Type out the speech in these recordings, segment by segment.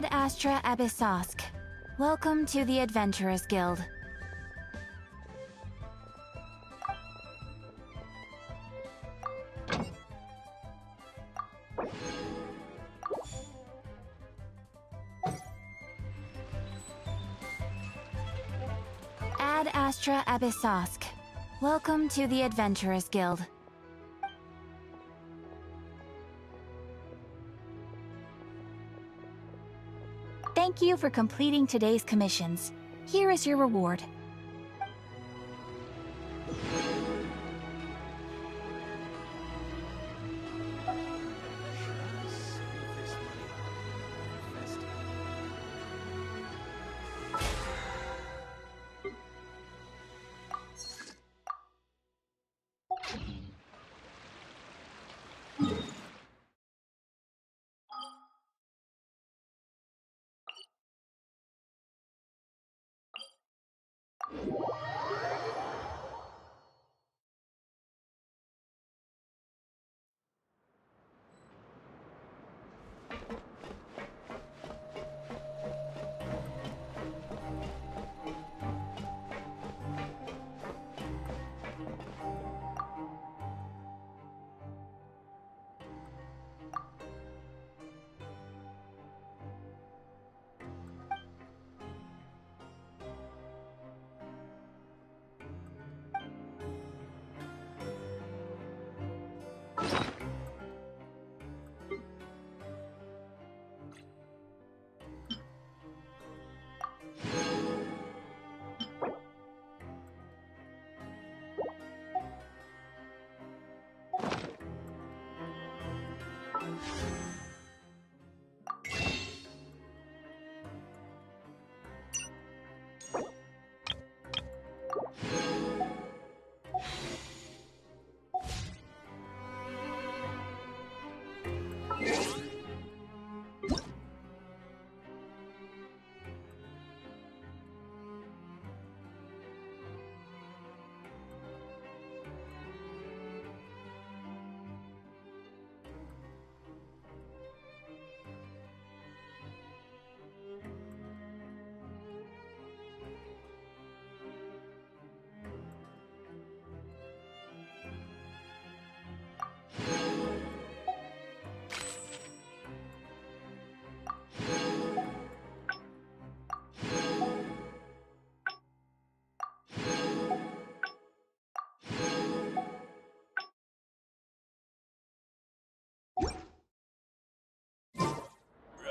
Ad Astra Abyssosk. Welcome to the Adventurers Guild. Ad Astra Abyssosk. Welcome to the Adventurers Guild. Thank you for completing today's commissions. Here is your reward.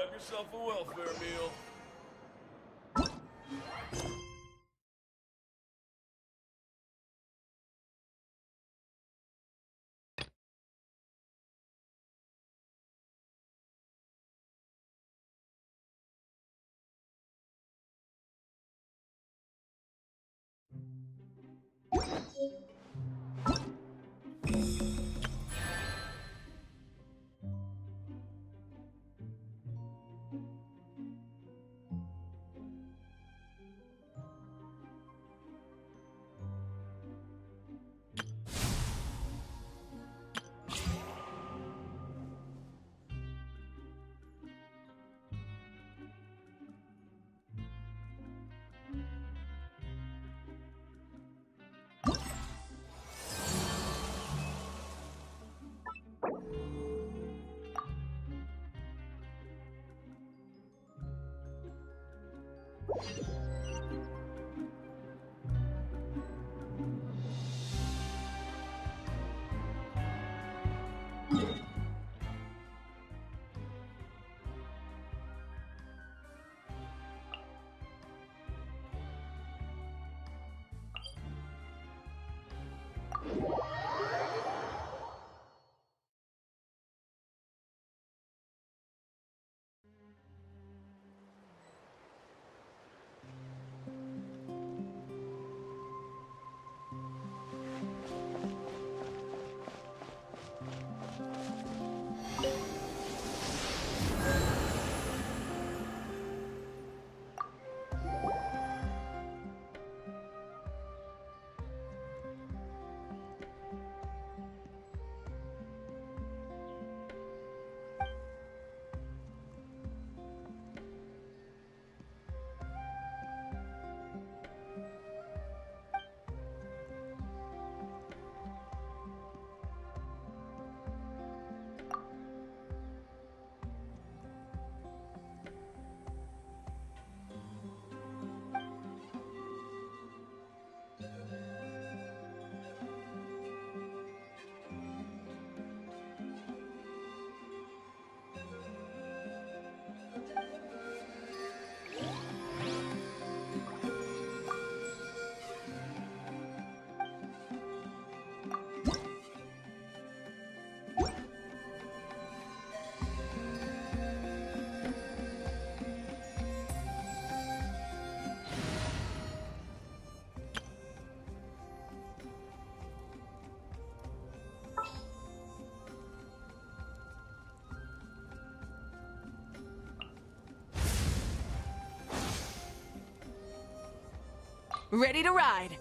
Grab yourself a welfare meal. Ready to ride.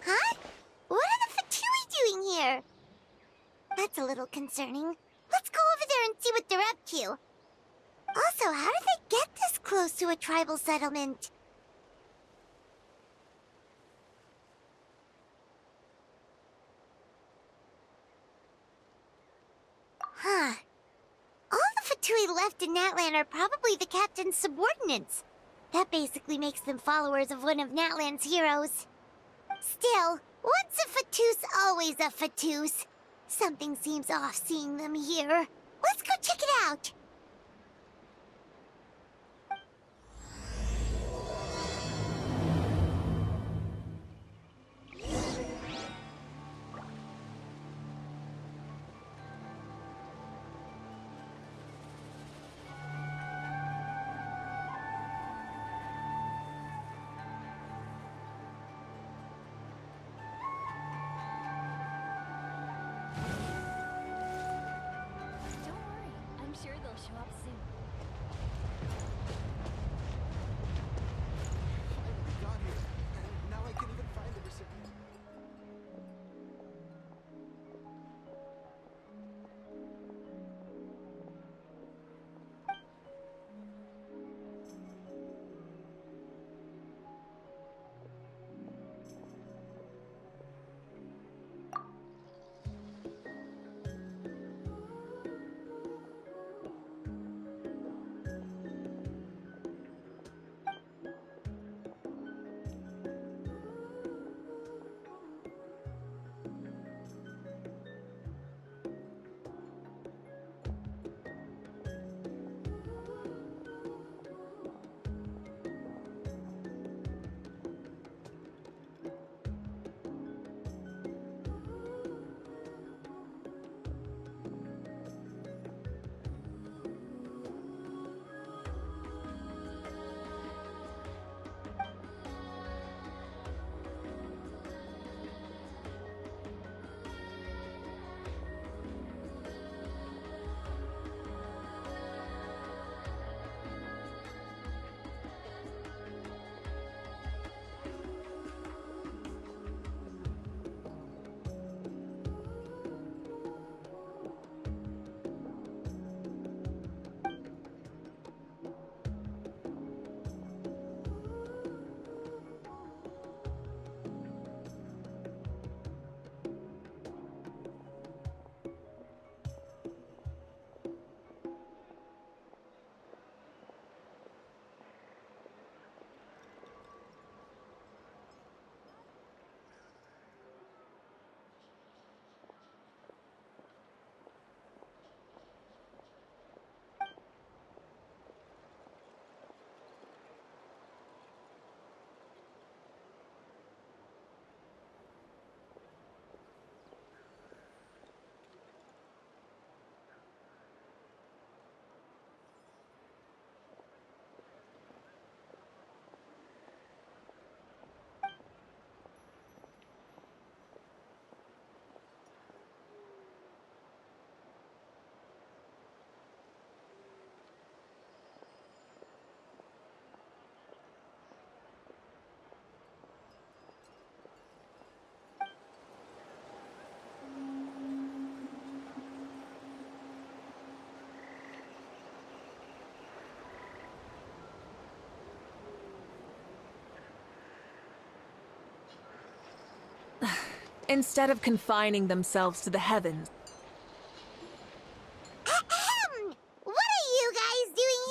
Huh? What are the Fatui doing here? That's a little concerning. Let's go over there and see what they're up to. Also, how did they get this close to a tribal settlement? Huh. All the Fatui left in Natlan are probably the captain's subordinates. That basically makes them followers of one of Natlan's heroes. Still, once a Fatoos, always a Fatoos. Something seems off seeing them here. Let's go check it out. Don't worry, I'm sure they'll show up soon. Finally got here, and now I can even find the recipient. Instead of confining themselves to the heavens, Ahem! What are you guys doing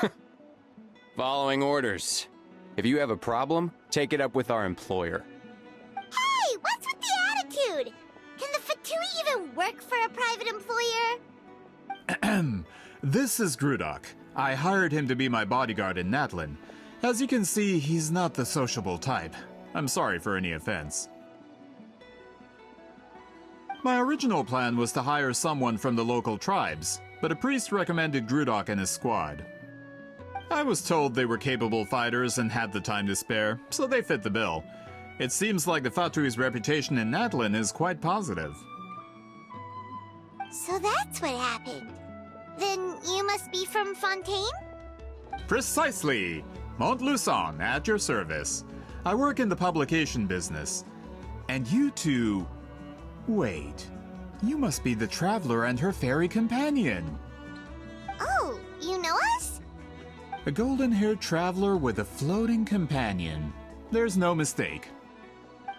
here? Following orders. If you have a problem, take it up with our employer. Hey, what's with the attitude? Can the Fatui even work for a private employer? This is Grudok. I hired him to be my bodyguard in Natlin. As you can see, he's not the sociable type. I'm sorry for any offense. My original plan was to hire someone from the local tribes, but a priest recommended Grudok and his squad. I was told they were capable fighters and had the time to spare, so they fit the bill. It seems like the Fatui's reputation in Natlin is quite positive. So that's what happened. Then you must be from Fontaine? Precisely! Montluçon, at your service. I work in the publication business. And you two... Wait. You must be the traveler and her fairy companion. Oh, you know us? A golden-haired traveler with a floating companion. There's no mistake.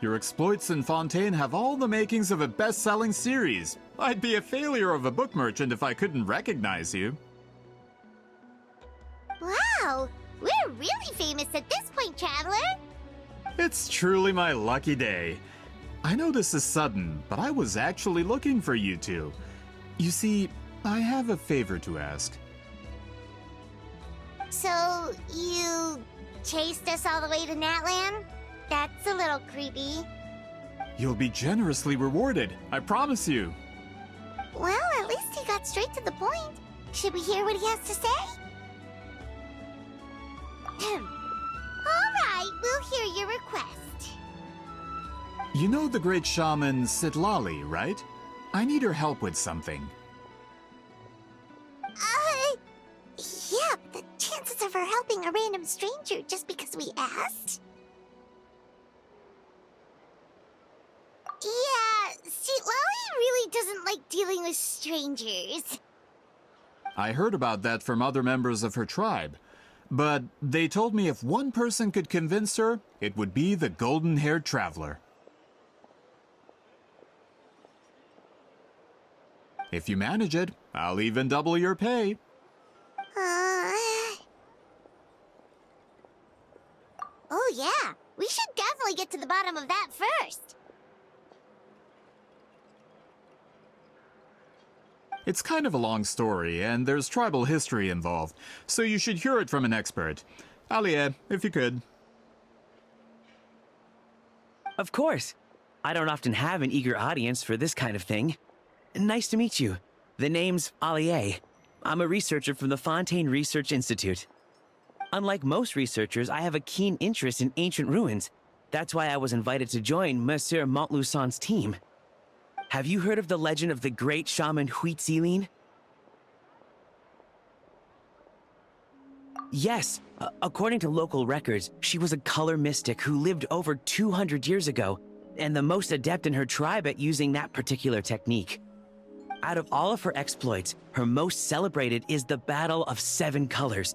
Your exploits in Fontaine have all the makings of a best-selling series. I'd be a failure of a book merchant if I couldn't recognize you. Wow, we're really famous at this point, Traveler. It's truly my lucky day. I know this is sudden, but I was actually looking for you two. You see, I have a favor to ask. So, you chased us all the way to Natlan? That's a little creepy. You'll be generously rewarded, I promise you. Well, at least he got straight to the point. Should we hear what he has to say? Alright, we'll hear your request. You know the great shaman Citlali, right? I need her help with something. Yeah, the chances of her helping a random stranger just because we asked? Yeah, Citlali really doesn't like dealing with strangers. I heard about that from other members of her tribe. But they told me if one person could convince her, it would be the golden-haired traveler. If you manage it, I'll even double your pay. Oh yeah, we should definitely get to the bottom of that first. It's kind of a long story, and there's tribal history involved, so you should hear it from an expert. Alie, if you could. Of course. I don't often have an eager audience for this kind of thing. Nice to meet you. The name's Alie. I'm a researcher from the Fontaine Research Institute. Unlike most researchers, I have a keen interest in ancient ruins. That's why I was invited to join Monsieur Montluçon's team. Have you heard of the legend of the great shaman Citlali? Yes. According to local records, she was a color mystic who lived over 200 years ago, and the most adept in her tribe at using that particular technique. Out of all of her exploits, her most celebrated is the Battle of Seven Colors.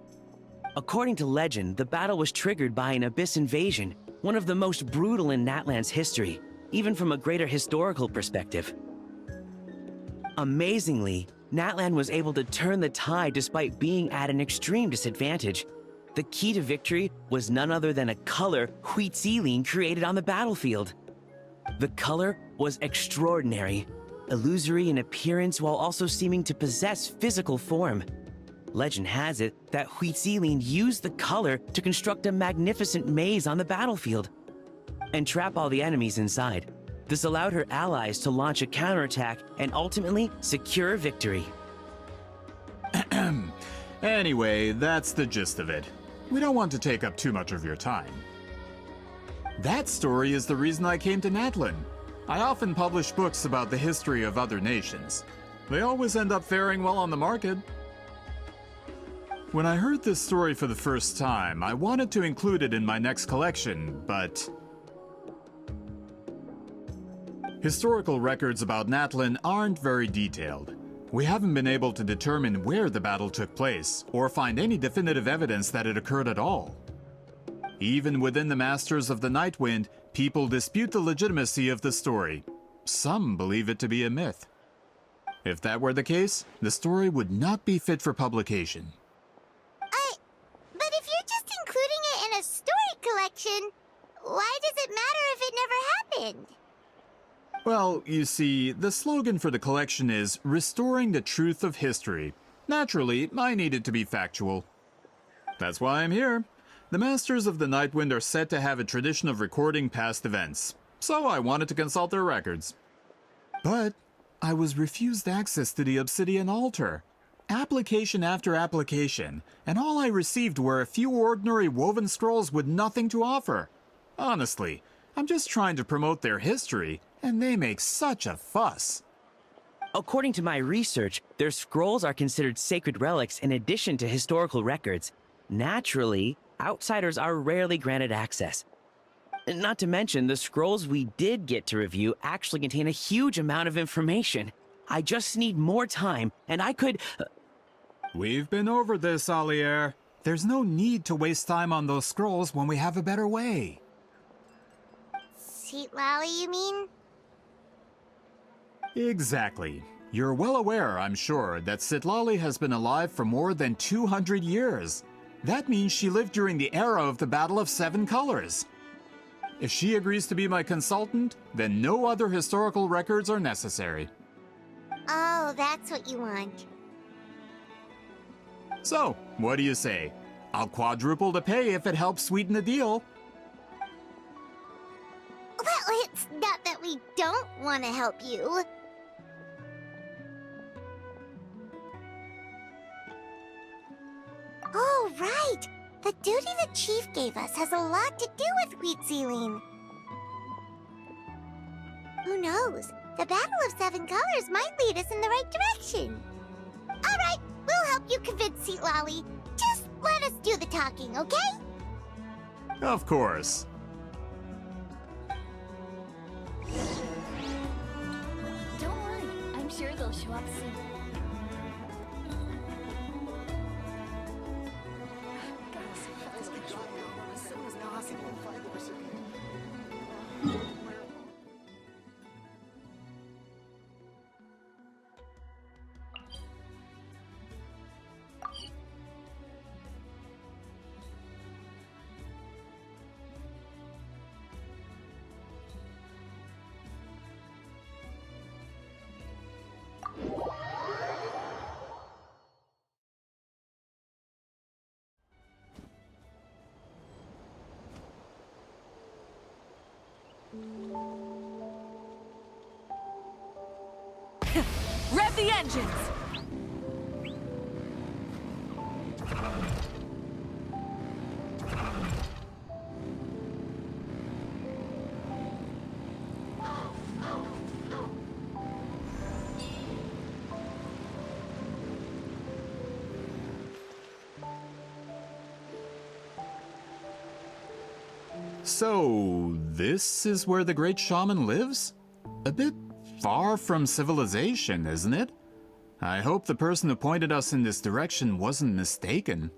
According to legend, the battle was triggered by an abyss invasion, one of the most brutal in Natlan's history, even from a greater historical perspective. Amazingly, Natlan was able to turn the tide despite being at an extreme disadvantage. The key to victory was none other than a color Citlali created on the battlefield. The color was extraordinary, illusory in appearance while also seeming to possess physical form. Legend has it that Citlali used the color to construct a magnificent maze on the battlefield and trap all the enemies inside. This allowed her allies to launch a counterattack and ultimately secure victory. Anyway, that's the gist of it. We don't want to take up too much of your time. That story is the reason I came to Natlin. I often publish books about the history of other nations. They always end up faring well on the market. When I heard this story for the first time, I wanted to include it in my next collection, but... Historical records about Natlin aren't very detailed. We haven't been able to determine where the battle took place, or find any definitive evidence that it occurred at all. Even within the Masters of the Nightwind, people dispute the legitimacy of the story. Some believe it to be a myth. If that were the case, the story would not be fit for publication. But if you're just including it in a story Well, you see, the slogan for the collection is Restoring the Truth of History. Naturally, I need it to be factual. That's why I'm here. The Masters of the Nightwind are said to have a tradition of recording past events, so I wanted to consult their records. But I was refused access to the Obsidian Altar. Application after application, and all I received were a few ordinary woven scrolls with nothing to offer. Honestly, I'm just trying to promote their history, and they make such a fuss. According to my research, their scrolls are considered sacred relics in addition to historical records. Naturally, outsiders are rarely granted access. Not to mention, the scrolls we did get to review actually contain a huge amount of information. I just need more time, and I could... We've been over this, Alier. There's no need to waste time on those scrolls when we have a better way. Citlali, you mean? Exactly. You're well aware, I'm sure, that Citlali has been alive for more than 200 years. That means she lived during the era of the Battle of Seven Colors. If she agrees to be my consultant, then no other historical records are necessary. Oh, that's what you want. So, what do you say? I'll quadruple the pay if it helps sweeten the deal. Well, it's not that we don't want to help you. Oh, right! The duty the chief gave us has a lot to do with Wheat Sealing. Who knows? The Battle of Seven Colors might lead us in the right direction. All right, we'll help you convince Citlali. Just let us do the talking, okay? Of course. Don't worry, I'm sure they'll show up soon. As soon as possible and find the recipient. Rev the engines! So, this is where the great shaman lives? A bit far from civilization, isn't it? I hope the person who pointed us in this direction wasn't mistaken.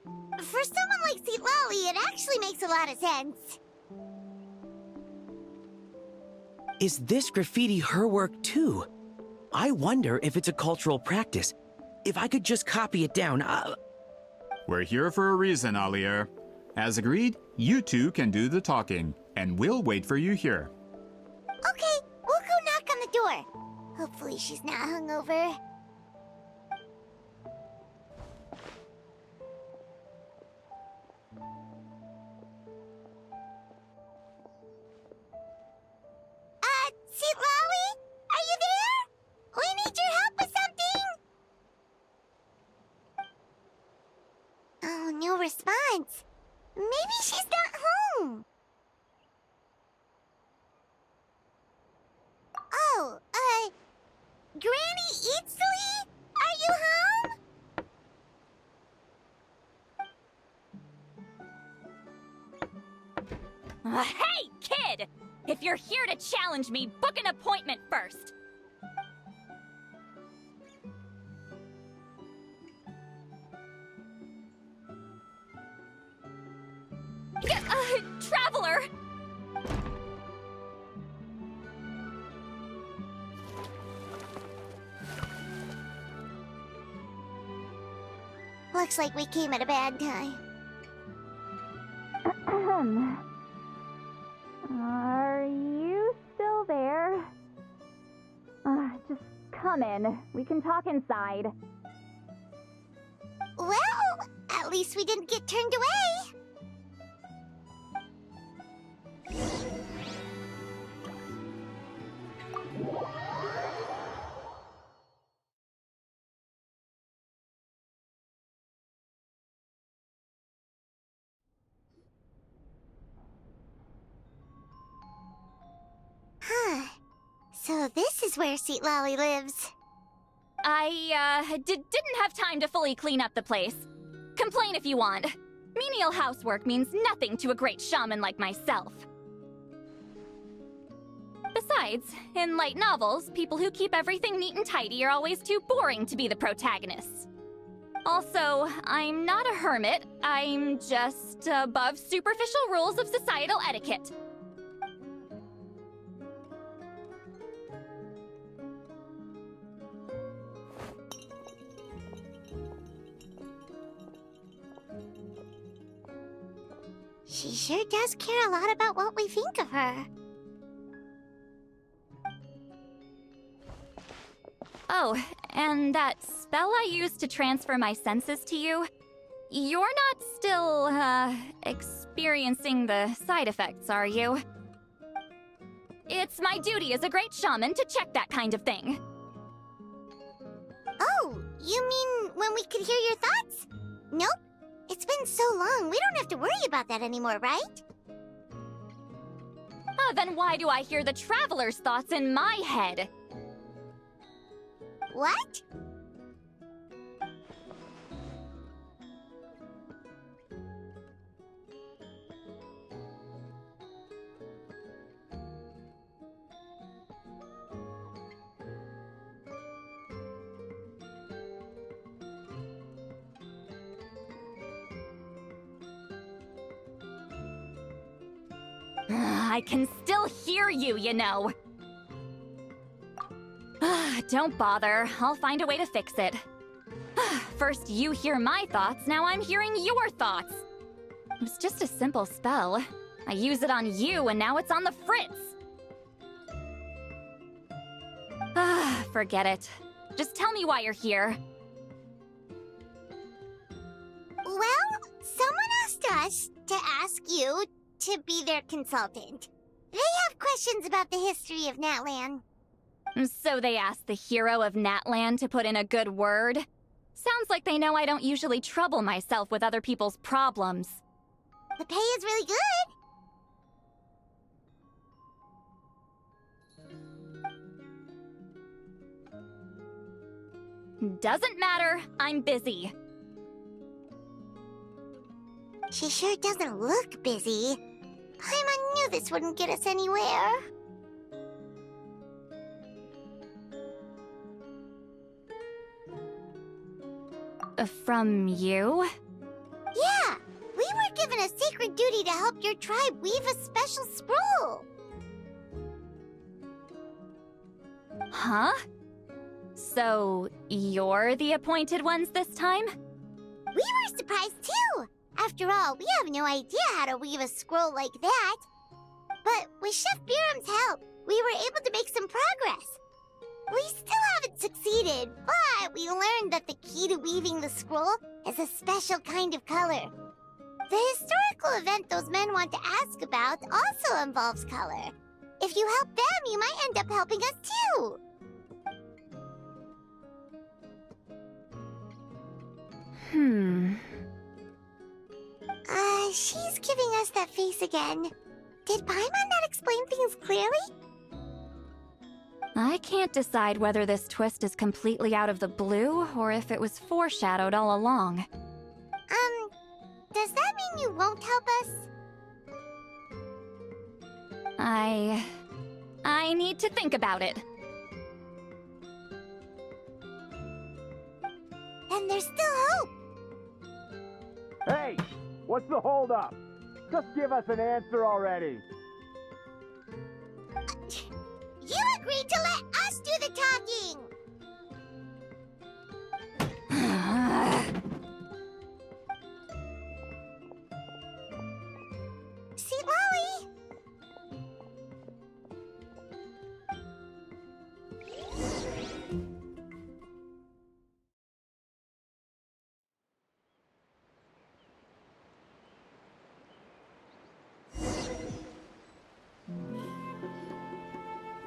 For someone like Citlali, it actually makes a lot of sense. Is this graffiti her work too? I wonder if it's a cultural practice. If I could just copy it down, We're here for a reason, Alier. As agreed, you two can do the talking, and we'll wait for you here. Okay, we'll go knock on the door. Hopefully she's not hungover. Citlali? Are you there? We need your help with something! Oh, no response. Maybe she's not home. Oh, Granny Citlali? Are you home? Hey, kid! If you're here to challenge me, book an appointment first! Traveler! Looks like we came at a bad time. Are you still there? come in. We can talk inside. Well, at least we didn't get turned away. Huh. So this is where Citlali lives. I, didn't have time to fully clean up the place. Complain if you want. Menial housework means nothing to a great shaman like myself. Besides, in light novels, people who keep everything neat and tidy are always too boring to be the protagonists. Also, I'm not a hermit. I'm just above superficial rules of societal etiquette. She sure does care a lot about what we think of her. Oh, and that spell I used to transfer my senses to you, you're not still, experiencing the side effects, are you? It's my duty as a great shaman to check that kind of thing. Oh, you mean when we could hear your thoughts? Nope. It's been so long, we don't have to worry about that anymore, right? Then why do I hear the traveler's thoughts in my head? What? I can still hear you, you know. Don't bother. I'll find a way to fix it. First you hear my thoughts, now I'm hearing your thoughts. It was just a simple spell. I use it on you, and now it's on the fritz. Forget it. Just tell me why you're here. Well, someone asked us to ask you to be their consultant. They have questions about the history of Natlan. So they asked the hero of Natlan to put in a good word? Sounds like they know I don't usually trouble myself with other people's problems. The pay is really good. Doesn't matter. I'm busy. She sure doesn't look busy. Paimon knew this wouldn't get us anywhere. From you? Yeah, we were given a sacred duty to help your tribe weave a special scroll. Huh? So, you're the appointed ones this time? We were surprised too. After all, we have no idea how to weave a scroll like that. But with Chef Biram's help, we were able to make some progress. We still haven't succeeded, but we learned that the key to weaving the scroll is a special kind of color. The historical event those men want to ask about also involves color. If you help them, you might end up helping us too. She's giving us that face again. Did Paimon not explain things clearly? I can't decide whether this twist is completely out of the blue or if it was foreshadowed all along. Does that mean you won't help us? I need to think about it. Then there's still hope. Hey! What's the holdup? Just give us an answer already. You agreed to let us do the talking! Citlali!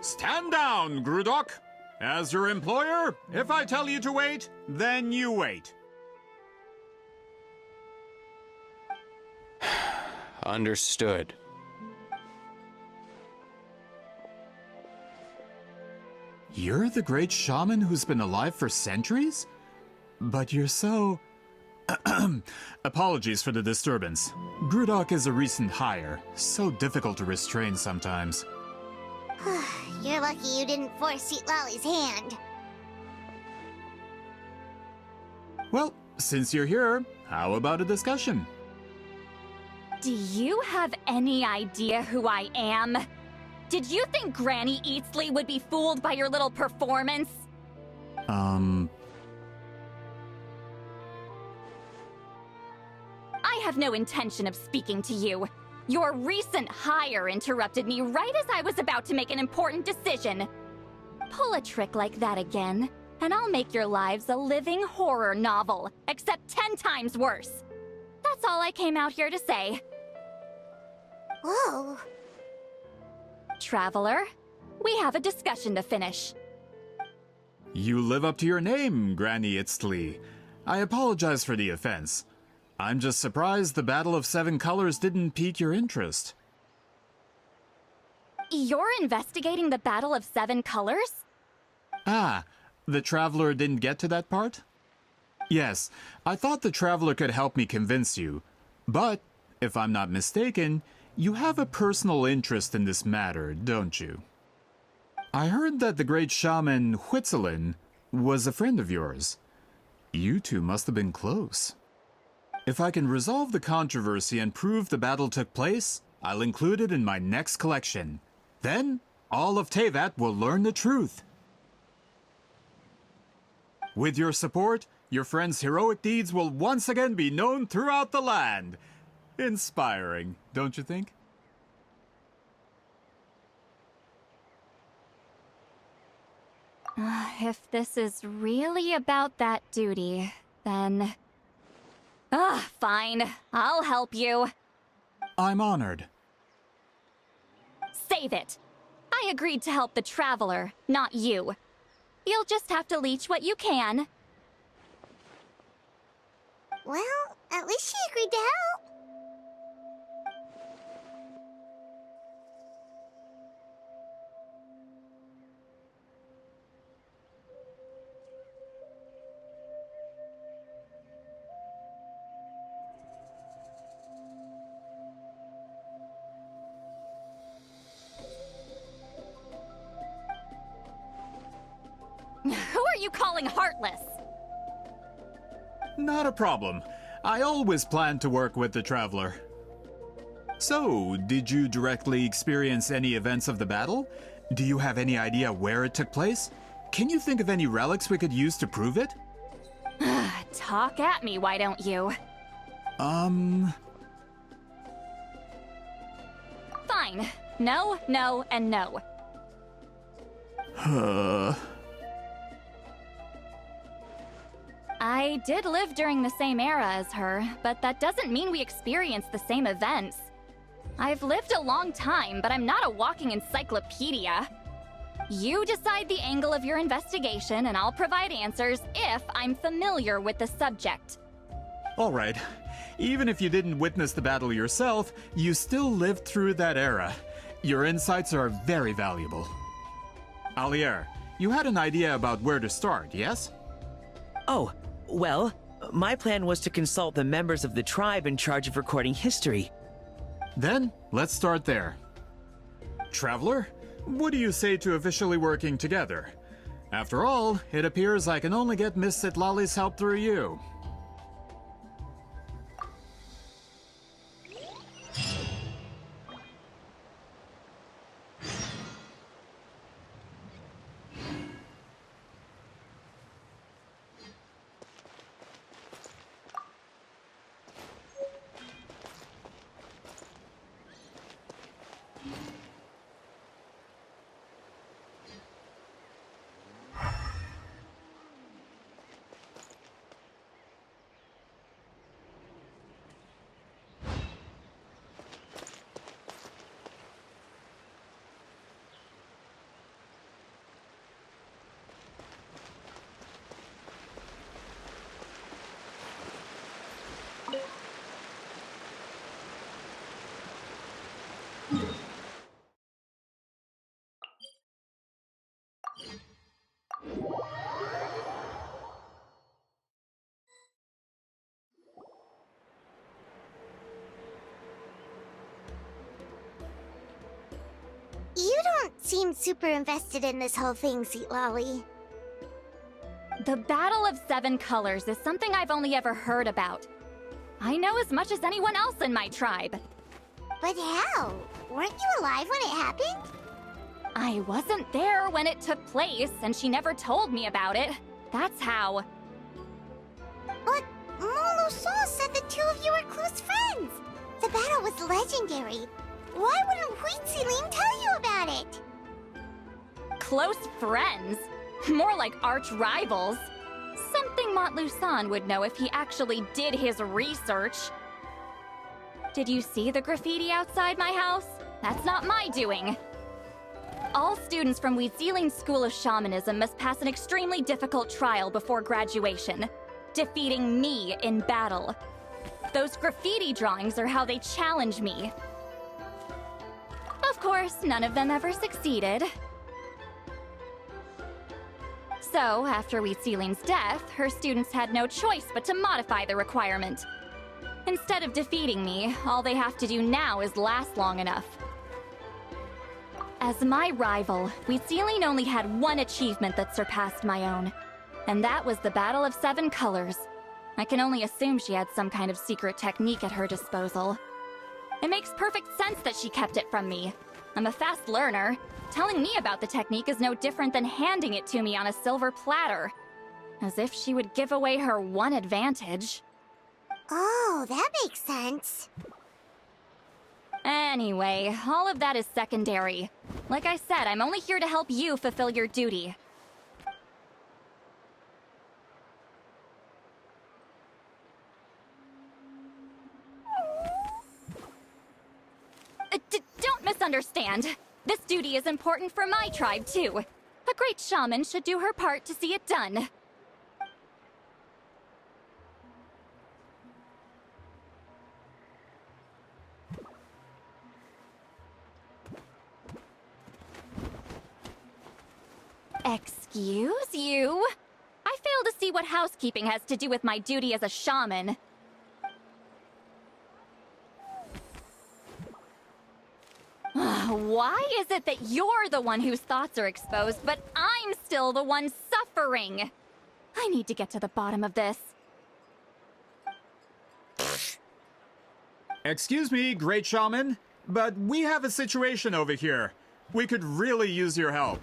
Stand down, Grudok. As your employer, if I tell you to wait, then you wait. Understood. You're the great shaman who's been alive for centuries? But you're so... Apologies for the disturbance. Grudok is a recent hire, so difficult to restrain sometimes. You're lucky you didn't force Citlali's hand. Well, since you're here, how about a discussion? Do you have any idea who I am? Did you think Granny Eatsley would be fooled by your little performance? I have no intention of speaking to you. Your recent hire interrupted me right as I was about to make an important decision. Pull a trick like that again, and I'll make your lives a living horror novel, except 10 times worse. That's all I came out here to say. Whoa. Traveler, we have a discussion to finish. You live up to your name, Granny Itztli. I apologize for the offense. I'm just surprised the Battle of Seven Colors didn't pique your interest. You're investigating the Battle of Seven Colors? Ah, the Traveler didn't get to that part? Yes, I thought the Traveler could help me convince you. But, if I'm not mistaken, you have a personal interest in this matter, don't you? I heard that the great shaman Huitzilin was a friend of yours. You two must have been close. If I can resolve the controversy and prove the battle took place, I'll include it in my next collection. Then, all of Teyvat will learn the truth. With your support, your friend's heroic deeds will once again be known throughout the land. Inspiring, don't you think? If this is really about that duty, then... fine. I'll help you. I'm honored. Save it. I agreed to help the Traveler, not you. You'll just have to leech what you can. Well, at least she agreed to help. Who are you calling heartless? Not a problem. I always planned to work with the Traveler. So, did you directly experience any events of the battle? Do you have any idea where it took place? Can you think of any relics we could use to prove it? Talk at me, why don't you? Fine. No, no, and no. I did live during the same era as her, but that doesn't mean we experienced the same events. I've lived a long time, but I'm not a walking encyclopedia. You decide the angle of your investigation, and I'll provide answers if I'm familiar with the subject. All right. Even if you didn't witness the battle yourself, you still lived through that era. Your insights are very valuable. Alier, you had an idea about where to start, yes? Oh, well, my plan was to consult the members of the tribe in charge of recording history. Then, let's start there. Traveler, what do you say to officially working together? After all, it appears I can only get Miss Citlali's help through you. seem super invested in this whole thing, Citlali. The Battle of Seven Colors is something I've only ever heard about. I know as much as anyone else in my tribe. But how? Weren't you alive when it happened? I wasn't there when it took place, and she never told me about it. That's how. But Molo-san said the two of you were close friends. The battle was legendary. Why wouldn't Citlali tell you about it? Close friends? More like arch rivals. Something Montlusan would know if he actually did his research. Did you see the graffiti outside my house? That's not my doing. All students from Citlali's School of Shamanism must pass an extremely difficult trial before graduation, defeating me in battle. Those graffiti drawings are how they challenge me. Of course, none of them ever succeeded. So, after Citlali's death, her students had no choice but to modify the requirement. Instead of defeating me, all they have to do now is last long enough. As my rival, Citlali only had one achievement that surpassed my own, and that was the Battle of Seven Colors. I can only assume she had some kind of secret technique at her disposal. It makes perfect sense that she kept it from me. I'm a fast learner. Telling me about the technique is no different than handing it to me on a silver platter. As if she would give away her one advantage. Oh, that makes sense. Anyway, all of that is secondary. Like I said, I'm only here to help you fulfill your duty. Don't misunderstand. This duty is important for my tribe, too. A great shaman should do her part to see it done. Excuse you? I fail to see what housekeeping has to do with my duty as a shaman. Why is it that you're the one whose thoughts are exposed, but I'm still the one suffering? I need to get to the bottom of this. Excuse me, Great Shaman, but we have a situation over here. We could really use your help.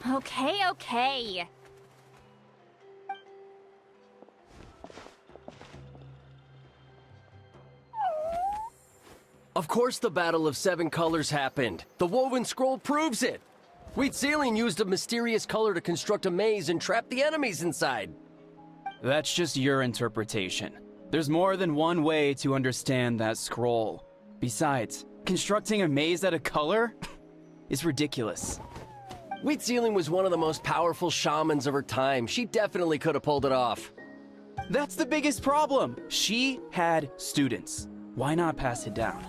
Okay. Of course the Battle of Seven Colors happened. The woven scroll proves it. Citlali used a mysterious color to construct a maze and trap the enemies inside. That's just your interpretation. There's more than one way to understand that scroll. Besides, constructing a maze out of color is ridiculous. Citlali was one of the most powerful shamans of her time. She definitely could have pulled it off. That's the biggest problem. She had students. Why not pass it down?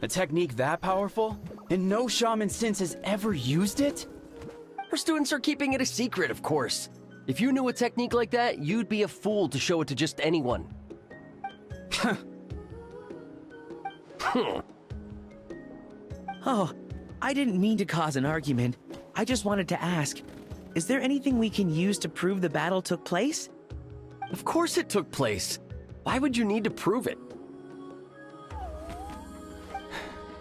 A technique that powerful? And no shaman since has ever used it? Her students are keeping it a secret, of course. If you knew a technique like that, you'd be a fool to show it to just anyone. Oh, I didn't mean to cause an argument. I just wanted to ask, is there anything we can use to prove the battle took place? Of course it took place. Why would you need to prove it?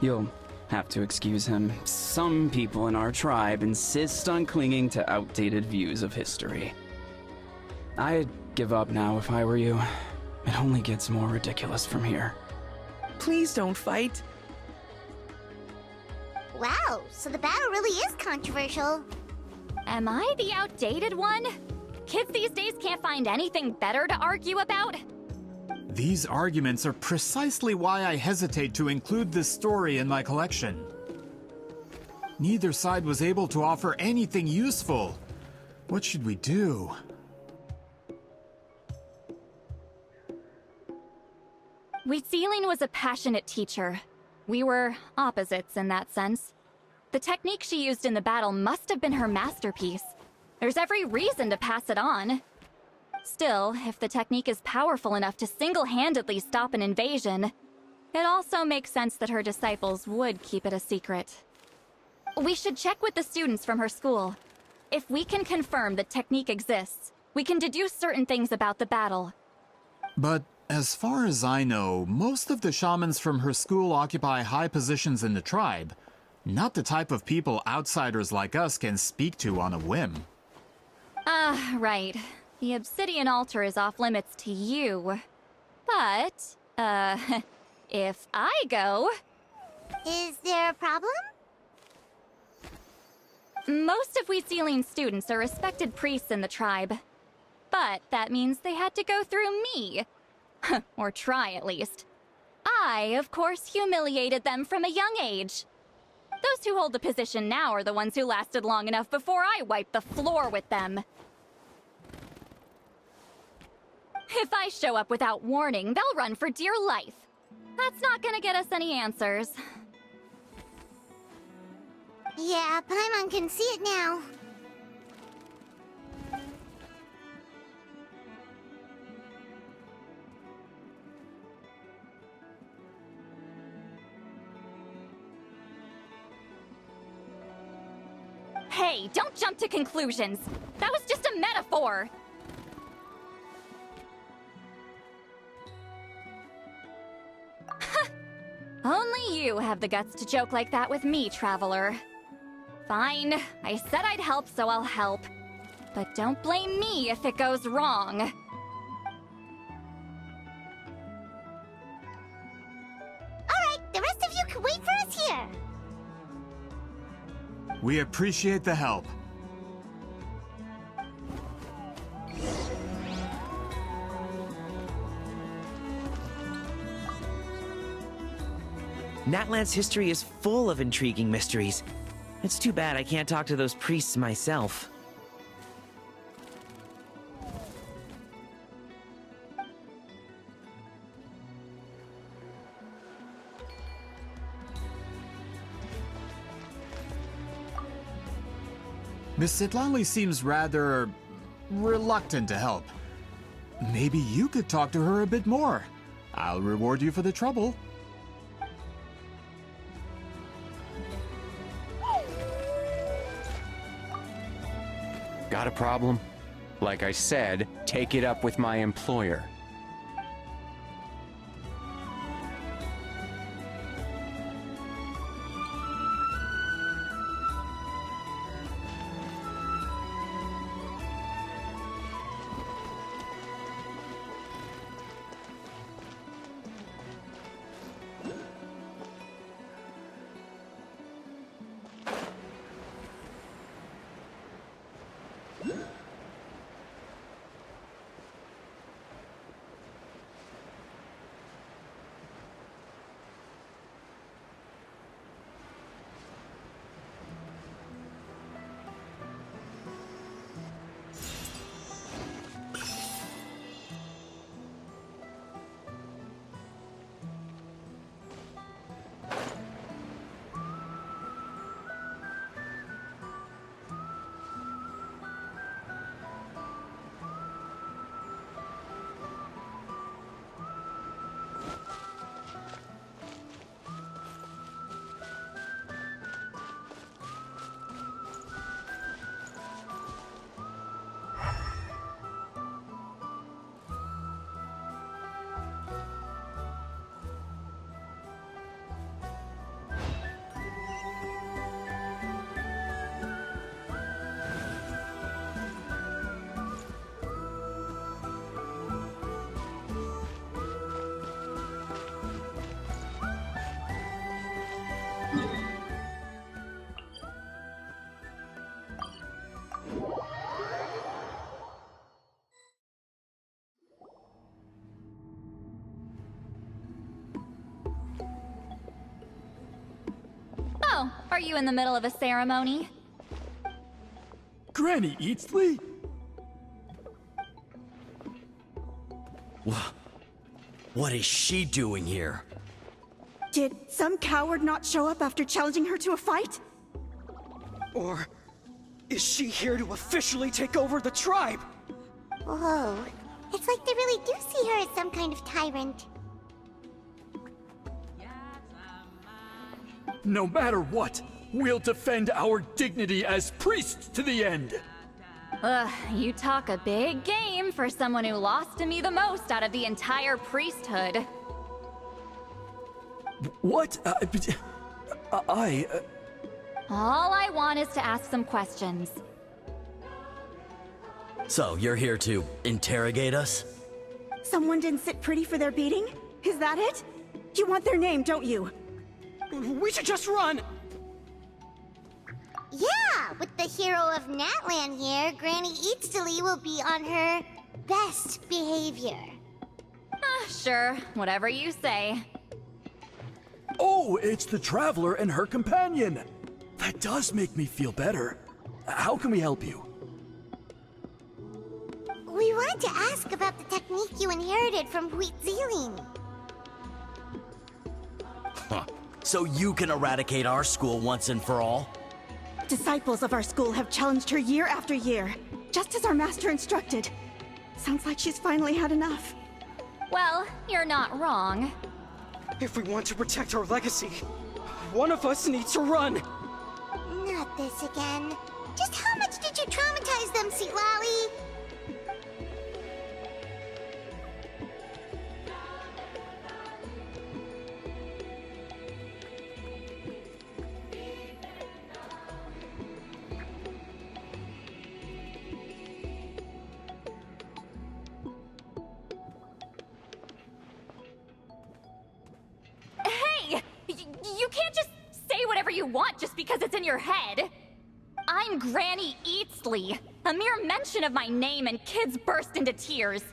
You'll have to excuse him. Some people in our tribe insist on clinging to outdated views of history. I'd give up now if I were you. It only gets more ridiculous from here. Please don't fight. Wow, so the battle really is controversial. Am I the outdated one? Kids these days can't find anything better to argue about? These arguments are precisely why I hesitate to include this story in my collection. Neither side was able to offer anything useful. What should we do? Citlali was a passionate teacher. We were opposites in that sense. The technique she used in the battle must have been her masterpiece. There's every reason to pass it on. Still, if the technique is powerful enough to single-handedly stop an invasion, It also makes sense that her disciples would keep it a secret. We should check with the students from her school. If we can confirm the technique exists, we can deduce certain things about the battle. But as far as I know, most of the shamans from her school occupy high positions in the tribe. Not the type of people outsiders like us can speak to on a whim. Right. The obsidian altar is off limits to you. But, if I go... Is there a problem? Most of Wheatsealing students are respected priests in the tribe. But that means they had to go through me. Or try, at least. I, of course, humiliated them from a young age. Those who hold the position now are the ones who lasted long enough before I wiped the floor with them. If I show up without warning, they'll run for dear life. That's not gonna get us any answers. Yeah, Paimon can see it now. Hey, don't jump to conclusions. That was just a metaphor. Only you have the guts to joke like that with me, Traveler. Fine, I said I'd help, so I'll help. But don't blame me if it goes wrong. Alright, the rest of you can wait for us here. We appreciate the help. Natlan's history is full of intriguing mysteries. It's too bad I can't talk to those priests myself. Miss Citlali seems rather reluctant to help. Maybe you could talk to her a bit more. I'll reward you for the trouble. Got a problem? Like I said, take it up with my employer. Oh, are you in the middle of a ceremony? Granny Eatsley? What is she doing here? Did some coward not show up after challenging her to a fight? Or is she here to officially take over the tribe? Whoa. It's like they really do see her as some kind of tyrant. No matter what, we'll defend our dignity as priests to the end. Ugh, you talk a big game for someone who lost to me the most out of the entire priesthood. What? All I want is to ask some questions. So, you're here to interrogate us? Someone didn't sit pretty for their beating? Is that it? You want their name, don't you? We should just run! Yeah, with the hero of Natlan here, Granny Citlali will be on her best behavior. Sure, whatever you say. Oh, it's the Traveler and her companion. That does make me feel better. How can we help you? We wanted to ask about the technique you inherited from Citlali. Huh. So you can eradicate our school once and for all? Disciples of our school have challenged her year after year, just as our master instructed. Sounds like she's finally had enough. Well, you're not wrong. If we want to protect our legacy, one of us needs to run! Not this again. Just how much did you traumatize them, Citlali? Hey! You can't just say whatever you want just because it's in your head. I'm Granny Citlali. A mere mention of my name and kids burst into tears.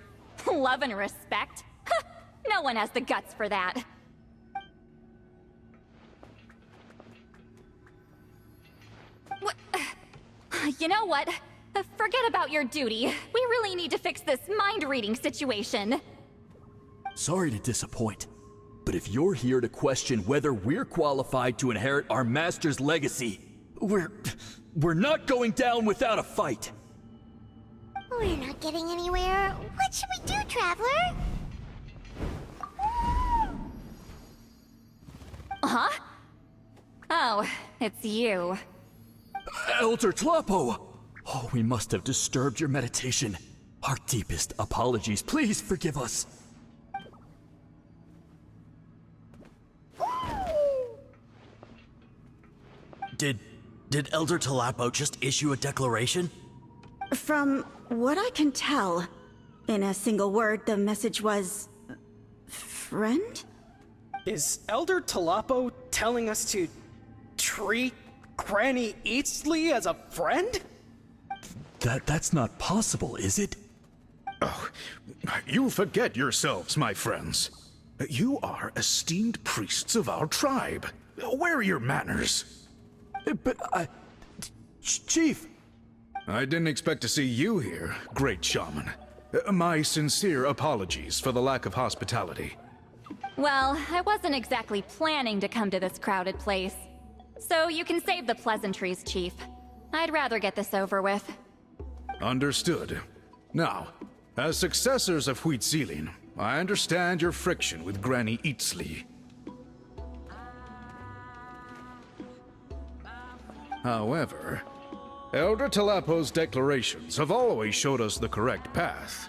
Love and respect? No one has the guts for that. You know what? Forget about your duty. We really need to fix this mind-reading situation. Sorry to disappoint, but if you're here to question whether we're qualified to inherit our master's legacy, we're not going down without a fight. We're not getting anywhere. What should we do, Traveler? Huh? Oh, it's you. Elder Tlapo! Oh, we must have disturbed your meditation. Our deepest apologies. Please forgive us. Did Elder Tlapo just issue a declaration? From what I can tell, in a single word, the message was... friend? Is Elder Tlapo telling us to treat Granny Citlali as a friend? That's not possible, is it? Oh, you forget yourselves, my friends. You are esteemed priests of our tribe. Where are your manners? But Chief! I didn't expect to see you here, great shaman. My sincere apologies for the lack of hospitality. Well, I wasn't exactly planning to come to this crowded place. So you can save the pleasantries, Chief. I'd rather get this over with. Understood. Now, as successors of Citlali, I understand your friction with Granny Citlali. However, Elder Tlapo's declarations have always showed us the correct path.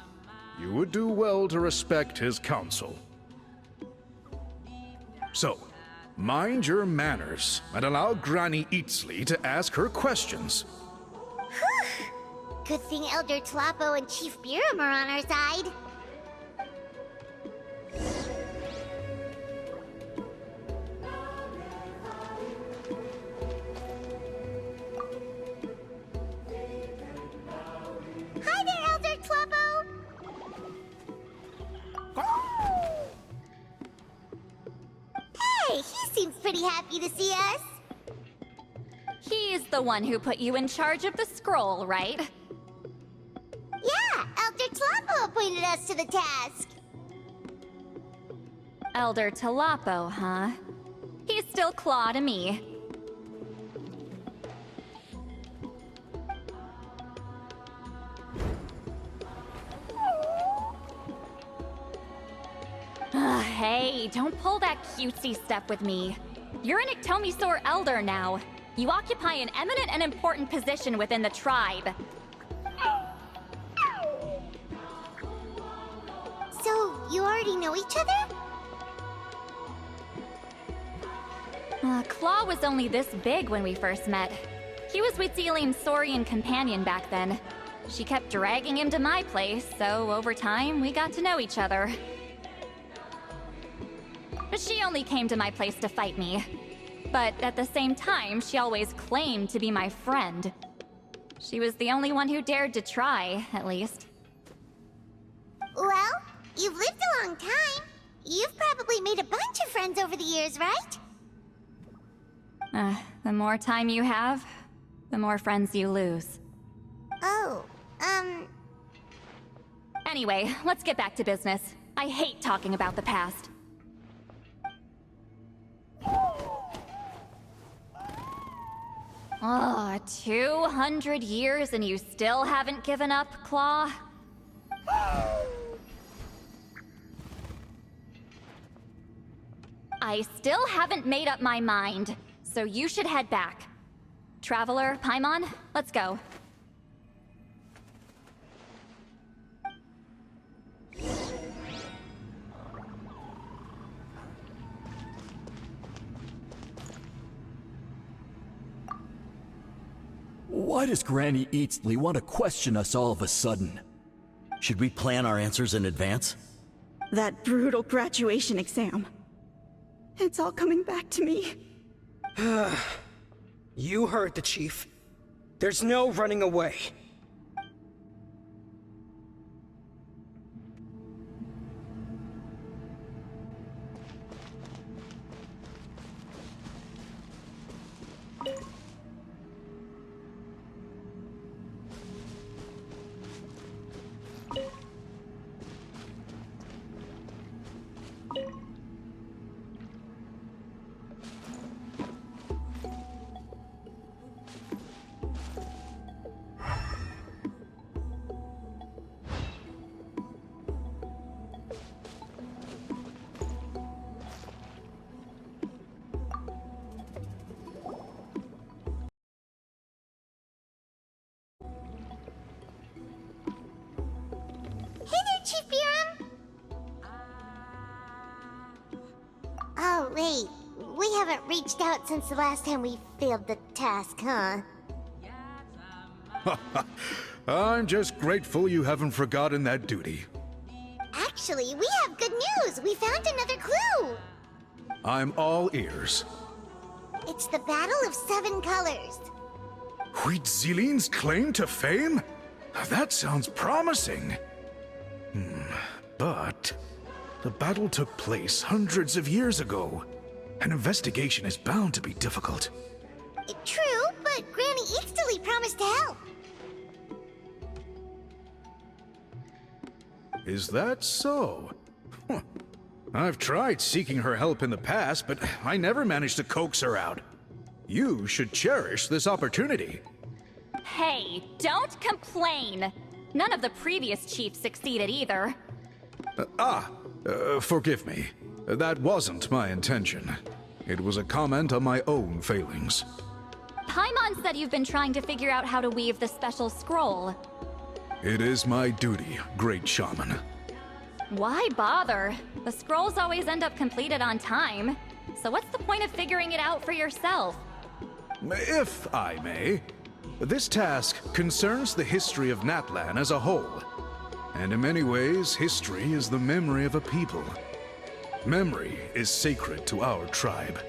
You would do well to respect his counsel. So, mind your manners and allow Granny Citlali to ask her questions. Good thing Elder Tlapo and Chief Biram are on our side. Hi there, Elder Tlapo! Hey, he seems pretty happy to see us. He's the one who put you in charge of the scroll, right? Yeah, Elder Tlapo appointed us to the task. Elder Tlapo, huh? He's still Claw to me. Hey, don't pull that cutesy step with me. You're an Ictomisaur Elder now. You occupy an eminent and important position within the tribe. So, you already know each other? Claw was only this big when we first met. He was Citlali's Saurian companion back then. She kept dragging him to my place, so over time, we got to know each other. She only came to my place to fight me. But at the same time, she always claimed to be my friend. She was the only one who dared to try, at least. Well, you've lived a long time. You've probably made a bunch of friends over the years, right? The more time you have, the more friends you lose. Oh, Anyway, let's get back to business. I hate talking about the past. Oh, 200 years and you still haven't given up, Claw? I still haven't made up my mind, so you should head back. Traveler, Paimon, let's go. Why does Granny Citlali want to question us all of a sudden? Should we plan our answers in advance? That brutal graduation exam. It's all coming back to me. You heard the chief. There's no running away. Hey there, Chief Biram! Oh, wait. We haven't reached out since the last time we failed the task, huh? I'm just grateful you haven't forgotten that duty. Actually, we have good news! We found another clue! I'm all ears. It's the Battle of Seven Colors. Citlali's claim to fame? That sounds promising. But the battle took place hundreds of years ago. An investigation is bound to be difficult. True, but Granny Citlali promised to help. Is that so? I've tried seeking her help in the past, but I never managed to coax her out. You should cherish this opportunity. Hey, don't complain! None of the previous chiefs succeeded either. Forgive me. That wasn't my intention. It was a comment on my own failings. Paimon said you've been trying to figure out how to weave the special scroll. It is my duty, great shaman. Why bother? The scrolls always end up completed on time. So what's the point of figuring it out for yourself? If I may, this task concerns the history of Natlan as a whole. And in many ways, history is the memory of a people. Memory is sacred to our tribe.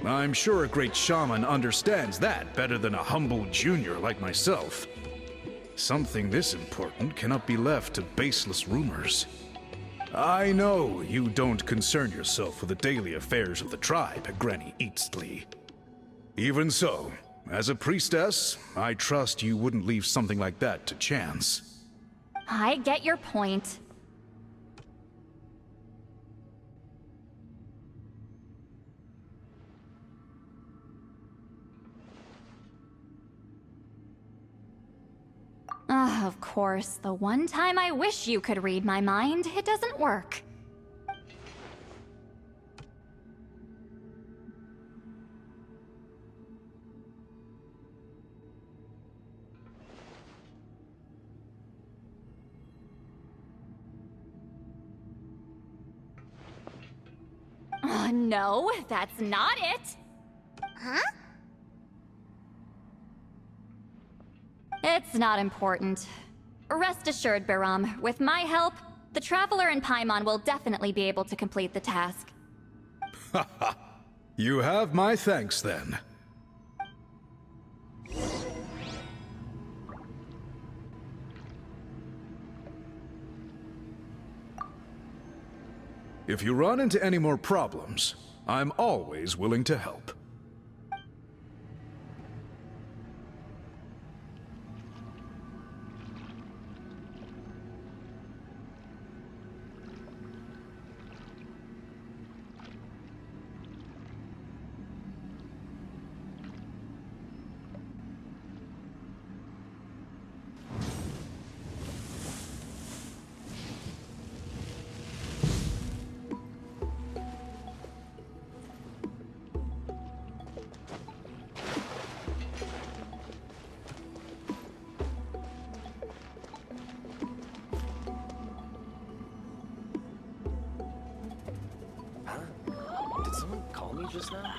I'm sure a great shaman understands that better than a humble junior like myself. Something this important cannot be left to baseless rumors. I know you don't concern yourself with the daily affairs of the tribe, Granny Citlali. Even so, as a priestess, I trust you wouldn't leave something like that to chance. I get your point. Of course, the one time I wish you could read my mind, it doesn't work. No, that's not it. Huh? It's not important. Rest assured, Baram, with my help, the Traveler and Paimon will definitely be able to complete the task. Haha. You have my thanks then. If you run into any more problems, I'm always willing to help. Did someone call me just now?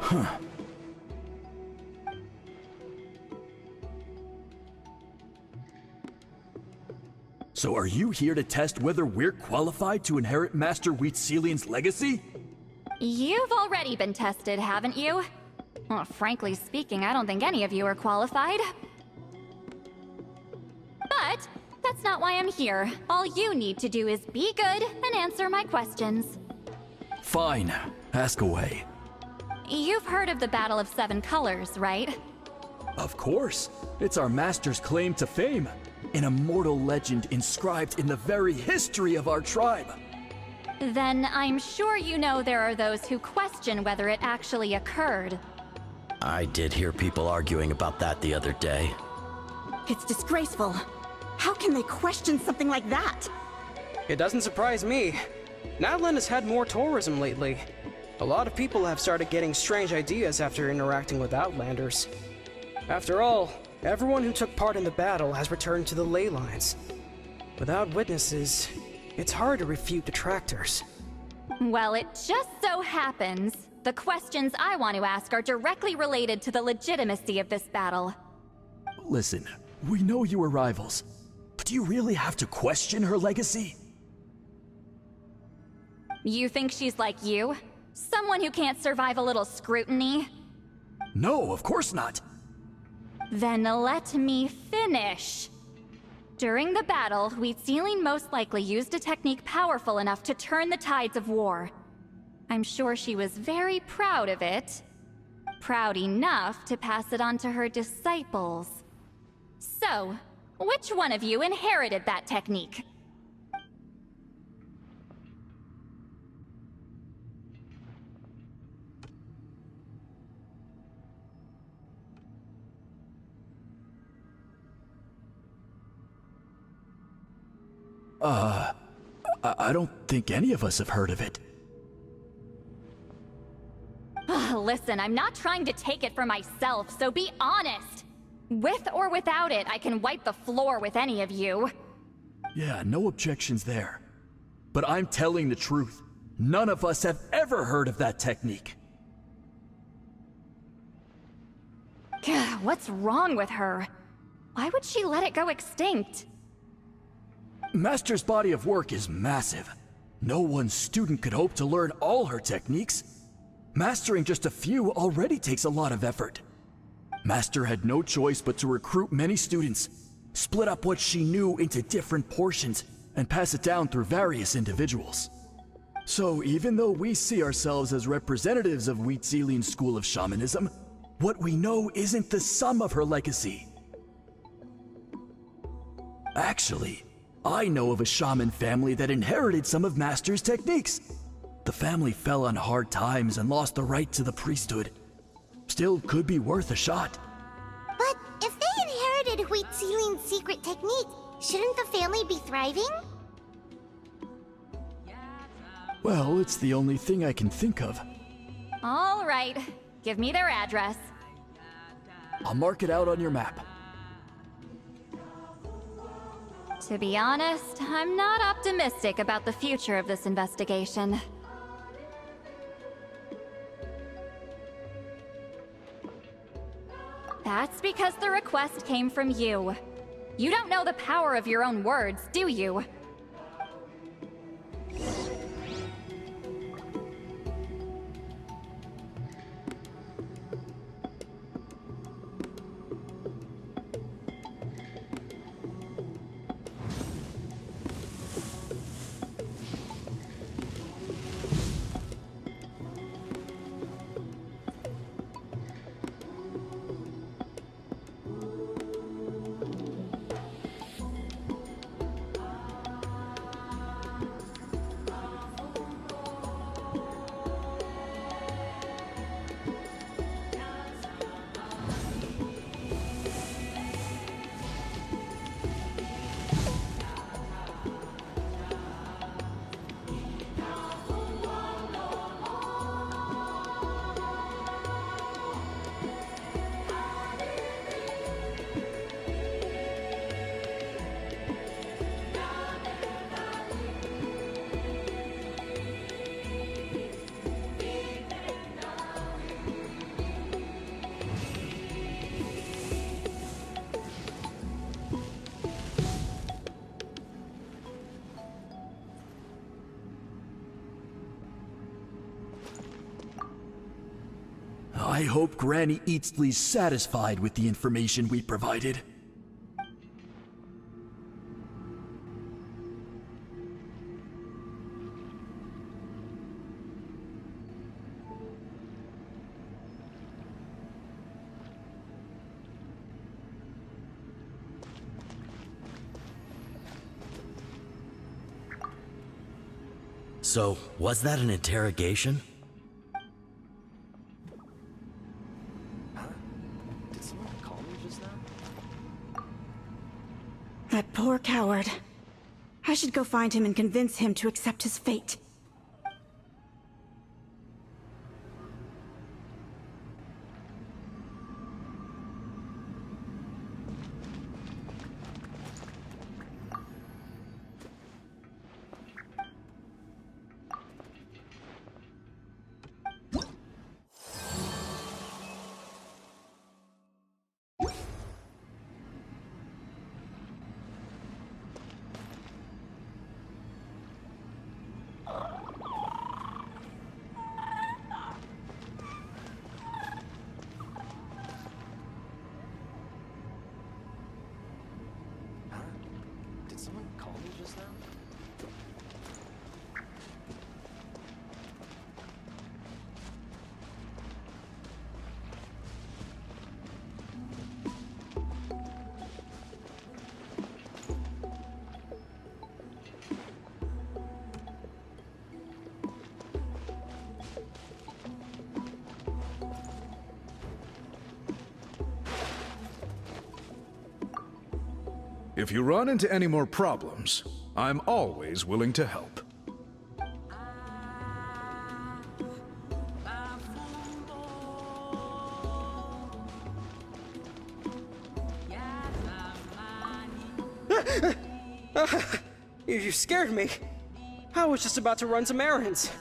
Huh. So are you here to test whether we're qualified to inherit Master Wheatselian's legacy? You've already been tested, haven't you? Well, frankly speaking, I don't think any of you are qualified. But that's not why I'm here. All you need to do is be good and answer my questions. Fine. Ask away. You've heard of the Battle of Seven Colors, right? Of course. It's our master's claim to fame. An immortal legend inscribed in the very history of our tribe. Then I'm sure you know there are those who question whether it actually occurred. I did hear people arguing about that the other day. It's disgraceful. How can they question something like that? It doesn't surprise me. Natlan has had more tourism lately. A lot of people have started getting strange ideas after interacting with Outlanders. After all, everyone who took part in the battle has returned to the ley lines. Without witnesses, it's hard to refute detractors. Well, it just so happens the questions I want to ask are directly related to the legitimacy of this battle. Listen, we know you are rivals, but do you really have to question her legacy? You think she's like you? Someone who can't survive a little scrutiny? No, of course not. Then let me finish. During the battle, Wheatsealing most likely used a technique powerful enough to turn the tides of war. I'm sure she was very proud of it. Proud enough to pass it on to her disciples. So, which one of you inherited that technique? I don't think any of us have heard of it. Listen, I'm not trying to take it for myself, so be honest. With or without it, I can wipe the floor with any of you. Yeah, no objections there. But I'm telling the truth. None of us have ever heard of that technique. What's wrong with her? Why would she let it go extinct? Master's body of work is massive. No one student could hope to learn all her techniques. Mastering just a few already takes a lot of effort. Master had no choice but to recruit many students, split up what she knew into different portions, and pass it down through various individuals. So even though we see ourselves as representatives of Wheatselian's school of shamanism, What we know isn't the sum of her legacy. Actually, I know of a shaman family that inherited some of Master's techniques. The family fell on hard times and lost the right to the priesthood. Still could be worth a shot. But if they inherited Wheat Ceiling's secret technique, shouldn't the family be thriving? Well, it's the only thing I can think of. All right. Give me their address. I'll mark it out on your map. To be honest, I'm not optimistic about the future of this investigation. That's because the request came from you. You don't know the power of your own words, do you? I hope Granny Eatsley's satisfied with the information we provided. So, was that an interrogation? Did someone call me just now? That poor coward. I should go find him and convince him to accept his fate. Did someone call me just now? If you run into any more problems, I'm always willing to help. You scared me. I was just about to run some errands.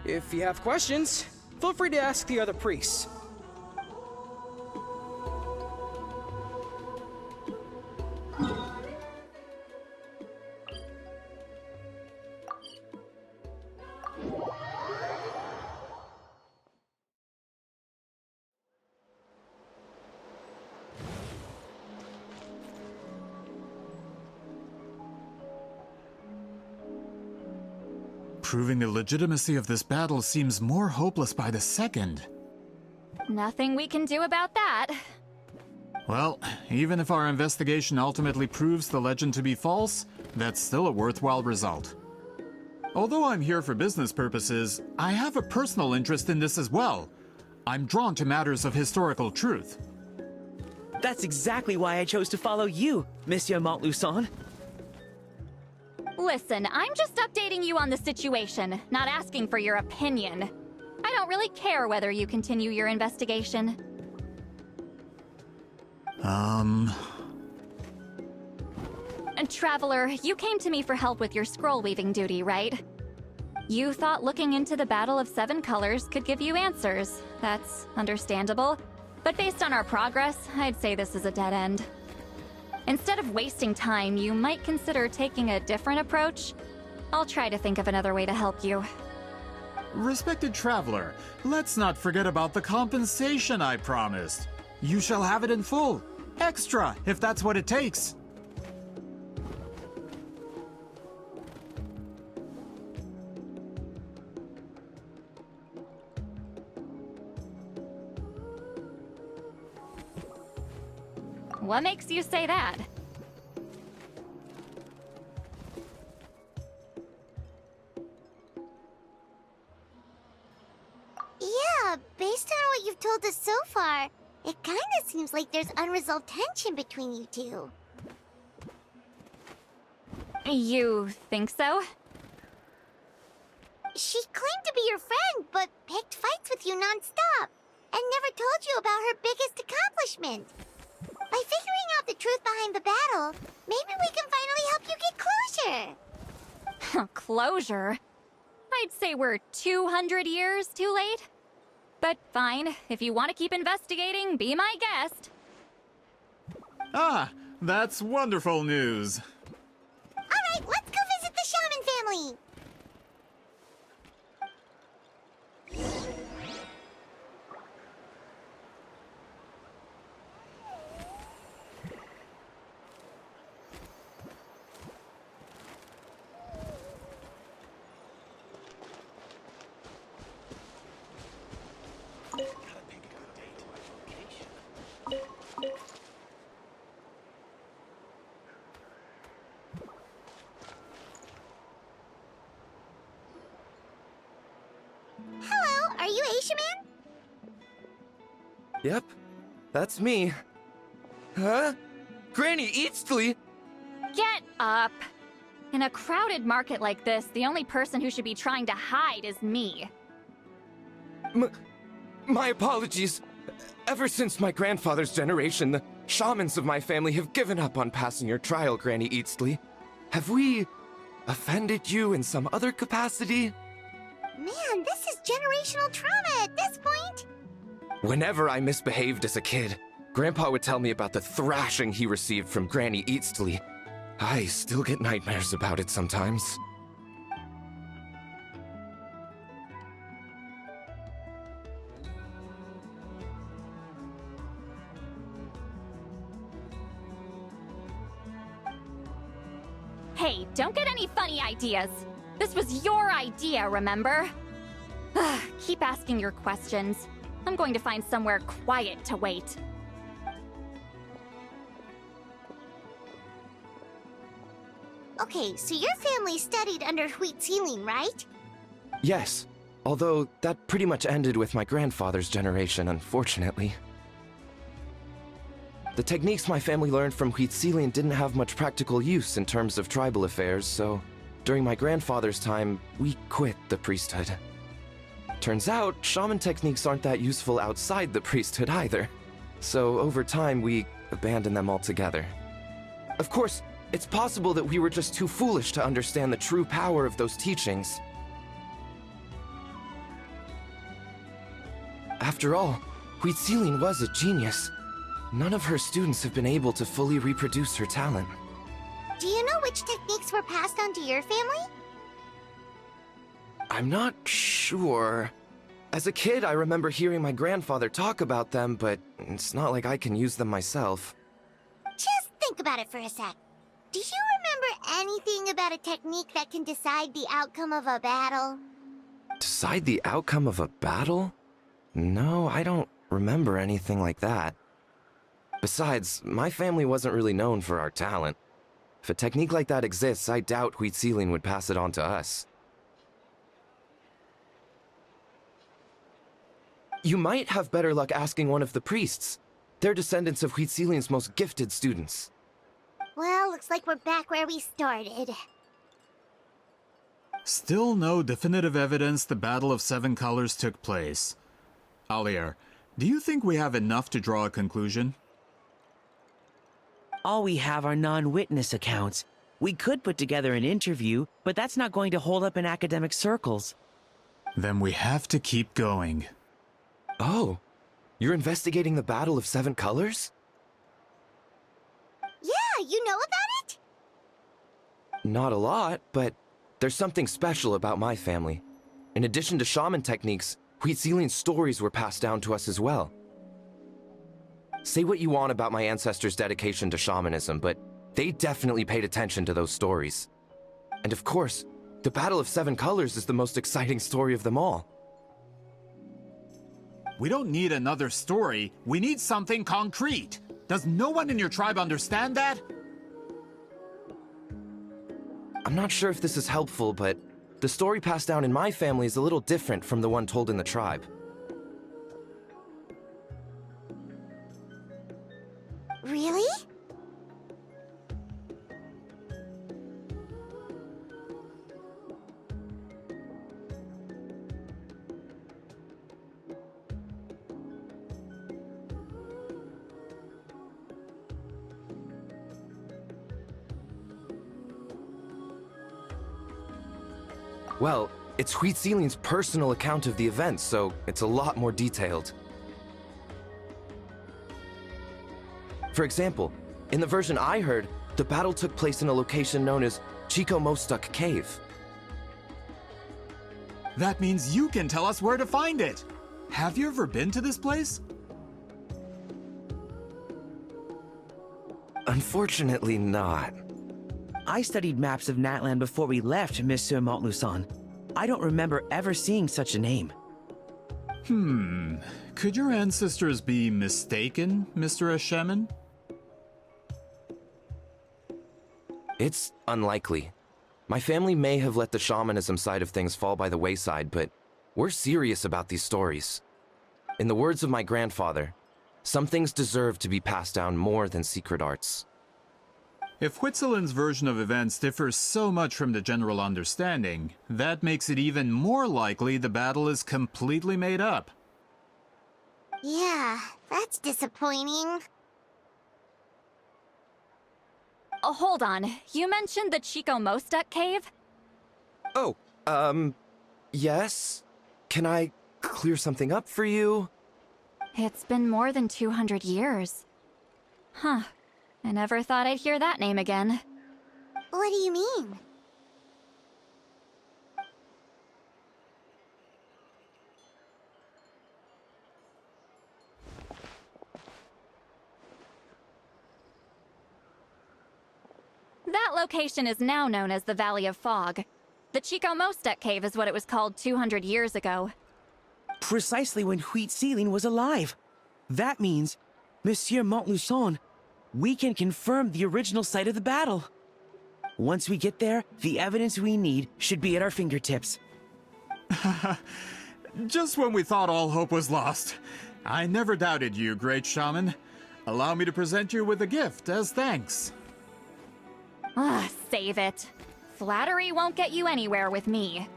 If you have questions, feel free to ask the other priests. Proving the legitimacy of this battle seems more hopeless by the second. Nothing we can do about that. Well, even if our investigation ultimately proves the legend to be false, that's still a worthwhile result. Although I'm here for business purposes, I have a personal interest in this as well. I'm drawn to matters of historical truth. That's exactly why I chose to follow you, Monsieur Montluçon. Listen, I'm just updating you on the situation, not asking for your opinion. I don't really care whether you continue your investigation. And Traveler, you came to me for help with your scroll weaving duty, right? You thought looking into the Battle of Seven Colors could give you answers. That's understandable. But based on our progress, I'd say this is a dead end. Instead of wasting time, you might consider taking a different approach. I'll try to think of another way to help you. Respected Traveler, let's not forget about the compensation I promised. You shall have it in full. Extra, if that's what it takes. What makes you say that? Yeah, based on what you've told us so far, it kinda seems like there's unresolved tension between you two. You think so? She claimed to be your friend, but picked fights with you non-stop, and never told you about her biggest accomplishment. By figuring out the truth behind the battle, maybe we can finally help you get closure. Closure? I'd say we're 200 years too late. But fine, if you want to keep investigating, be my guest. Ah, that's wonderful news. Alright, let's go visit the Shaman family! Hello, are you Asia Man? Yep, that's me. Huh? Granny Eastly? Get up! In a crowded market like this, the only person who should be trying to hide is me. My apologies. Ever since my grandfather's generation, the shamans of my family have given up on passing your trial, Granny Eastly. Have we offended you in some other capacity? Man, this is generational trauma at this point! Whenever I misbehaved as a kid, Grandpa would tell me about the thrashing he received from Granny Eastly. I still get nightmares about it sometimes. Hey, don't get any funny ideas. This was your idea, remember? Keep asking your questions. I'm going to find somewhere quiet to wait. Okay, so your family studied under Citlali, right? Yes, although that pretty much ended with my grandfather's generation, unfortunately. The techniques my family learned from Citlali didn't have much practical use in terms of tribal affairs, so during my grandfather's time, we quit the priesthood. Turns out, shaman techniques aren't that useful outside the priesthood either. So over time, we abandoned them altogether. Of course, it's possible that we were just too foolish to understand the true power of those teachings. After all, Citlali was a genius. None of her students have been able to fully reproduce her talent. Do you know which techniques were passed on to your family? I'm not sure. As a kid, I remember hearing my grandfather talk about them, but it's not like I can use them myself. Just think about it for a sec. Do you remember anything about a technique that can decide the outcome of a battle? Decide the outcome of a battle? No, I don't remember anything like that. Besides, my family wasn't really known for our talent. If a technique like that exists, I doubt Citlali would pass it on to us. You might have better luck asking one of the priests. They're descendants of Citlali's most gifted students. Well, looks like we're back where we started. Still no definitive evidence the Battle of Seven Colors took place. Alier, do you think we have enough to draw a conclusion? All we have are non-witness accounts. We could put together an interview, but that's not going to hold up in academic circles. Then we have to keep going. Oh, you're investigating the Battle of Seven Colors? Yeah, you know about it? Not a lot, but there's something special about my family. In addition to shaman techniques, Citlali's stories were passed down to us as well. Say what you want about my ancestors' dedication to shamanism, but they definitely paid attention to those stories. And of course, the Battle of Seven Colors is the most exciting story of them all. We don't need another story, we need something concrete. Does no one in your tribe understand that? I'm not sure if this is helpful, but the story passed down in my family is a little different from the one told in the tribe. Really? Well, it's Citlali's personal account of the event, so it's a lot more detailed. For example, in the version I heard, the battle took place in a location known as Chico Mostuk Cave. That means you can tell us where to find it! Have you ever been to this place? Unfortunately not. I studied maps of Natlan before we left, Monsieur Montluçon. I don't remember ever seeing such a name. Could your ancestors be mistaken, Mr. Eshemin? It's unlikely. My family may have let the shamanism side of things fall by the wayside, but we're serious about these stories. In the words of my grandfather, some things deserve to be passed down more than secret arts. If Citlali's version of events differs so much from the general understanding, that makes it even more likely the battle is completely made up. Yeah, that's disappointing. Oh, hold on. You mentioned the Chico Mostuk cave? Oh, yes? Can I clear something up for you? It's been more than 200 years. Huh. I never thought I'd hear that name again. What do you mean? That location is now known as the Valley of Fog. The Chico Mostuk cave is what it was called 200 years ago. Precisely when Citlali was alive. That means, Monsieur Montluçon, we can confirm the original site of the battle. Once we get there, the evidence we need should be at our fingertips. Just when we thought all hope was lost. I never doubted you, great shaman. Allow me to present you with a gift as thanks. Ah, save it. Flattery won't get you anywhere with me.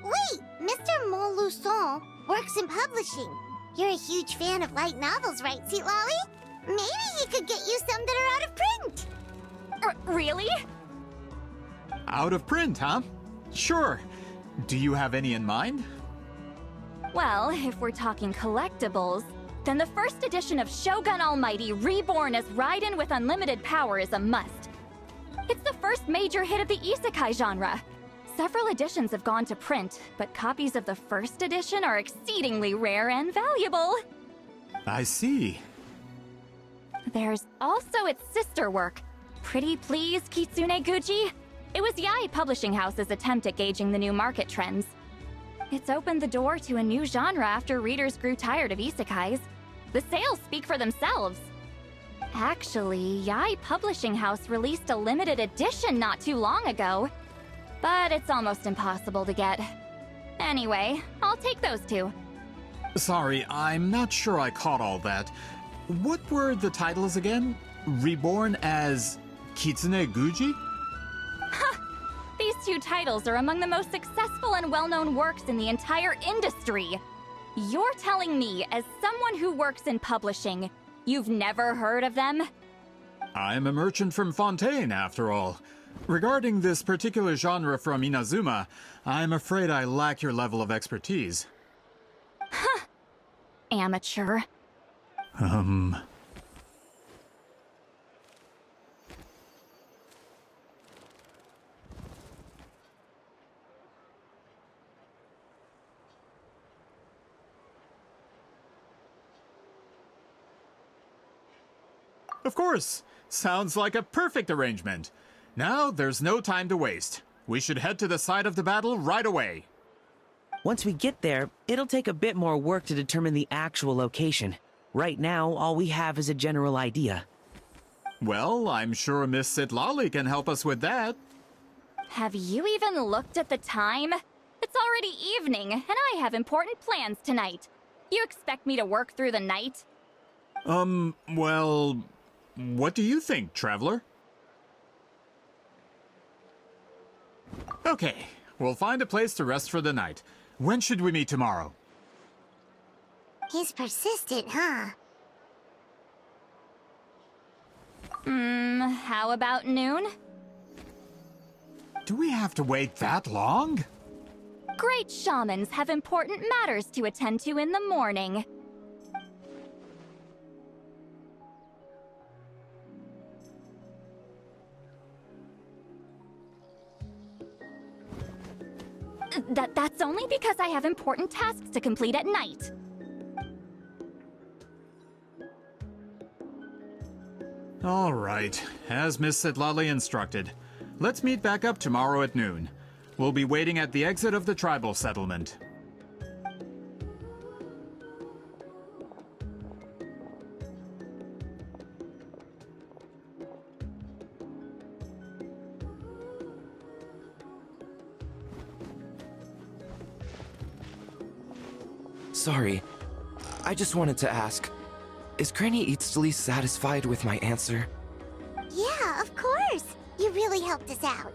Wait, Mr. Montluçon works in publishing. You're a huge fan of light novels, right, Citlali? Maybe he could get you some that are out of print. Really? Out of print, huh? Sure. Do you have any in mind? Well, if we're talking collectibles, then the first edition of Shogun Almighty reborn as Raiden with unlimited power is a must. It's the first major hit of the isekai genre. Several editions have gone to print, but copies of the first edition are exceedingly rare and valuable. I see. There's also its sister work, Pretty Please Kitsune Guji. It was Yae Publishing House's attempt at gauging the new market trends. It's opened the door to a new genre after readers grew tired of isekais. The sales speak for themselves. Actually, Yae Publishing House released a limited edition not too long ago, but it's almost impossible to get. Anyway, I'll take those two. Sorry, I'm not sure I caught all that. What were the titles again? Reborn as Kitsune Guji? These two titles are among the most successful and well-known works in the entire industry. You're telling me, as someone who works in publishing, you've never heard of them? I'm a merchant from Fontaine, after all. Regarding this particular genre from Inazuma, I'm afraid I lack your level of expertise. Amateur. Of course! Sounds like a perfect arrangement. Now, there's no time to waste. We should head to the site of the battle right away. Once we get there, it'll take a bit more work to determine the actual location. Right now, all we have is a general idea. Well, I'm sure Miss Citlali can help us with that. Have you even looked at the time? It's already evening, and I have important plans tonight. You expect me to work through the night? Well, what do you think, Traveler? Okay, we'll find a place to rest for the night. When should we meet tomorrow? He's persistent, huh? How about noon? Do we have to wait that long? Great shamans have important matters to attend to in the morning. That's only because I have important tasks to complete at night. All right, as Miss Citlali instructed. Let's meet back up tomorrow at noon. We'll be waiting at the exit of the tribal settlement. Sorry, I just wanted to ask, is Granny Citlali satisfied with my answer? Yeah, of course. You really helped us out.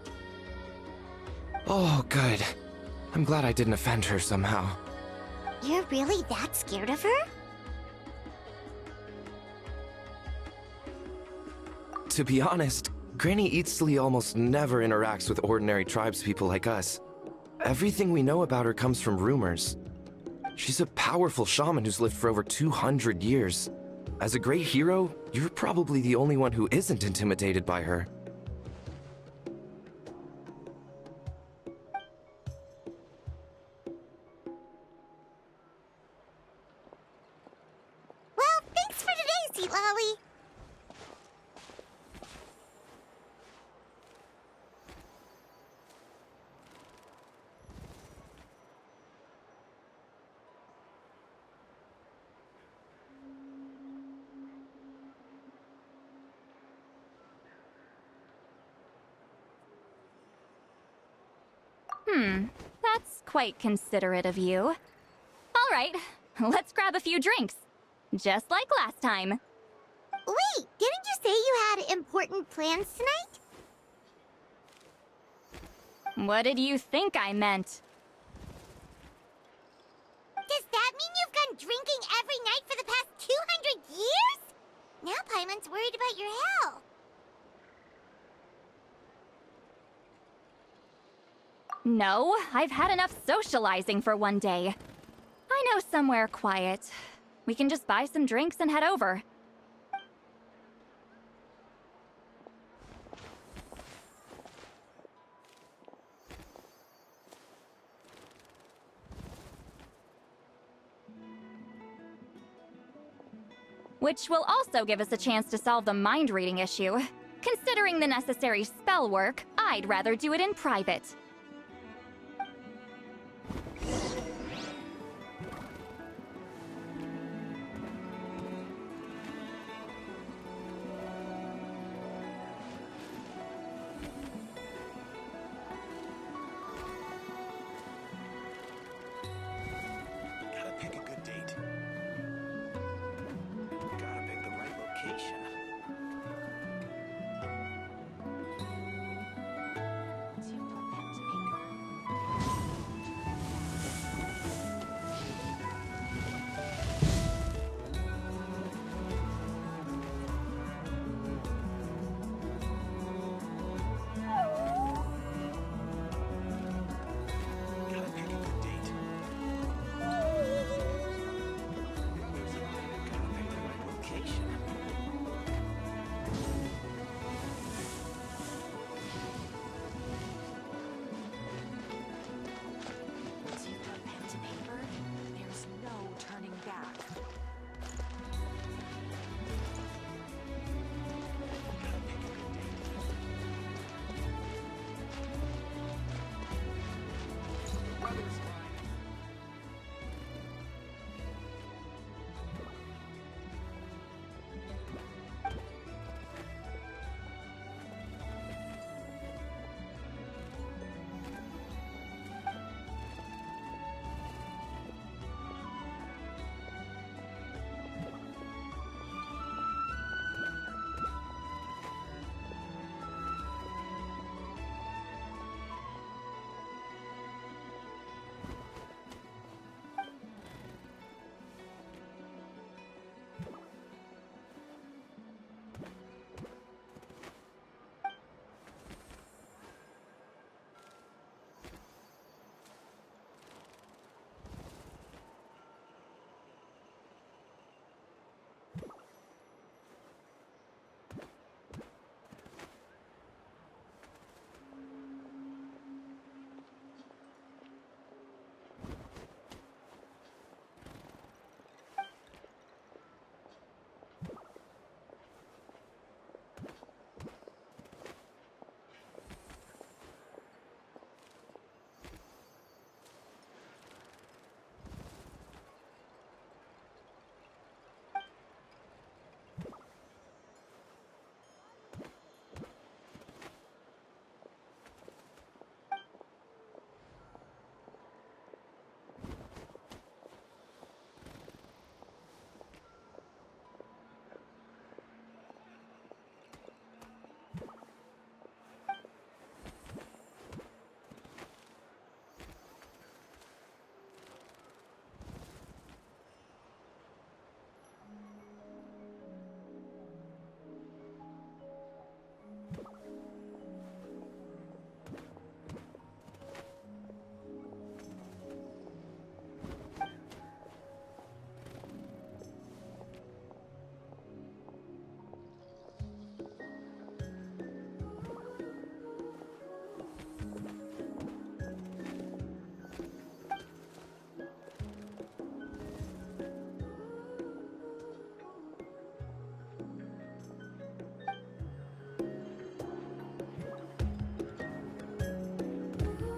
Oh, good. I'm glad I didn't offend her somehow. You're really that scared of her? To be honest, Granny Citlali almost never interacts with ordinary tribespeople like us. Everything we know about her comes from rumors. She's a powerful shaman who's lived for over 200 years. As a great hero, you're probably the only one who isn't intimidated by her. Well, thanks for today, Citlali. That's quite considerate of you. All right, let's grab a few drinks. Just like last time. Wait, didn't you say you had important plans tonight? What did you think I meant? Does that mean you've gone drinking every night for the past 200 years? Now Paimon's worried about your health. No, I've had enough socializing for one day. I know somewhere quiet. We can just buy some drinks and head over. which will also give us a chance to solve the mind reading issue. Considering the necessary spell work, I'd rather do it in private. Gotta pick a good date. Gotta pick the right location. Gotta pick a good date. Gotta pick the right location. Once you've put pen to paper, there's no turning back.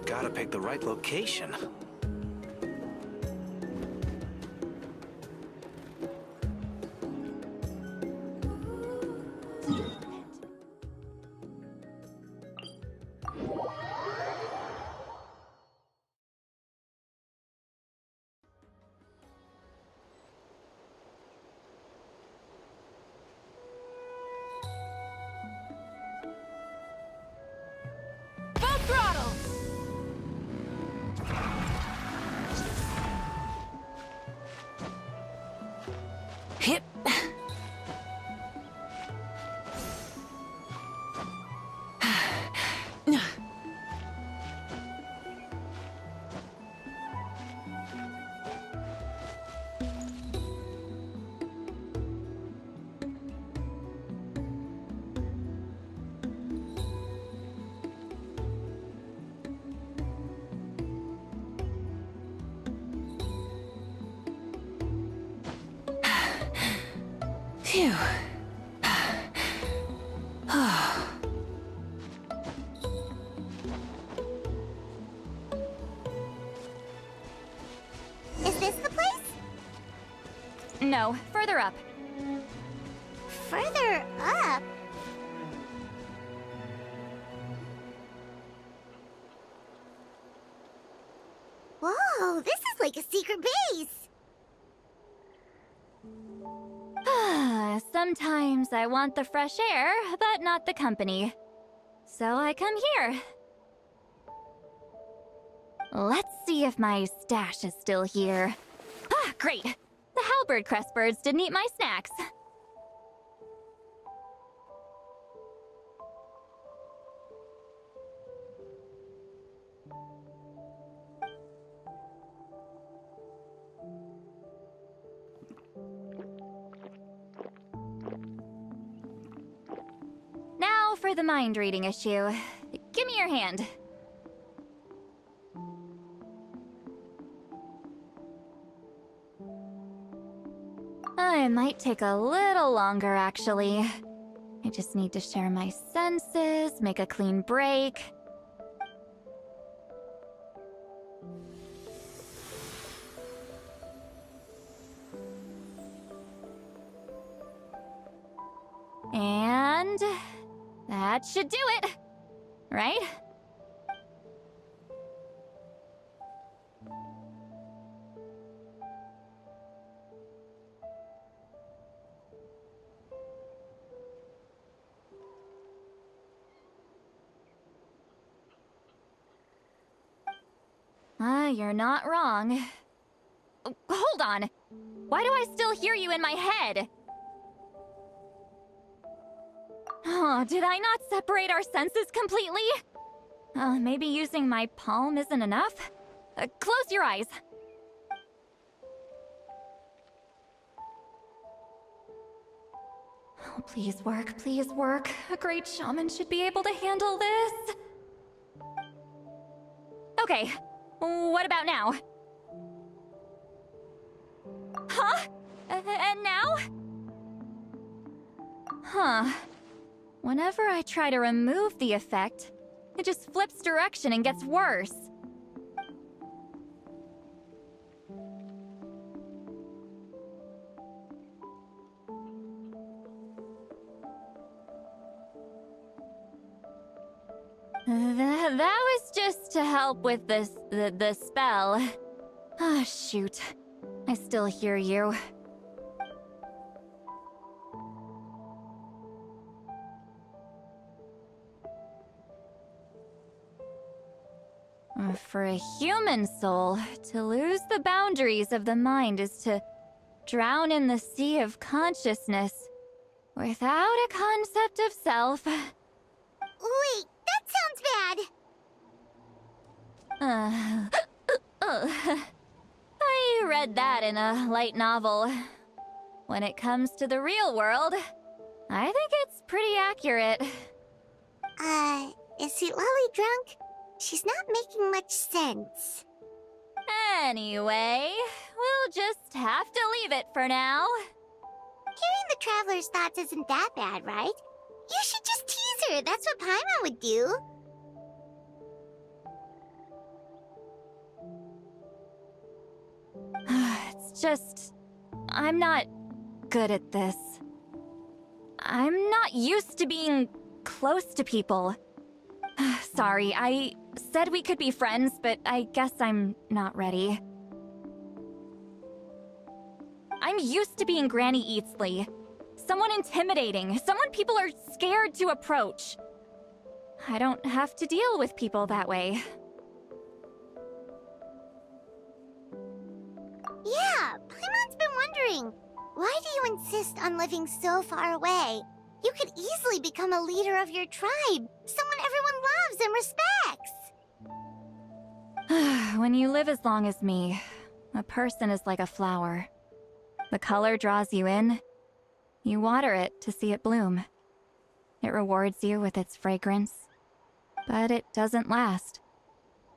Gotta pick the right location. Full throttle! Hit. Phew. Is this the place? No, further up. Further up? Whoa, this is like a secret base! Sometimes I want the fresh air, but not the company. So I come here. Let's see if my stash is still here. Ah, great! The halberd crest birds didn't eat my snacks. Now for the mind reading issue. Give me your hand. It might take a little longer, actually. I just need to share my senses, make a clean break. And that should do it, right? You're not wrong. Hold on. Why do I still hear you in my head? Oh, did I not separate our senses completely? Maybe using my palm isn't enough? Close your eyes. Oh, please work, please work. A great shaman should be able to handle this. Okay, what about now? Huh? And now? Huh. Whenever I try to remove the effect, it just flips direction and gets worse. That was just to help with the spell. Ah, shoot. I still hear you. For a human soul, to lose the boundaries of the mind is to drown in the sea of consciousness without a concept of self. Wait, that sounds bad! I read that in a light novel. When it comes to the real world, I think it's pretty accurate. Is Citlali drunk? She's not making much sense. Anyway, we'll just have to leave it for now. Hearing the Traveler's thoughts isn't that bad, right? You should just tease her. That's what Paimon would do. It's just... I'm not good at this. I'm not used to being close to people. Sorry, I said we could be friends, but I guess I'm not ready. I'm used to being Granny Eatsley. Someone intimidating, someone people are scared to approach. I don't have to deal with people that way. Yeah, Paimon's been wondering. Why do you insist on living so far away? You could easily become a leader of your tribe, someone everyone loves and respects. When you live as long as me, a person is like a flower. The color draws you in. You water it to see it bloom. It rewards you with its fragrance. But it doesn't last.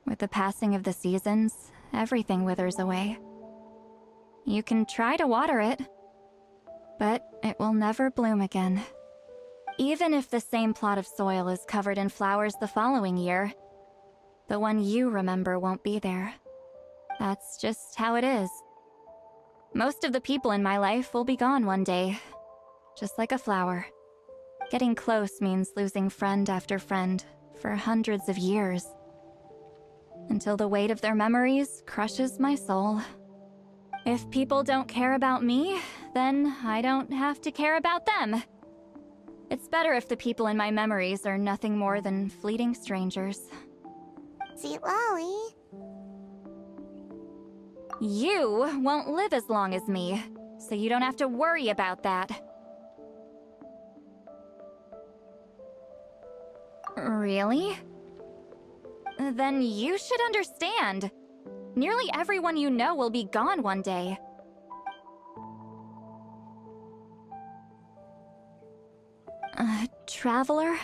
With the passing of the seasons, everything withers away. You can try to water it, But it will never bloom again. Even if the same plot of soil is covered in flowers the following year, the one you remember won't be there. That's just how it is. Most of the people in my life will be gone one day, just like a flower. Getting close means losing friend after friend for hundreds of years, until the weight of their memories crushes my soul. If people don't care about me, then I don't have to care about them. It's better if the people in my memories are nothing more than fleeting strangers. Citlali. You won't live as long as me, so you don't have to worry about that. Really? Then you should understand. Nearly everyone you know will be gone one day. Traveler?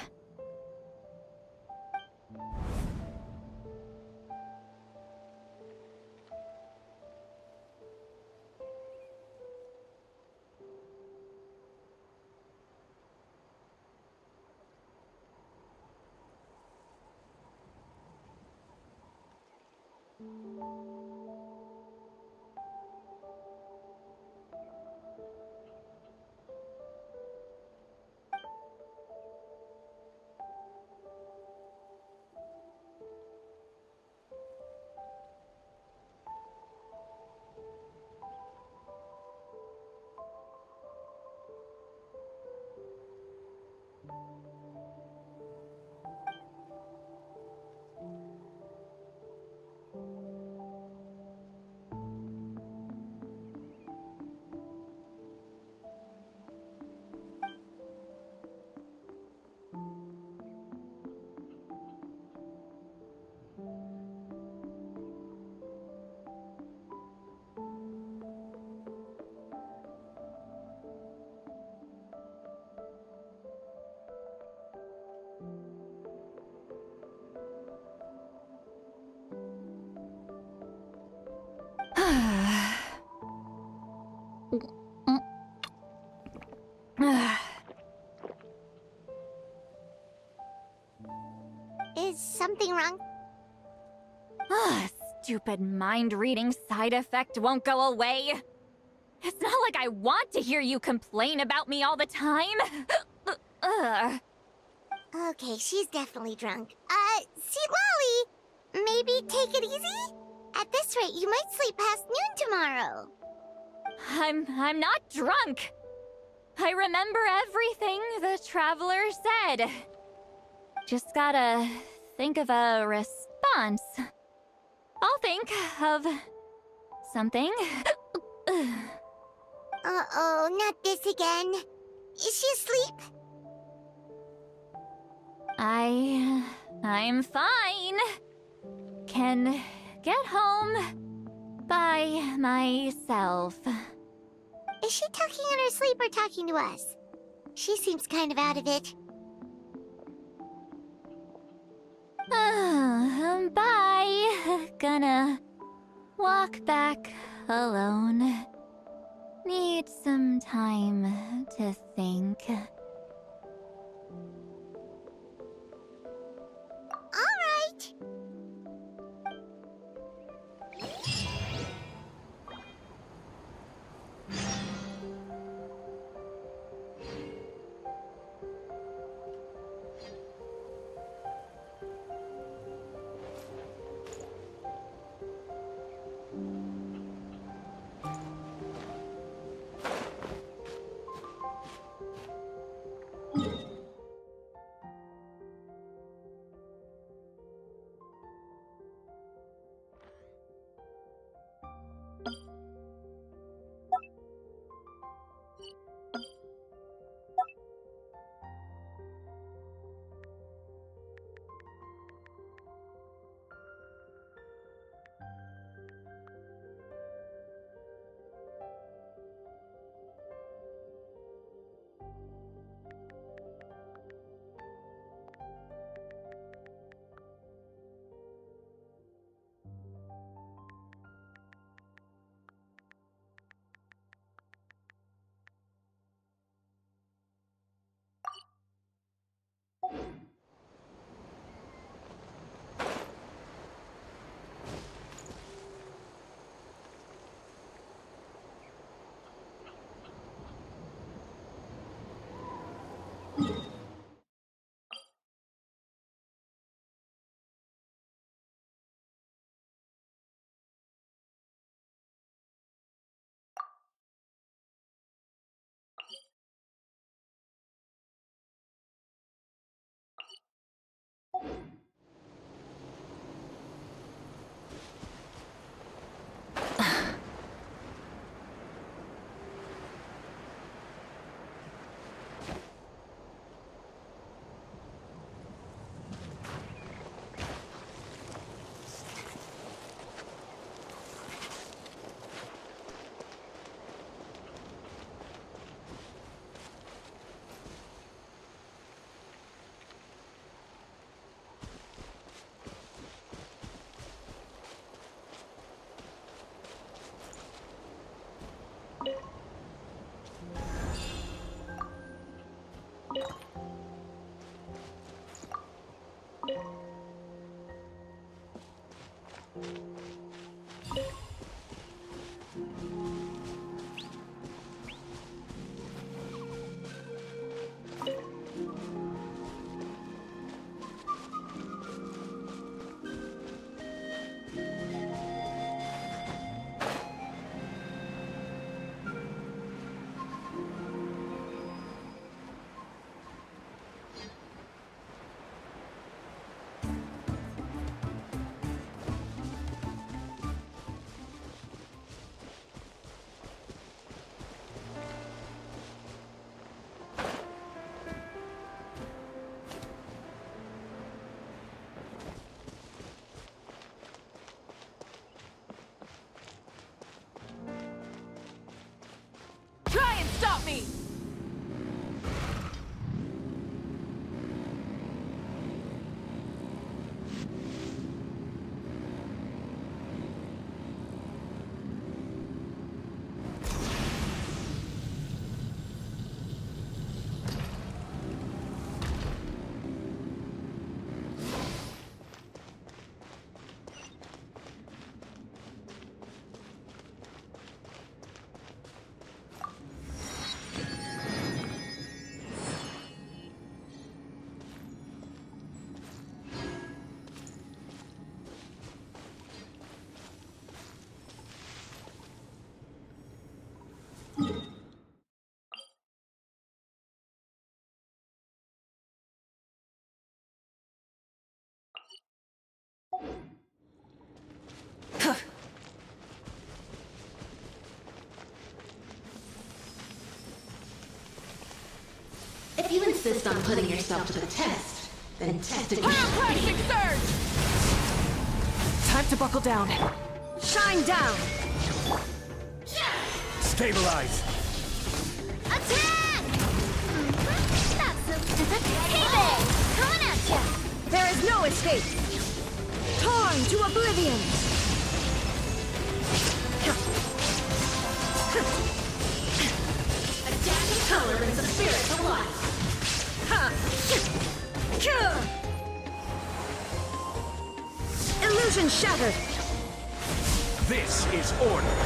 Is something wrong? Stupid mind-reading side effect won't go away. It's not like I want to hear you complain about me all the time. Okay, she's definitely drunk. Citlali, maybe take it easy? At this rate, you might sleep past noon tomorrow. I'm not drunk. I remember everything the Traveler said. Just gotta think of a response. I'll think of something. Uh-oh, not this again. Is she asleep? I'm fine. Can get home by myself. Is she talking in her sleep or talking to us? She seems kind of out of it. Bye. Gonna walk back alone. Need some time to think. All right. If you insist on putting yourself to the test, then test it. Crashing surge! Time to buckle down. Shine down! Stabilize! Attack! Not so... Hey there! Coming at ya! There is no escape! Torn to oblivion! A dash of color brings the spirit to life. Illusion shattered! This is order!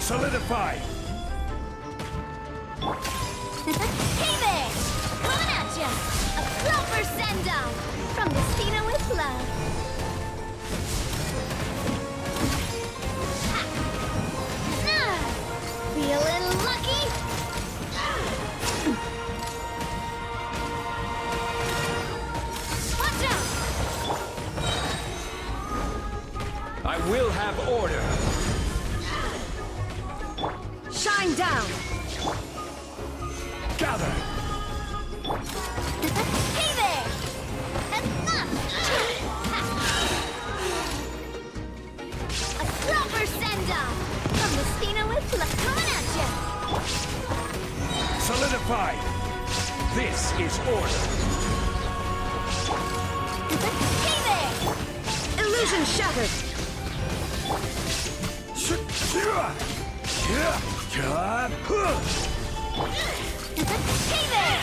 Solidify! Hey there! Coming at ya! A proper send-off from the Cena with love. Feeling lucky? Watch out! I will have order! Shine down! Gather! Hey there! A proper send-off from the Cena with love. Coming at ya! Solidify! This is order! Hey there! Illusion shattered! Hey there!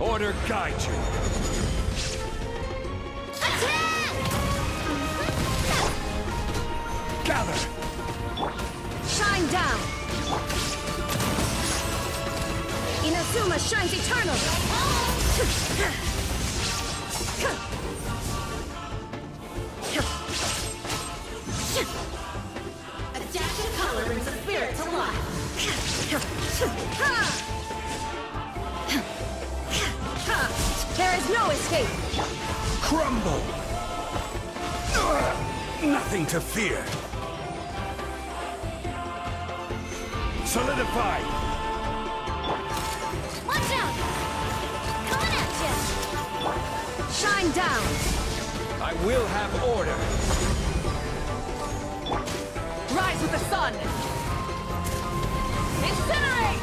Order guide you! Attack! Gather! Shine down! Inazuma shines eternal! A dash of color brings the spirit to life. There is no escape! Crumble! Nothing to fear! Solidify! Watch out! Coming at ya! Shine down! I will have order! Rise with the sun! Incinerate!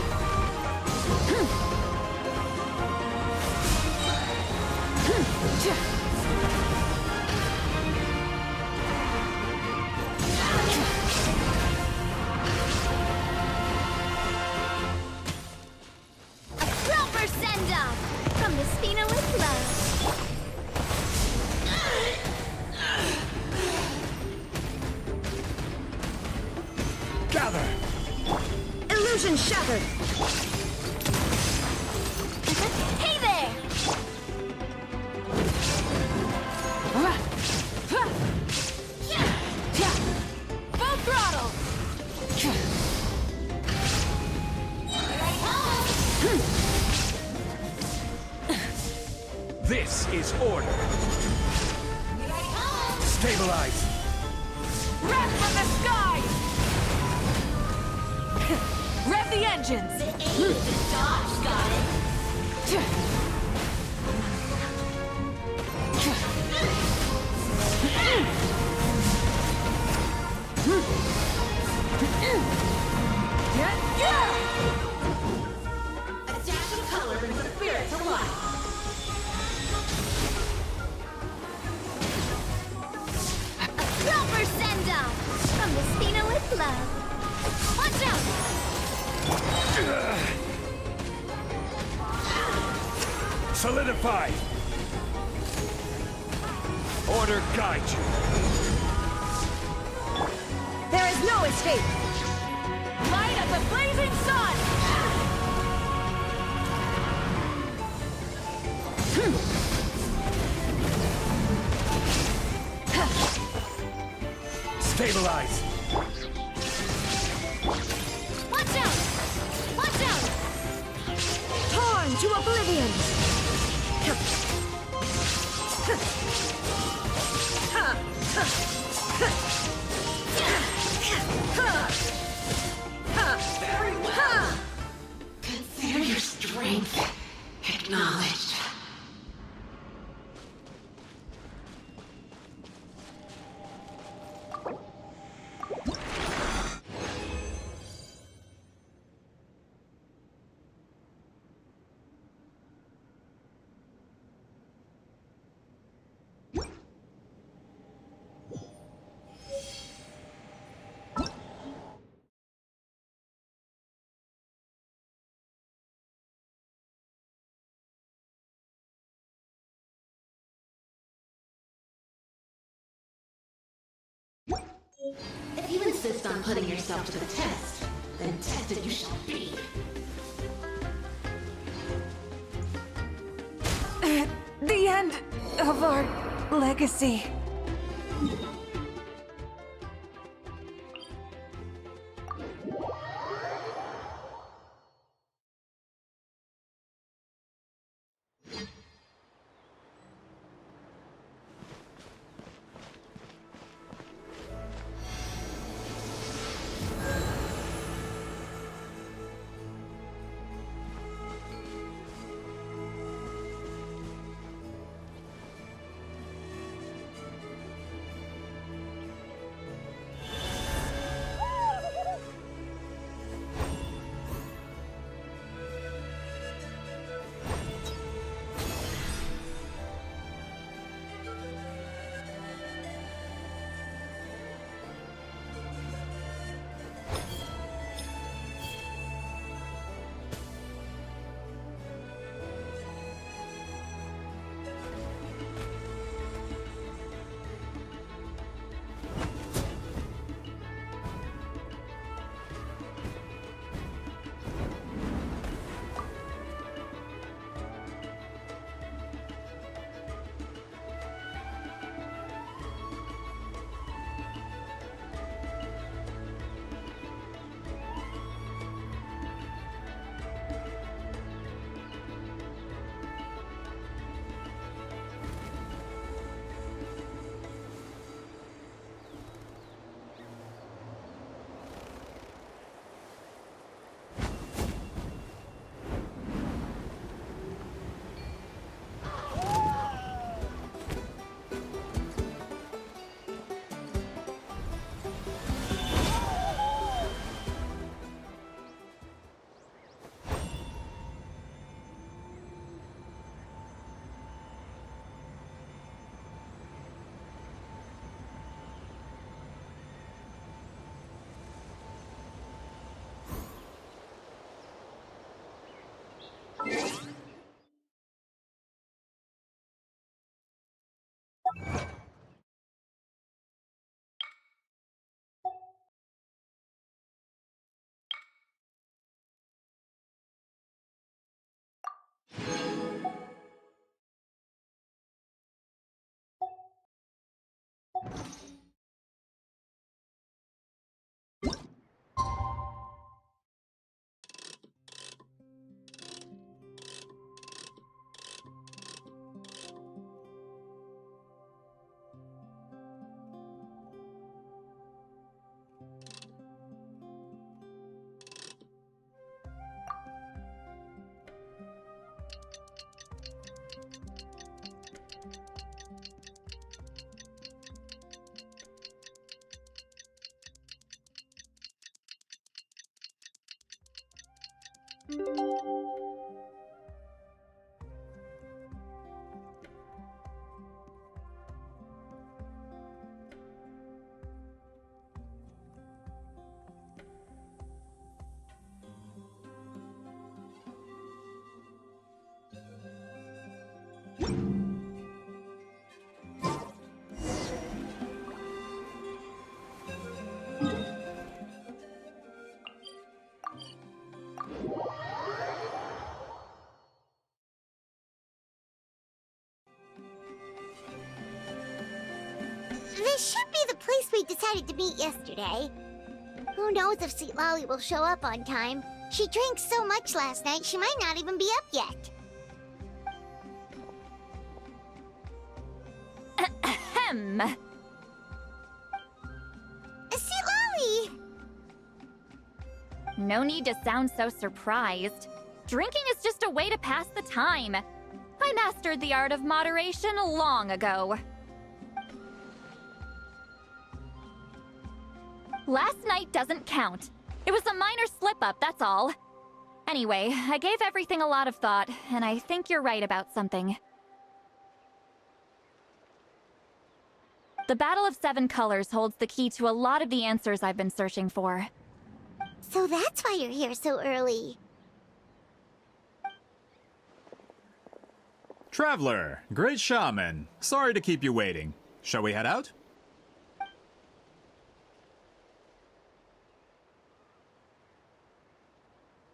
A proper send-off from the Spina with love. Gather! Illusion shattered! Hey there! Full throttle! This is order! Stabilize! Wrath from the sky! Rev the engines! The aim is to dodge, got it? A dash of color brings the spirit to life. A proper send-off Solidify! Order guide you! There is no escape! Light of the blazing sun! Stabilize! Watch out! Watch out! Torn to oblivion! Very well. Consider your strength acknowledged. If you insist on putting yourself to the test, then tested you shall be. The end of our legacy. This should be the place we decided to meet yesterday. Who knows if Citlali will show up on time? She drank so much last night, she might not even be up yet. Ahem. Citlali! No need to sound so surprised. Drinking is just a way to pass the time. I mastered the art of moderation long ago. Last night doesn't count. It was a minor slip-up, that's all. Anyway, I gave everything a lot of thought, and I think you're right about something. The Battle of Seven Colors holds the key to a lot of the answers I've been searching for. So that's why you're here so early. Traveler, great shaman. Sorry to keep you waiting. Shall we head out?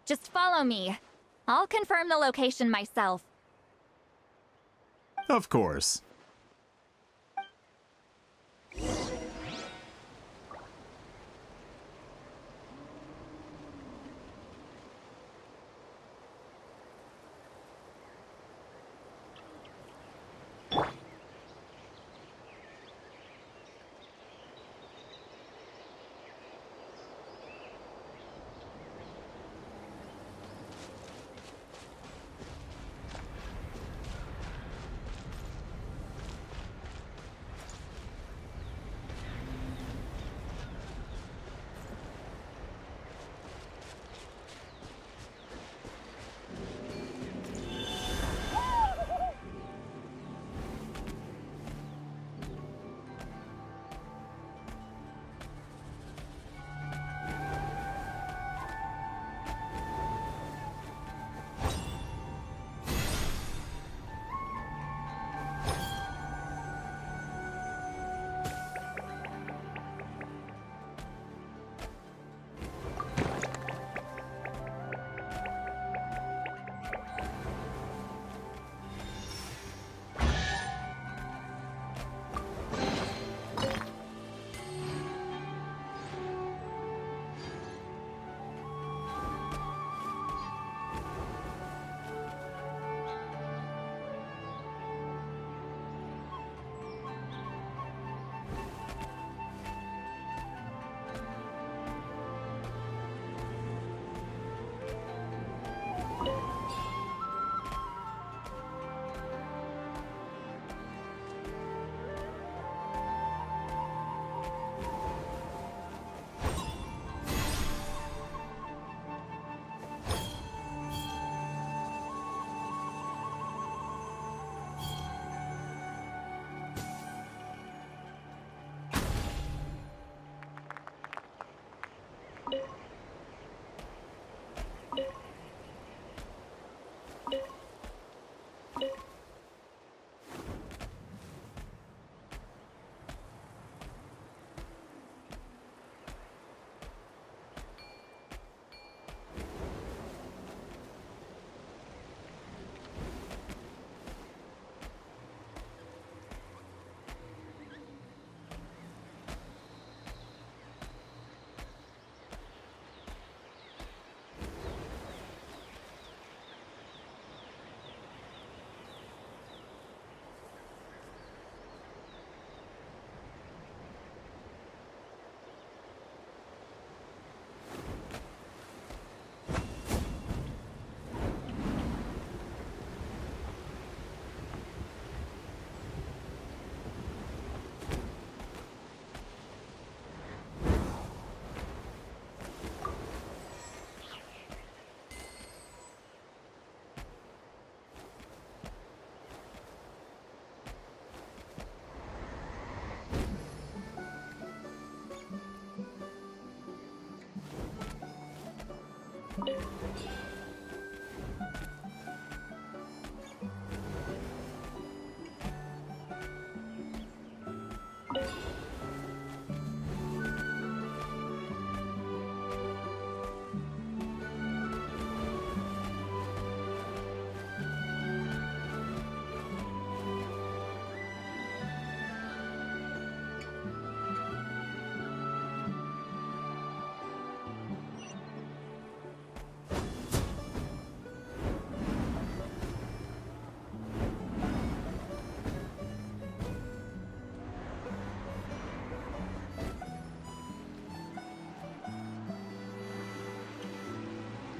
Just follow me. I'll confirm the location myself. Of course.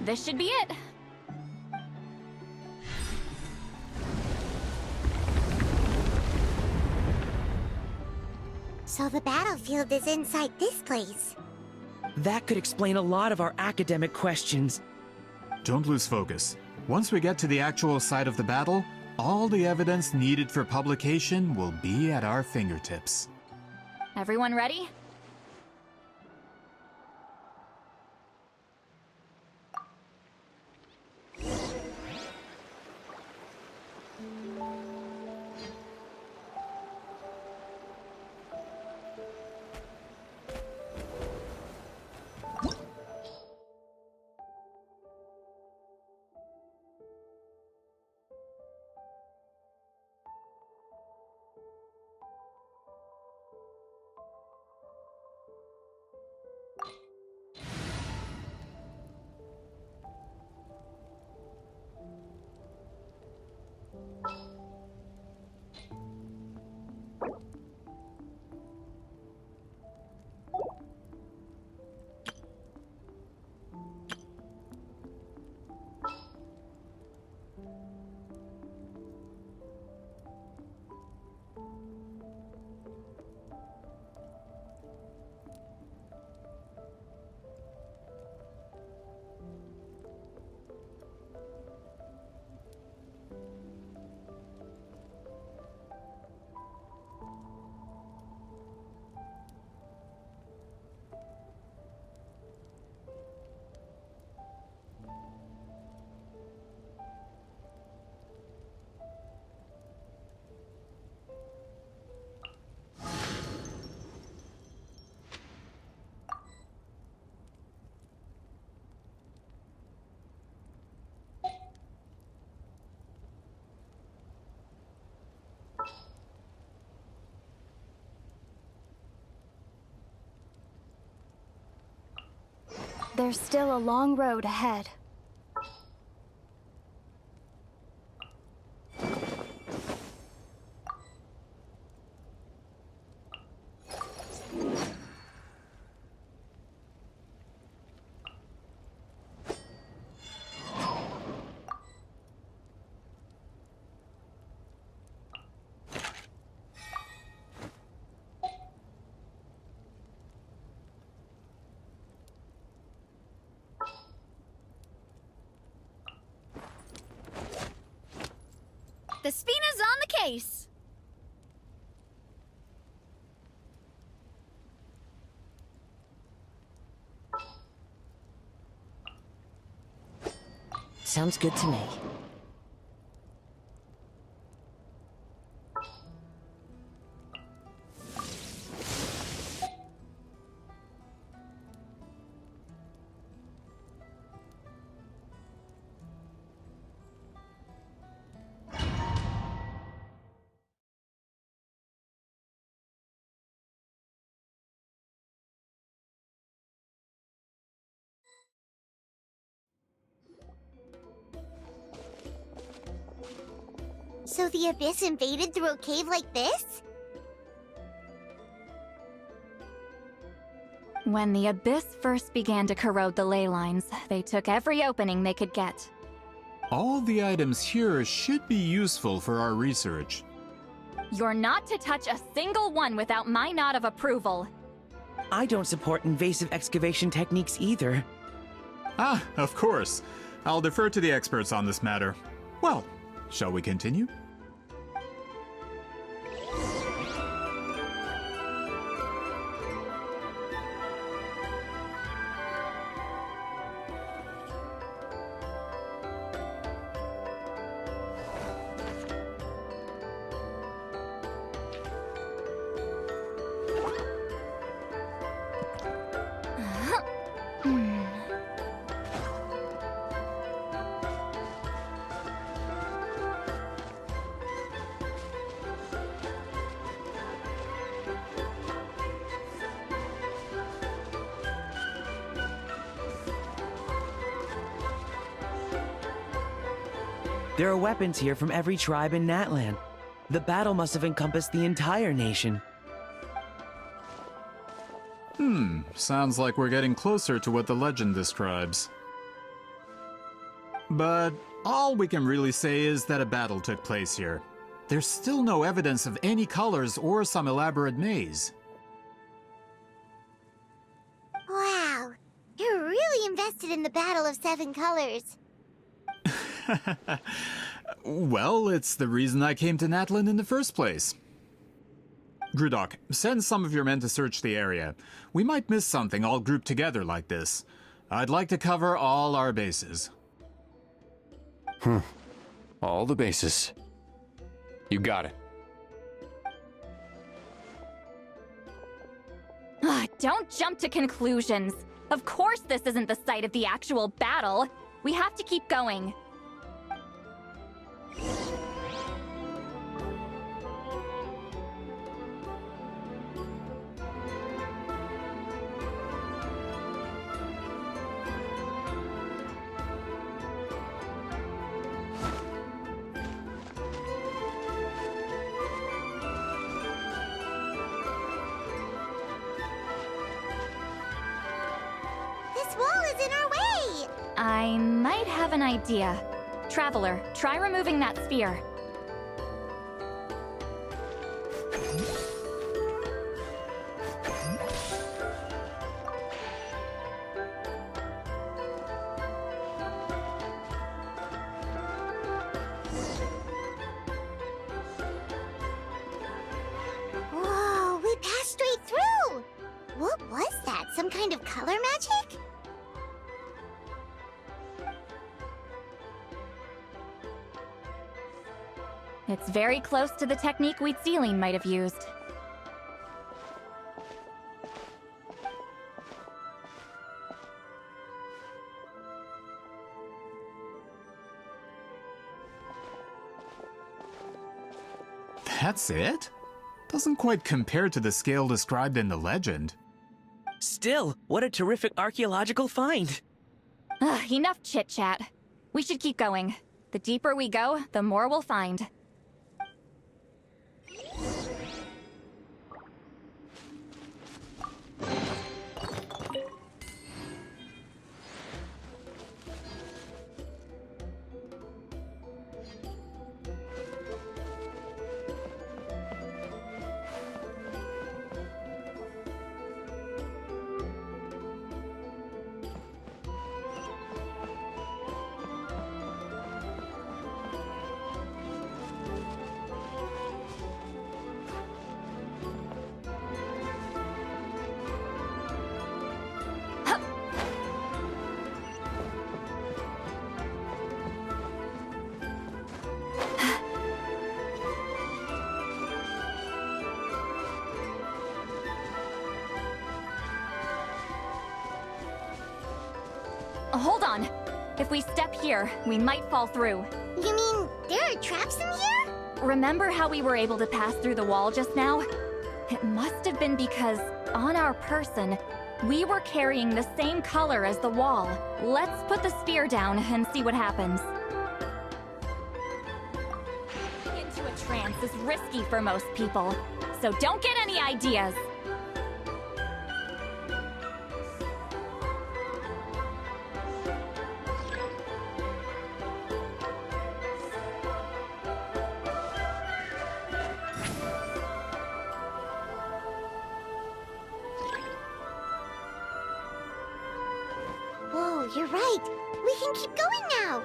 This should be it. So the battlefield is inside this place. That could explain a lot of our academic questions. Don't lose focus. Once we get to the actual site of the battle, all the evidence needed for publication will be at our fingertips. Everyone ready? There's still a long road ahead. The Spina's on the case! Sounds good to me. So the Abyss invaded through a cave like this? When the Abyss first began to corrode the ley lines, they took every opening they could get. All the items here should be useful for our research. You're not to touch a single one without my nod of approval. I don't support invasive excavation techniques either. Ah, of course. I'll defer to the experts on this matter. Well, shall we continue? There are weapons here from every tribe in Natlan. The battle must have encompassed the entire nation. Sounds like we're getting closer to what the legend describes. But all we can really say is that a battle took place here. There's still no evidence of any colors or some elaborate maze. Wow, you're really invested in the Battle of Seven Colors. Well, it's the reason I came to Natlan in the first place. Grudok, send some of your men to search the area. We might miss something all grouped together like this. I'd like to cover all our bases. All the bases. You got it. Don't jump to conclusions. Of course this isn't the site of the actual battle. We have to keep going. This wall is in our way! I might have an idea. Traveler, try removing that sphere. Whoa, we passed straight through! What was that? Some kind of color magic? It's very close to the technique Citlali might have used. That's it? Doesn't quite compare to the scale described in the legend. Still, what a terrific archaeological find! Enough chit-chat. We should keep going. The deeper we go, the more we'll find. Hold on. If we step here, we might fall through. You mean there are traps in here? Remember how we were able to pass through the wall just now? It must have been because, on our person, we were carrying the same color as the wall. Let's put the sphere down and see what happens. Into a trance is risky for most people, so don't get any ideas. Whoa, you're right. We can keep going now.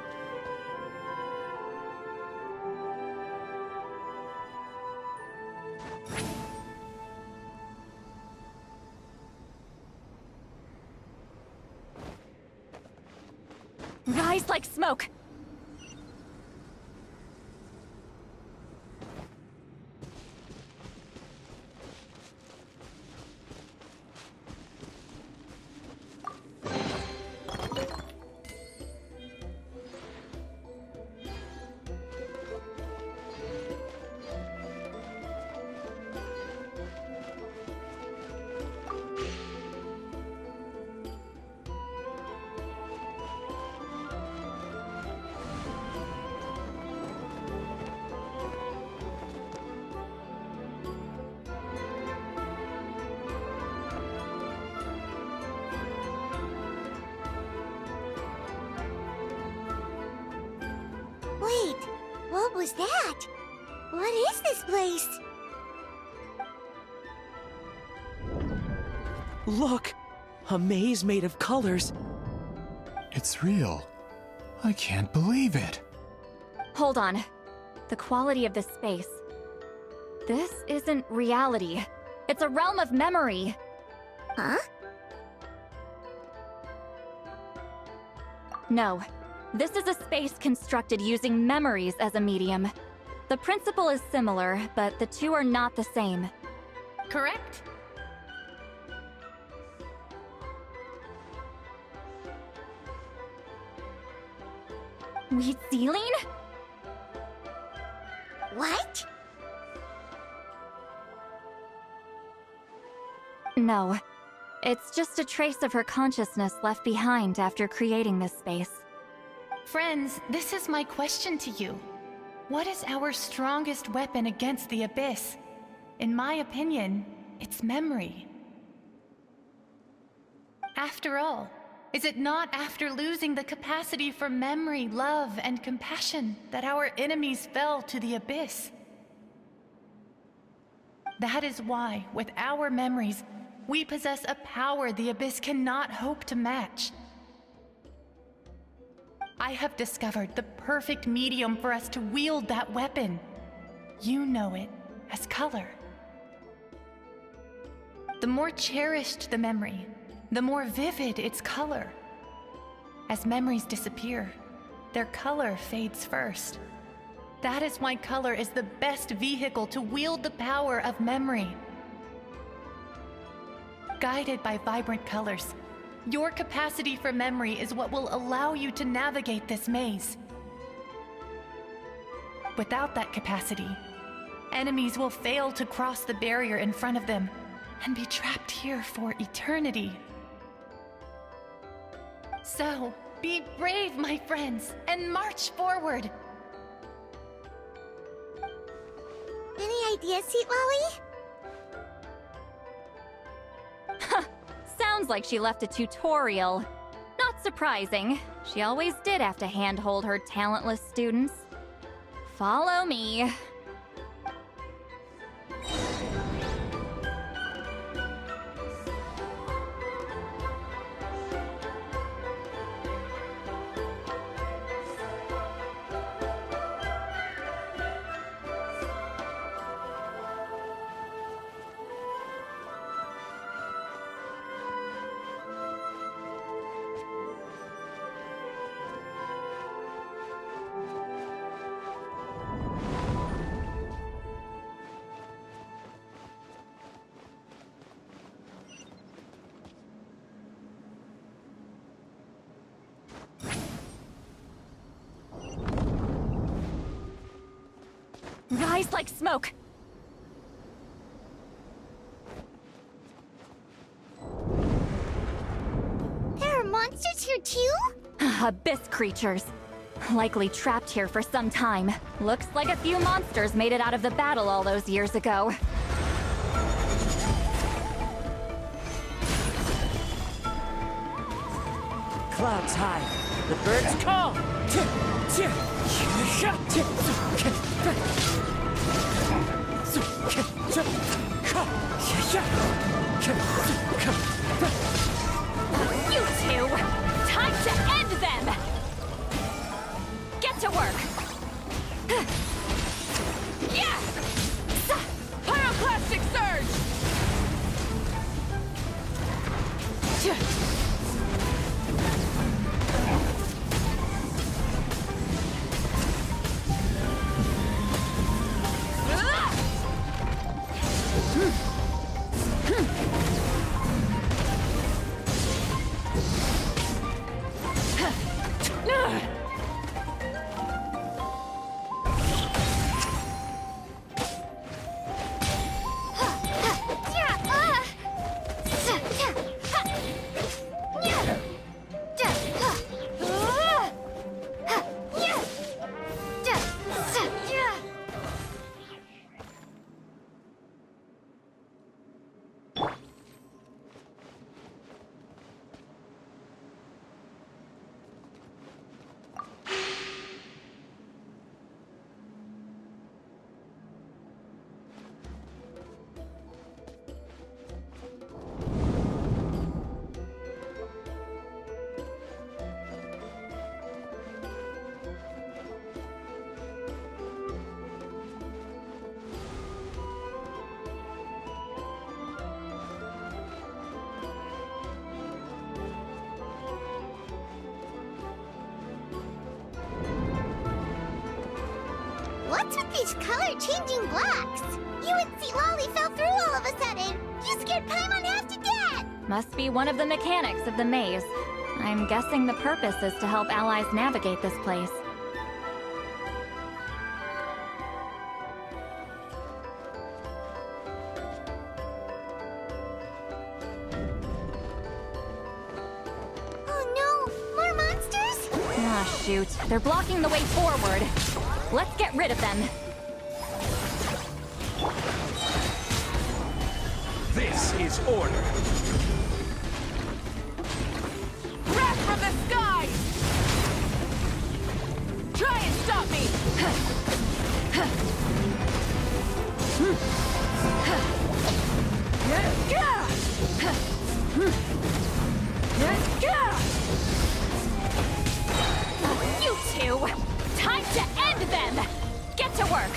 Rise like smoke. What was that? What is this place? Look! A maze made of colors. It's real. I can't believe it. Hold on. The quality of this space. This isn't reality. It's a realm of memory. Huh? No. This is a space constructed using memories as a medium. The principle is similar, but the two are not the same. Correct? Citlali? What? No. It's just a trace of her consciousness left behind after creating this space. Friends, this is my question to you. What is our strongest weapon against the Abyss? In my opinion, it's memory. After all, is it not after losing the capacity for memory, love, and compassion that our enemies fell to the Abyss? That is why, with our memories, we possess a power the Abyss cannot hope to match. I have discovered the perfect medium for us to wield that weapon. You know it as color. The more cherished the memory, the more vivid its color. As memories disappear, their color fades first. That is why color is the best vehicle to wield the power of memory. Guided by vibrant colors, your capacity for memory is what will allow you to navigate this maze. Without that capacity, enemies will fail to cross the barrier in front of them and be trapped here for eternity. So, be brave, my friends, and march forward! Any ideas, Citlali? Sounds like she left a tutorial. Not surprising. She always did have to handhold her talentless students. Follow me. Rise like smoke! There are monsters here too? Abyss creatures. Likely trapped here for some time. Looks like a few monsters made it out of the battle all those years ago. Clouds high. The birds call. You two! Time to end them! Get to work! Yeah! Pyroclastic surge! What's with these color-changing blocks? You and Citlali fell through all of a sudden. You scared Paimon half to death. Must be one of the mechanics of the maze. I'm guessing the purpose is to help allies navigate this place. Ah, shoot. They're blocking the way forward. Let's get rid of them. This is order. Wrath from the sky! Try and stop me! You two! Time to end them! Get to work!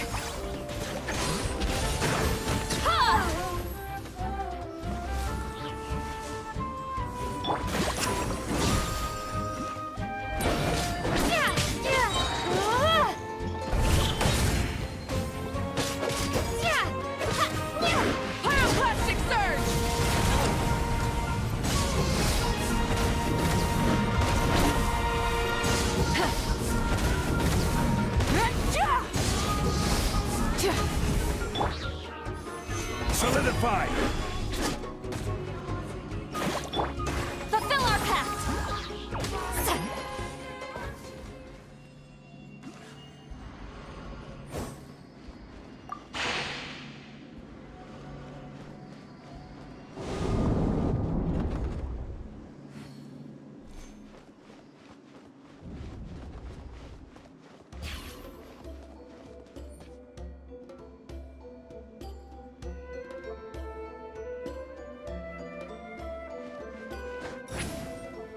Pyroclastic surge! Solidify! Fulfill our pact!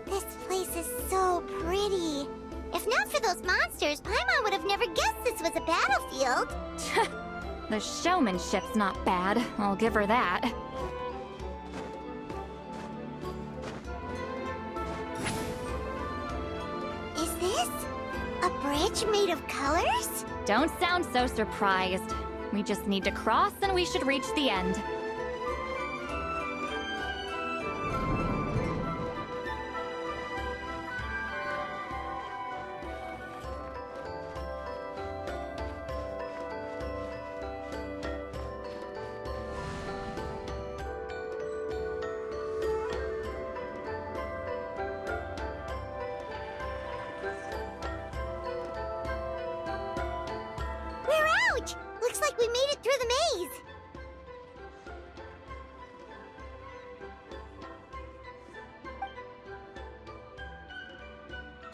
This place is so pretty. If not for those monsters, Paimon would have never guessed this was a battlefield. The showmanship's not bad, I'll give her that. Is this a bridge made of colors? Don't sound so surprised. We just need to cross and we should reach the end. We're out! Looks like we made it through the maze.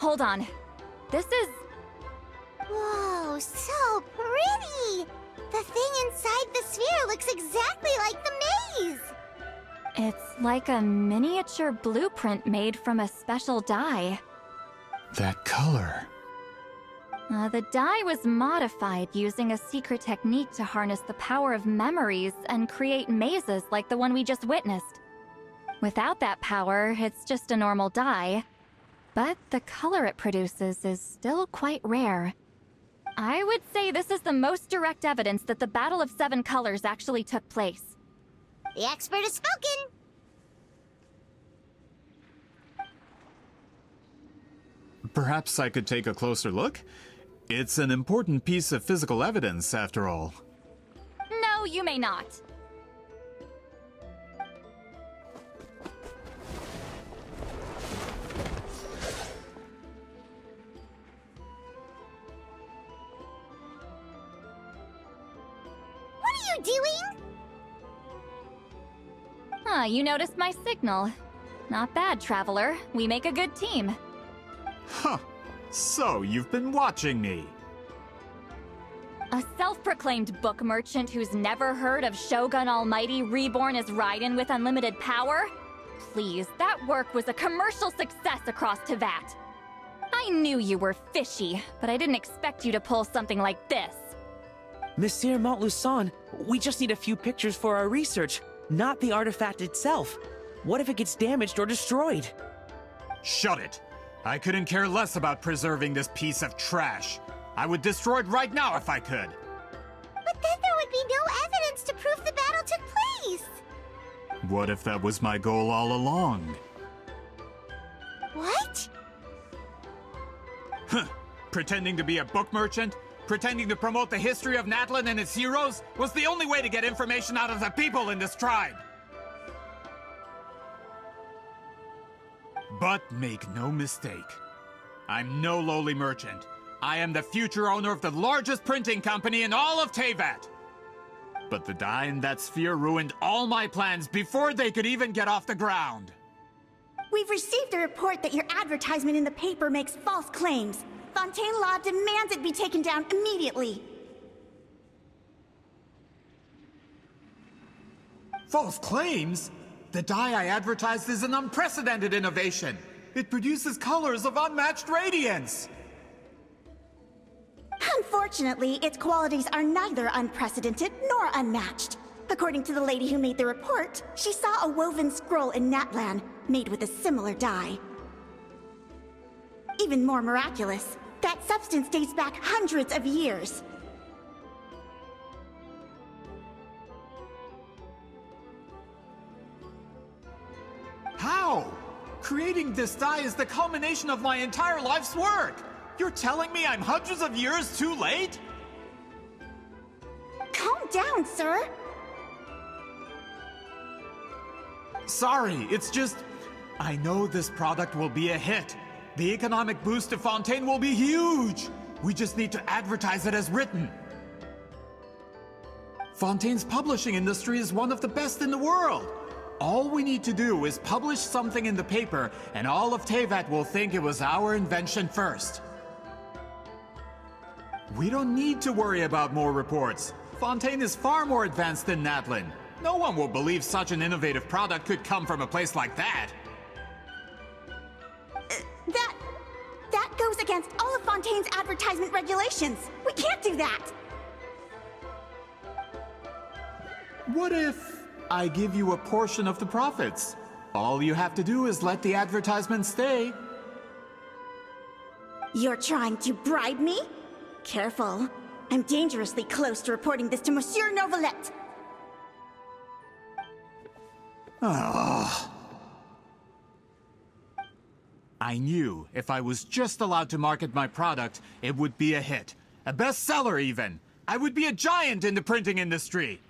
Hold on. This is... Whoa, so pretty! The thing inside the sphere looks exactly like the maze! It's like a miniature blueprint made from a special dye. That color. The dye was modified using a secret technique to harness the power of memories and create mazes like the one we just witnessed. Without that power, it's just a normal dye. But the color it produces is still quite rare. I would say this is the most direct evidence that the Battle of Seven Colors actually took place. The expert has spoken! Perhaps I could take a closer look? It's an important piece of physical evidence, after all. No, you may not. What are you doing? You noticed my signal. Not bad, Traveler. We make a good team. Huh. So, you've been watching me. A self-proclaimed book merchant who's never heard of Shogun Almighty reborn as Raiden with unlimited power? Please, that work was a commercial success across Teyvat. I knew you were fishy, but I didn't expect you to pull something like this. Monsieur Montluçon, we just need a few pictures for our research, not the artifact itself. What if it gets damaged or destroyed? Shut it! I couldn't care less about preserving this piece of trash. I would destroy it right now if I could. But then there would be no evidence to prove the battle took place! What if that was my goal all along? What? Huh. Pretending to be a book merchant? Pretending to promote the history of Natlan and its heroes was the only way to get information out of the people in this tribe! But make no mistake, I'm no lowly merchant. I am the future owner of the largest printing company in all of Teyvat! But the dye in that sphere ruined all my plans before they could even get off the ground! We've received a report that your advertisement in the paper makes false claims. Fontaine Law demands it be taken down immediately. False claims? The dye I advertised is an unprecedented innovation. It produces colors of unmatched radiance. Unfortunately, its qualities are neither unprecedented nor unmatched. According to the lady who made the report, she saw a woven scroll in Natlan made with a similar dye. Even more miraculous, that substance dates back hundreds of years. How? Creating this dye is the culmination of my entire life's work! You're telling me I'm hundreds of years too late? Calm down, sir! Sorry, it's just... I know this product will be a hit. The economic boost to Fontaine will be huge! We just need to advertise it as written. Fontaine's publishing industry is one of the best in the world. All we need to do is publish something in the paper, and all of Teyvat will think it was our invention first. We don't need to worry about more reports. Fontaine is far more advanced than Natlan. No one will believe such an innovative product could come from a place like that. That goes against all of Fontaine's advertisement regulations. We can't do that! What if I give you a portion of the profits? All you have to do is let the advertisement stay. You're trying to bribe me? Careful. I'm dangerously close to reporting this to Monsieur Novelette. Oh. I knew if I was just allowed to market my product, it would be a hit. A bestseller, even. I would be a giant in the printing industry.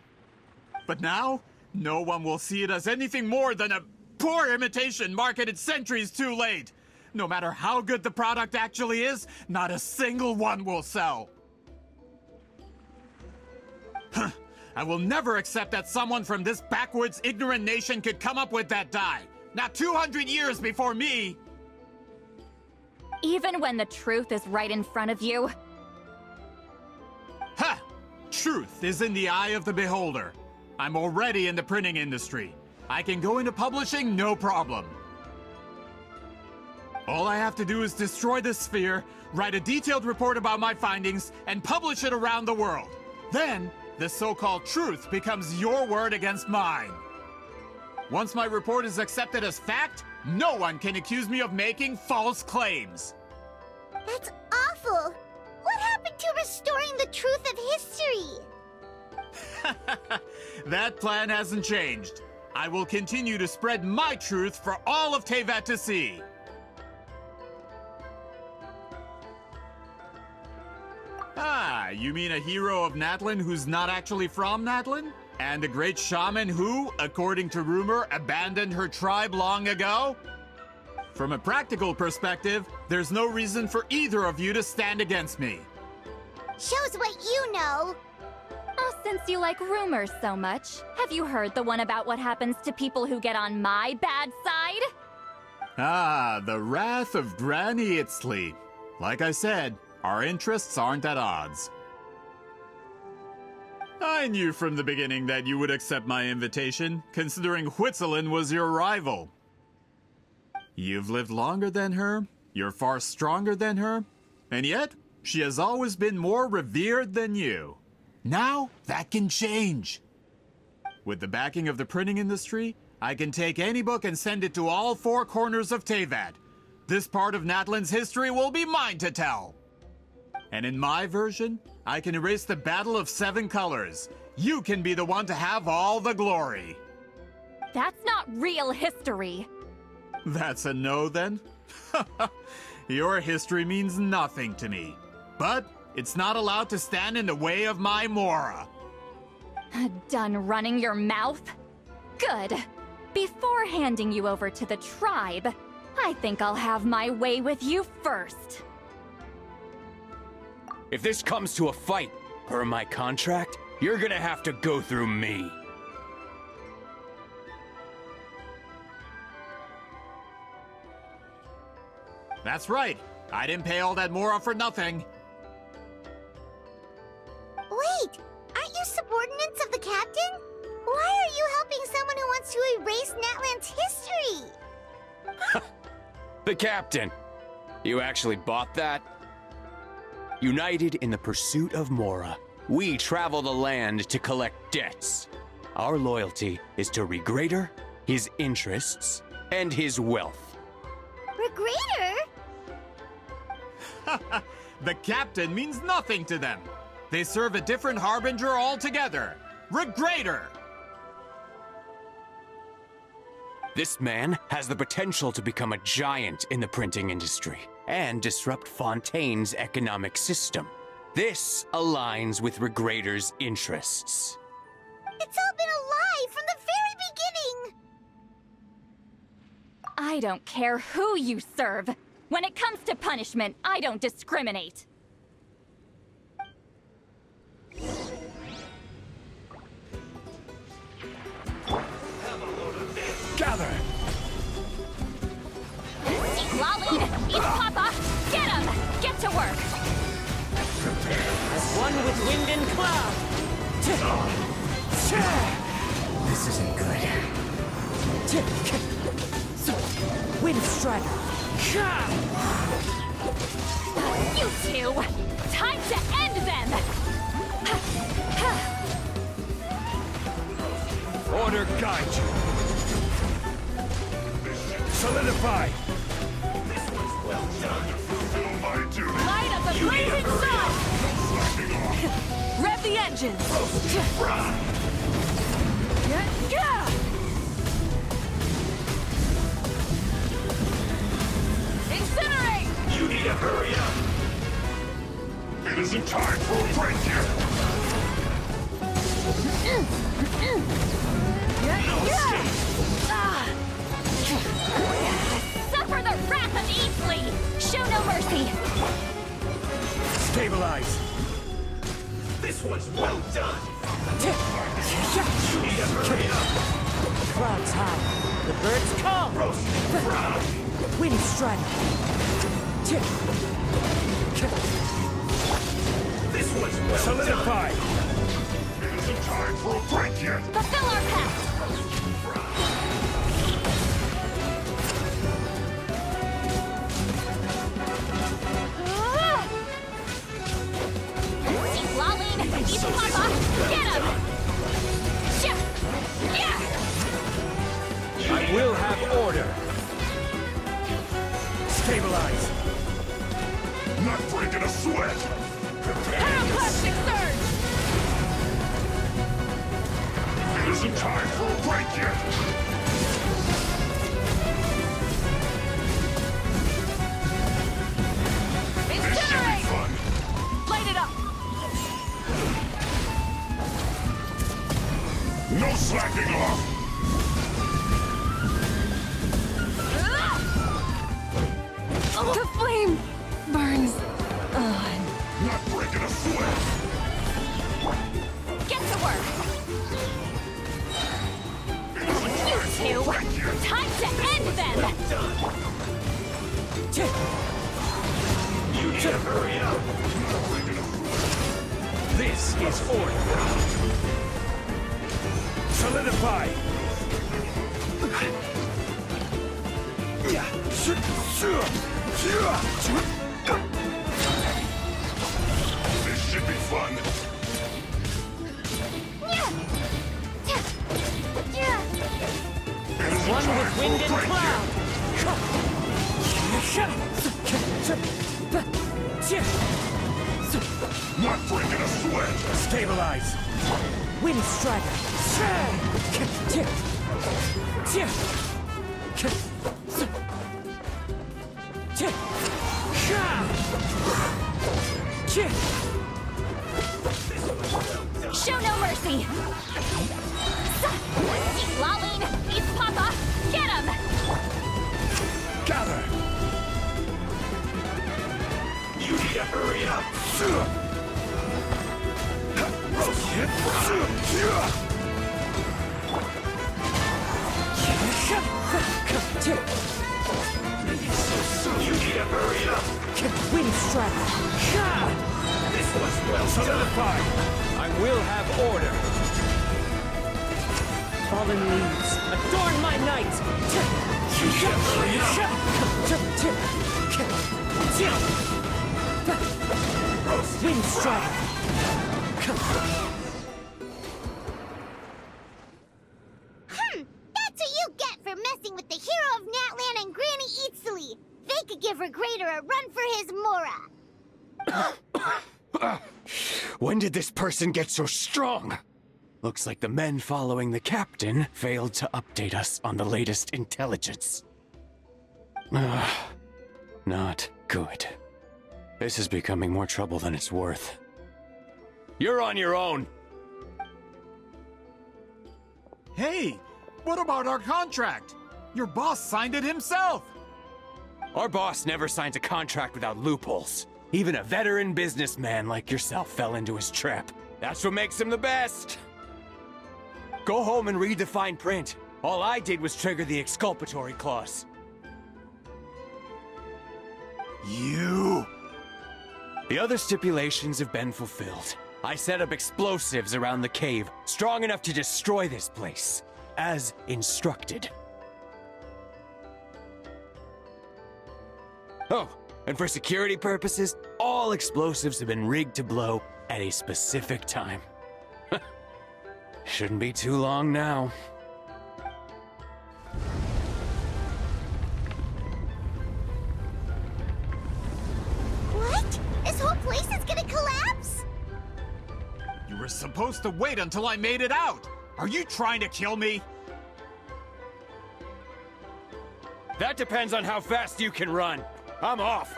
But now, no one will see it as anything more than a poor imitation marketed centuries too late. No matter how good the product actually is, not a single one will sell. Huh. I will never accept that someone from this backwoods, ignorant nation could come up with that dye. Not 200 years before me! Even when the truth is right in front of you? Ha! Truth is in the eye of the beholder. I'm already in the printing industry. I can go into publishing, no problem. All I have to do is destroy this sphere, write a detailed report about my findings, and publish it around the world. Then, the so-called truth becomes your word against mine. Once my report is accepted as fact, no one can accuse me of making false claims. That's awful! What happened to restoring the truth of history? That plan hasn't changed. I will continue to spread my truth for all of Teyvat to see. Ah, you mean a hero of Natlan who's not actually from Natlan? And a great shaman who, according to rumor, abandoned her tribe long ago? From a practical perspective, there's no reason for either of you to stand against me. Shows what you know. Oh, since you like rumors so much, have you heard the one about what happens to people who get on my bad side? Ah, the wrath of Granny Citlali. Like I said, our interests aren't at odds. I knew from the beginning that you would accept my invitation, considering Whitzelin was your rival. You've lived longer than her, you're far stronger than her, and yet, she has always been more revered than you. Now, that can change. With the backing of the printing industry, I can take any book and send it to all four corners of Teyvat. This part of Natlan's history will be mine to tell. And in my version, I can erase the Battle of 7 Colors. You can be the one to have all the glory. That's not real history. That's a no, then? Your history means nothing to me. But it's not allowed to stand in the way of my Mora. Done running your mouth? Good. Before handing you over to the tribe, I think I'll have my way with you first. If this comes to a fight, per my contract, you're gonna have to go through me. That's right. I didn't pay all that Mora for nothing. Wait, aren't you subordinates of the captain? Why are you helping someone who wants to erase Natland's history? The captain! You actually bought that? United in the pursuit of Mora, we travel the land to collect debts. Our loyalty is to Regrader, his interests, and his wealth. Regrader? The captain means nothing to them. They serve a different harbinger altogether. Regrader! This man has the potential to become a giant in the printing industry and disrupt Fontaine's economic system. This aligns with Regrader's interests. It's all been a lie from the very beginning! I don't care who you serve. When it comes to punishment, I don't discriminate. Gather! Citlali! Eat Papa! Get him! Get to work! As one with wind and cloud! This isn't good. Wind Strider! You two! Time to end them! Order guide you. Solidify. This was well done. Fulfill my duty. Light up the blazing sun! Rev the engines! Incinerate! You need to hurry up. It isn't time for a break yet. No escape. Suffer the wrath of Easley! Show no mercy! Stabilize. This one's well done. You need to hurry up. Clouds high. The birds call. Wind Strider. This one's well Solidify. done. It isn't time for a break yet. Fulfill our pact! Citlali! Eat Papa! Get him! Yeah! I will have order. Stabilize. Not breaking a sweat. Pyroclastic surge! It isn't time for a break yet. This should be fun. Light it up! No slacking off. The flame burns on. Not breaking a sweat. Get to work! You two! Time to end them! You need to hurry up. This is order. Solidify. This should be fun. One with wind and cloud! Not breaking a sweat! Stabilize! Wind Strider! Show no mercy! Citlali needs Papa! Get him! Gather! You need to hurry up! You need to hurry up! Wind Strider! This was well solidified! I will have order! Fallen leaves, adorn my night! You need to hurry up! Wind Strider! That's what you get for messing with the hero of Natlan and Granny Citlali. They could give Regrader a run for his Mora. When did this person get so strong? Looks like the men following the captain failed to update us on the latest intelligence. Not good. This is becoming more trouble than it's worth. You're on your own! Hey, what about our contract? Your boss signed it himself! Our boss never signs a contract without loopholes. Even a veteran businessman like yourself fell into his trap. That's what makes him the best! Go home and read the fine print. All I did was trigger the exculpatory clause. You... The other stipulations have been fulfilled. I set up explosives around the cave, strong enough to destroy this place, as instructed. Oh, and for security purposes, all explosives have been rigged to blow at a specific time. Shouldn't be too long now. What? This whole place is gonna collapse? You were supposed to wait until I made it out! Are you trying to kill me? That depends on how fast you can run. I'm off.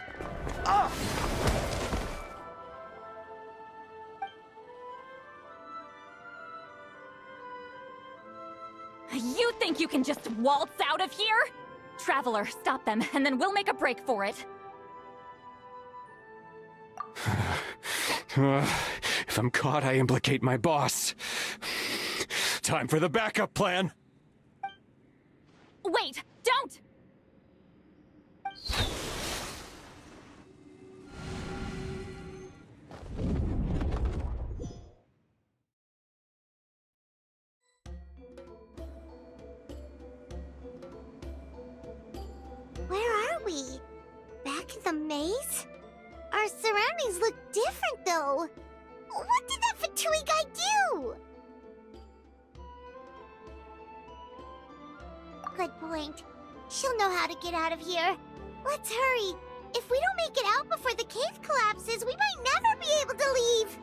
You think you can just waltz out of here? Traveler, stop them, and then we'll make a break for it. If I'm caught, I implicate my boss. Time for the backup plan. Wait, don't! Where are we? Back in the maze? Our surroundings look different, though. What did that Fatui guy do? Good point. She'll know how to get out of here. Let's hurry. If we don't make it out before the cave collapses, we might never be able to leave.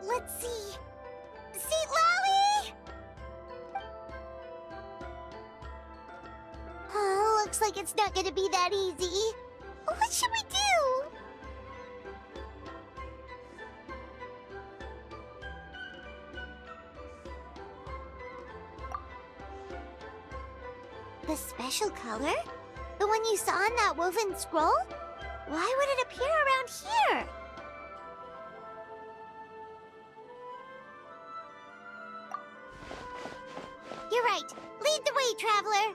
Let's see. Citlali! Oh, looks like it's not gonna be that easy. What should we do? The special color? The one you saw in that woven scroll? Why would it appear around here? You're right. Lead the way, traveler.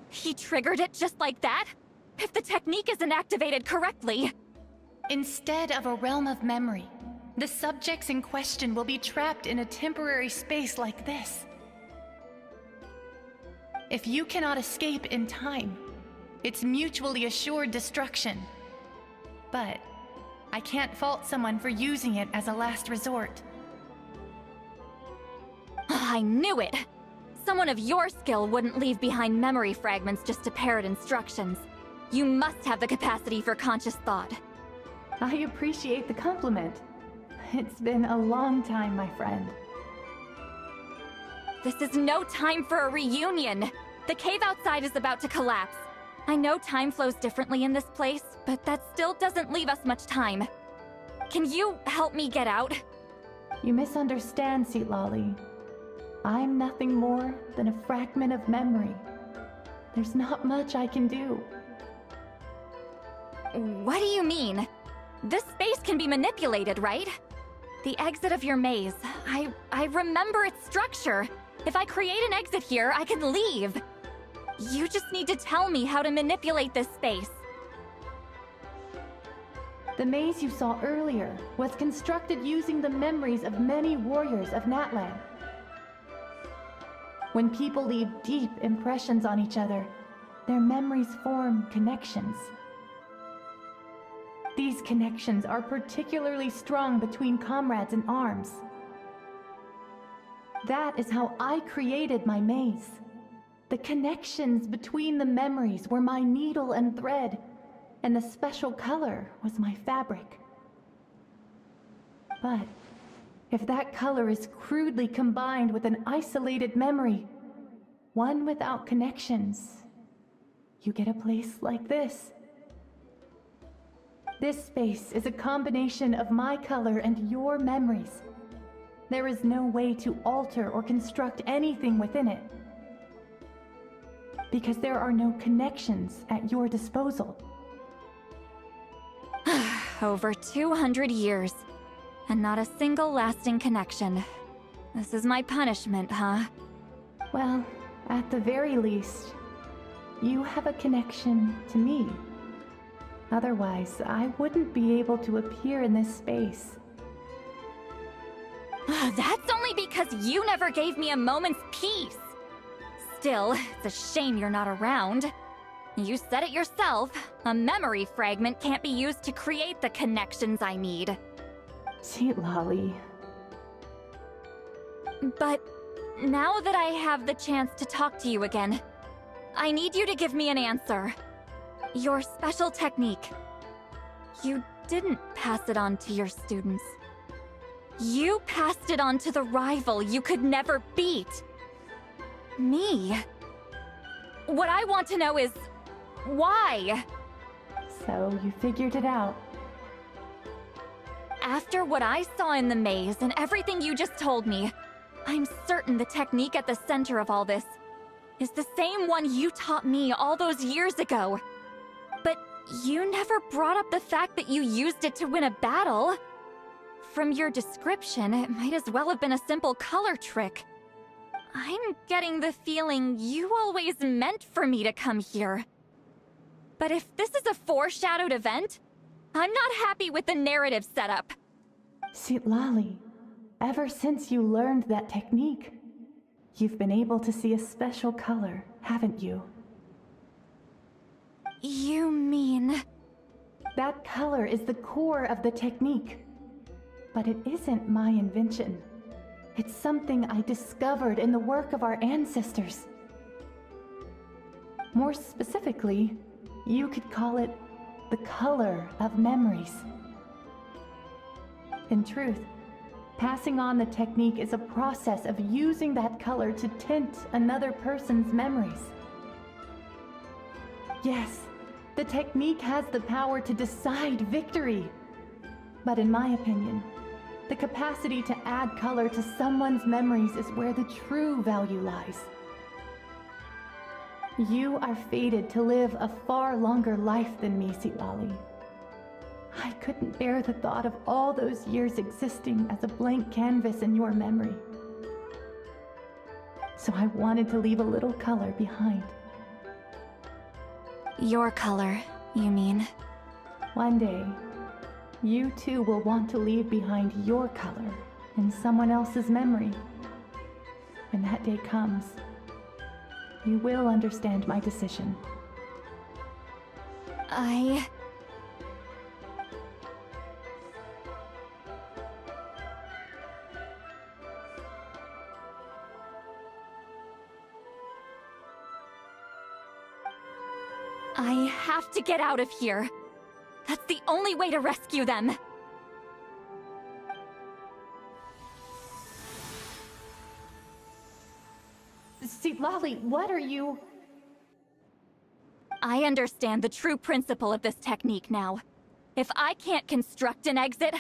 He triggered it just like that? If the technique isn't activated correctly... Instead of a realm of memory, the subjects in question will be trapped in a temporary space like this. If you cannot escape in time, it's mutually assured destruction. But I can't fault someone for using it as a last resort. I knew it! Someone of your skill wouldn't leave behind memory fragments just to parrot instructions. You must have the capacity for conscious thought. I appreciate the compliment. It's been a long time, my friend. This is no time for a reunion! The cave outside is about to collapse. I know time flows differently in this place, but that still doesn't leave us much time. Can you help me get out? You misunderstand, Citlali. I'm nothing more than a fragment of memory. There's not much I can do. What do you mean? This space can be manipulated, right? The exit of your maze. I remember its structure. If I create an exit here, I can leave. You just need to tell me how to manipulate this space. The maze you saw earlier was constructed using the memories of many warriors of Natlan. When people leave deep impressions on each other, their memories form connections. These connections are particularly strong between comrades in arms. That is how I created my maze. The connections between the memories were my needle and thread, and the special color was my fabric. But if that color is crudely combined with an isolated memory, one without connections, you get a place like this. This space is a combination of my color and your memories. There is no way to alter or construct anything within it, because there are no connections at your disposal. Over 200 years, and not a single lasting connection. This is my punishment, huh? Well, at the very least, you have a connection to me. Otherwise, I wouldn't be able to appear in this space. That's only because you never gave me a moment's peace. Still, it's a shame you're not around. You said it yourself. A memory fragment can't be used to create the connections I need. Citlali. But now that I have the chance to talk to you again, I need you to give me an answer. Your special technique. You didn't pass it on to your students. You passed it on to the rival you could never beat. Me. What I want to know is, why? So you figured it out. After what I saw in the maze and everything you just told me, I'm certain the technique at the center of all this is the same one you taught me all those years ago. But you never brought up the fact that you used it to win a battle. From your description, it might as well have been a simple color trick. I'm getting the feeling you always meant for me to come here. But if this is a foreshadowed event, I'm not happy with the narrative setup. Citlali, ever since you learned that technique, you've been able to see a special color, haven't you? You mean... That color is the core of the technique. But it isn't my invention. It's something I discovered in the work of our ancestors. More specifically, you could call it the color of memories. In truth, passing on the technique is a process of using that color to tint another person's memories. Yes, the technique has the power to decide victory. But in my opinion, the capacity to add color to someone's memories is where the true value lies. You are fated to live a far longer life than me, Citlali. I couldn't bear the thought of all those years existing as a blank canvas in your memory. So I wanted to leave a little color behind. Your color, you mean? One day, you too will want to leave behind your color in someone else's memory. When that day comes, you will understand my decision. I have to get out of here. That's the only way to rescue them. Citlali, what are you... I understand the true principle of this technique now. If I can't construct an exit,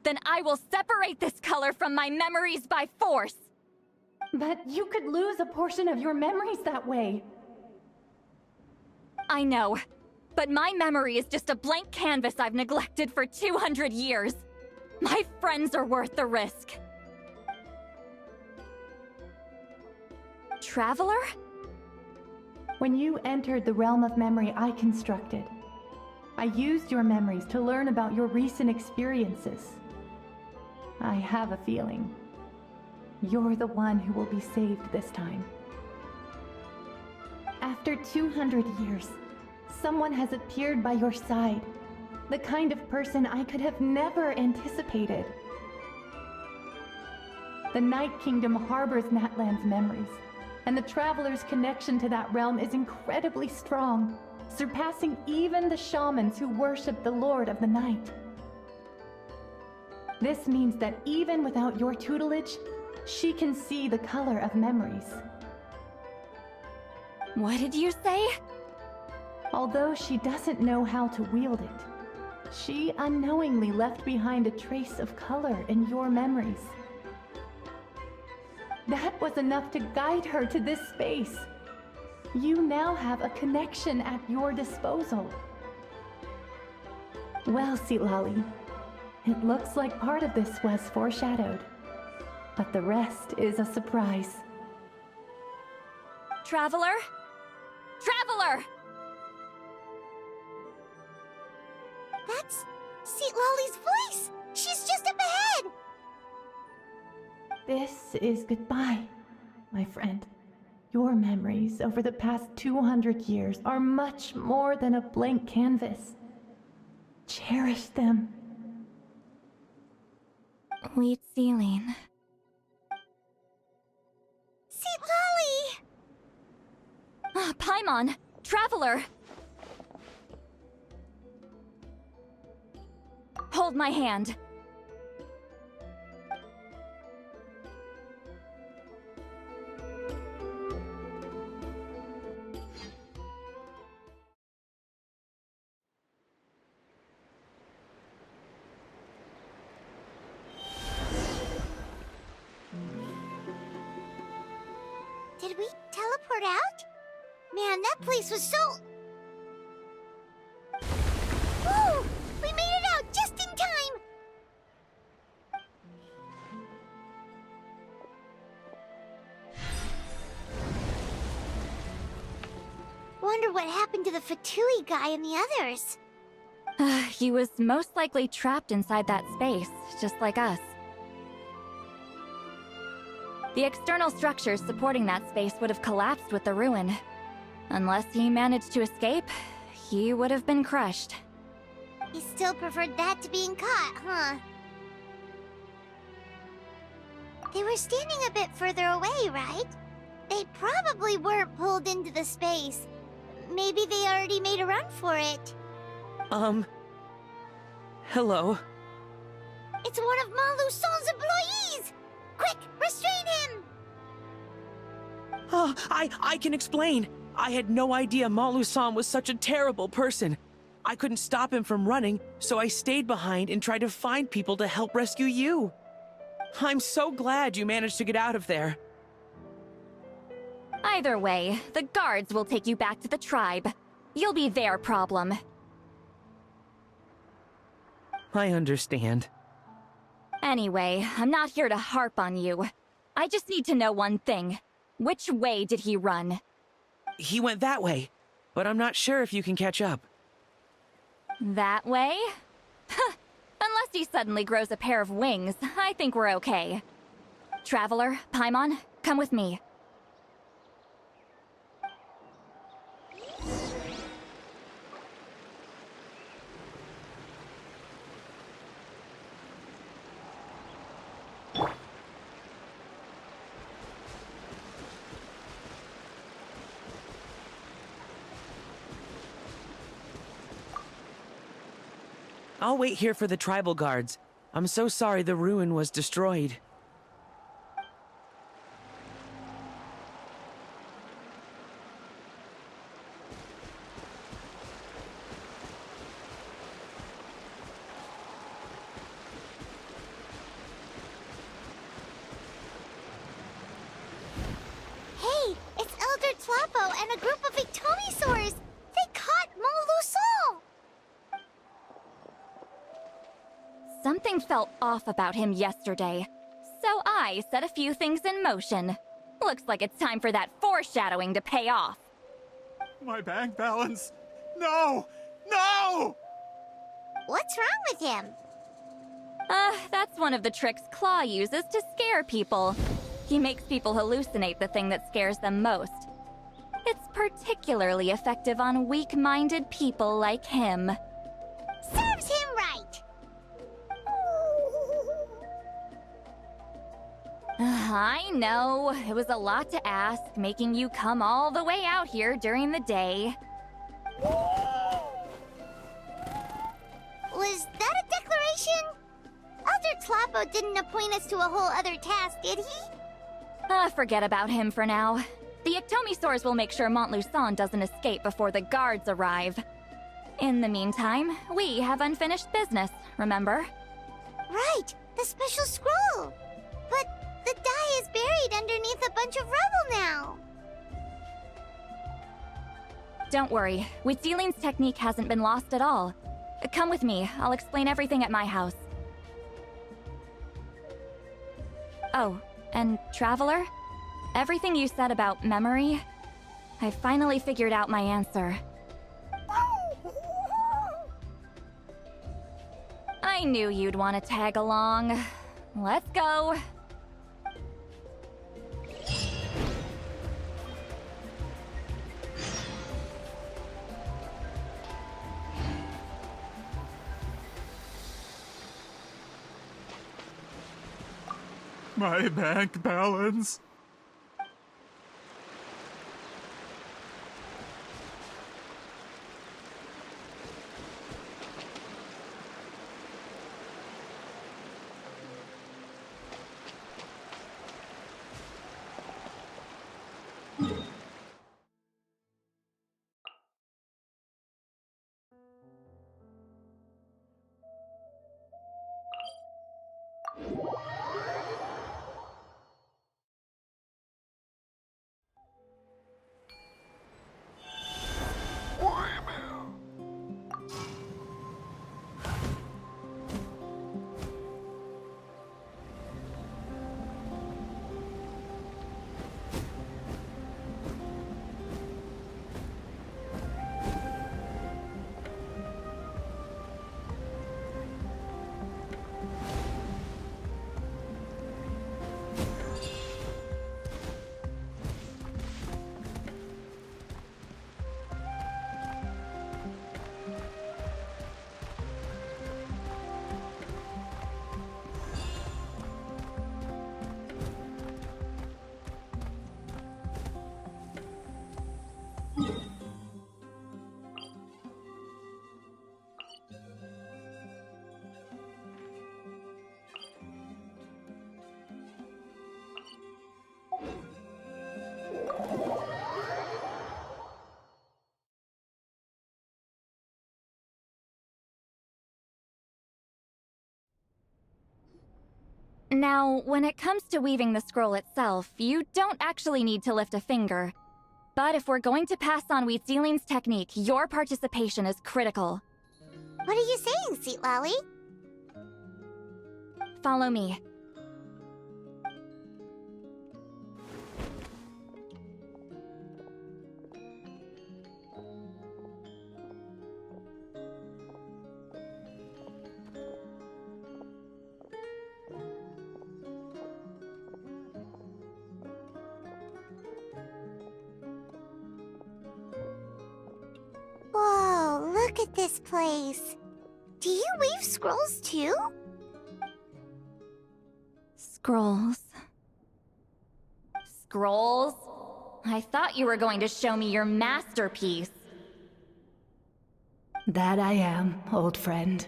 then I will separate this color from my memories by force. But you could lose a portion of your memories that way. I know, but my memory is just a blank canvas I've neglected for 200 years. My friends are worth the risk. Traveler? When you entered the realm of memory I constructed, I used your memories to learn about your recent experiences. I have a feeling you're the one who will be saved this time. After 200 years, someone has appeared by your side. The kind of person I could have never anticipated. The Night Kingdom harbors Natlan's memories, and the Traveler's connection to that realm is incredibly strong, surpassing even the shamans who worship the Lord of the Night. This means that even without your tutelage, she can see the color of memories. What did you say? Although she doesn't know how to wield it, she unknowingly left behind a trace of color in your memories. That was enough to guide her to this space. You now have a connection at your disposal. Well, Citlali, it looks like part of this was foreshadowed, but the rest is a surprise. Traveler? Traveler! That's Citlali's voice! She's just up ahead! This is goodbye, my friend. Your memories over the past 200 years are much more than a blank canvas. Cherish them. Wheat ceiling. Citlali! Paimon! Traveler! Hold my hand. Did we teleport out? Man, that place was so... Woo! We made it out just in time! Wonder what happened to the Fatui guy and the others. He was most likely trapped inside that space, just like us. The external structures supporting that space would have collapsed with the ruin. Unless he managed to escape, he would have been crushed. He still preferred that to being caught, huh? They were standing a bit further away, right? They probably weren't pulled into the space. Maybe they already made a run for it. Hello? It's one of Malu Son's employees! Quick, restrain him! Oh, I can explain. I had no idea Malu-san was such a terrible person. I couldn't stop him from running, so I stayed behind and tried to find people to help rescue you. I'm so glad you managed to get out of there. Either way, the guards will take you back to the tribe. You'll be their problem. I understand. Anyway, I'm not here to harp on you. I just need to know one thing. Which way did he run? He went that way. but I'm not sure if you can catch up. That way? Unless he suddenly grows a pair of wings, I think we're okay. Traveler, Paimon, come with me. I'll wait here for the tribal guards. I'm so sorry the ruin was destroyed. Hey, it's Elder Tlapo and a group of Victomisaurs! They caught Molusol! Something felt off about him yesterday, so I set a few things in motion. Looks like it's time for that foreshadowing to pay off. My bank balance! No! No! What's wrong with him? That's one of the tricks Claw uses to scare people. He makes people hallucinate the thing that scares them most. It's particularly effective on weak-minded people like him. Serves him right! I know, it was a lot to ask, making you come all the way out here during the day. Was that a declaration? Elder Tlapo didn't appoint us to a whole other task, did he? Forget about him for now. The Ectomisaurs will make sure Montluçon doesn't escape before the guards arrive. In the meantime, we have unfinished business, remember? Right, the special scroll! But the die is buried underneath a bunch of rubble now! Don't worry, Witzeline's technique hasn't been lost at all. Come with me, I'll explain everything at my house. Oh, and Traveler? Everything you said about memory, I finally figured out my answer. I knew you'd want to tag along. Let's go. My bank balance. Now, when it comes to weaving the scroll itself, you don't actually need to lift a finger. But if we're going to pass on Witzeline's technique, your participation is critical. What are you saying, Citlali? Follow me. at this place. Do you weave scrolls too? Scrolls. Scrolls? I thought you were going to show me your masterpiece. That I am, old friend.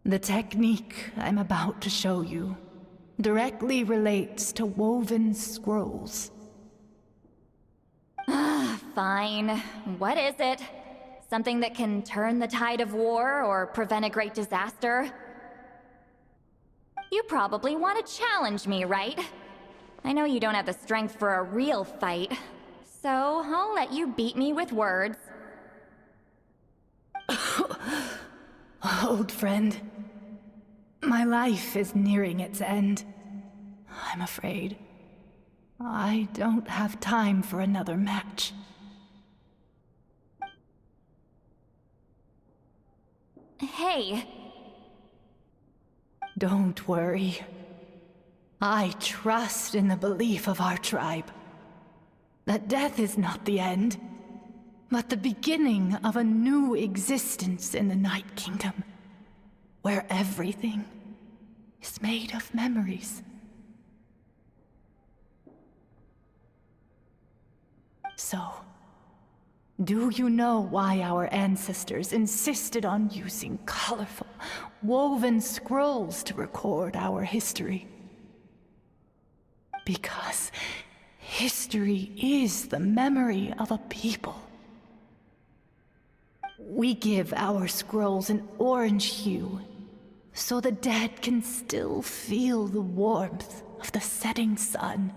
The technique I'm about to show you directly relates to woven scrolls. Fine. What is it? Something that can turn the tide of war or prevent a great disaster? You probably want to challenge me, right? I know you don't have the strength for a real fight, so I'll let you beat me with words. Old friend, my life is nearing its end. I'm afraid I don't have time for another match. Hey. Don't worry. I trust in the belief of our tribe that death is not the end, but the beginning of a new existence in the Night Kingdom, where everything is made of memories. So, do you know why our ancestors insisted on using colorful, woven scrolls to record our history? Because history is the memory of a people. We give our scrolls an orange hue, so the dead can still feel the warmth of the setting sun.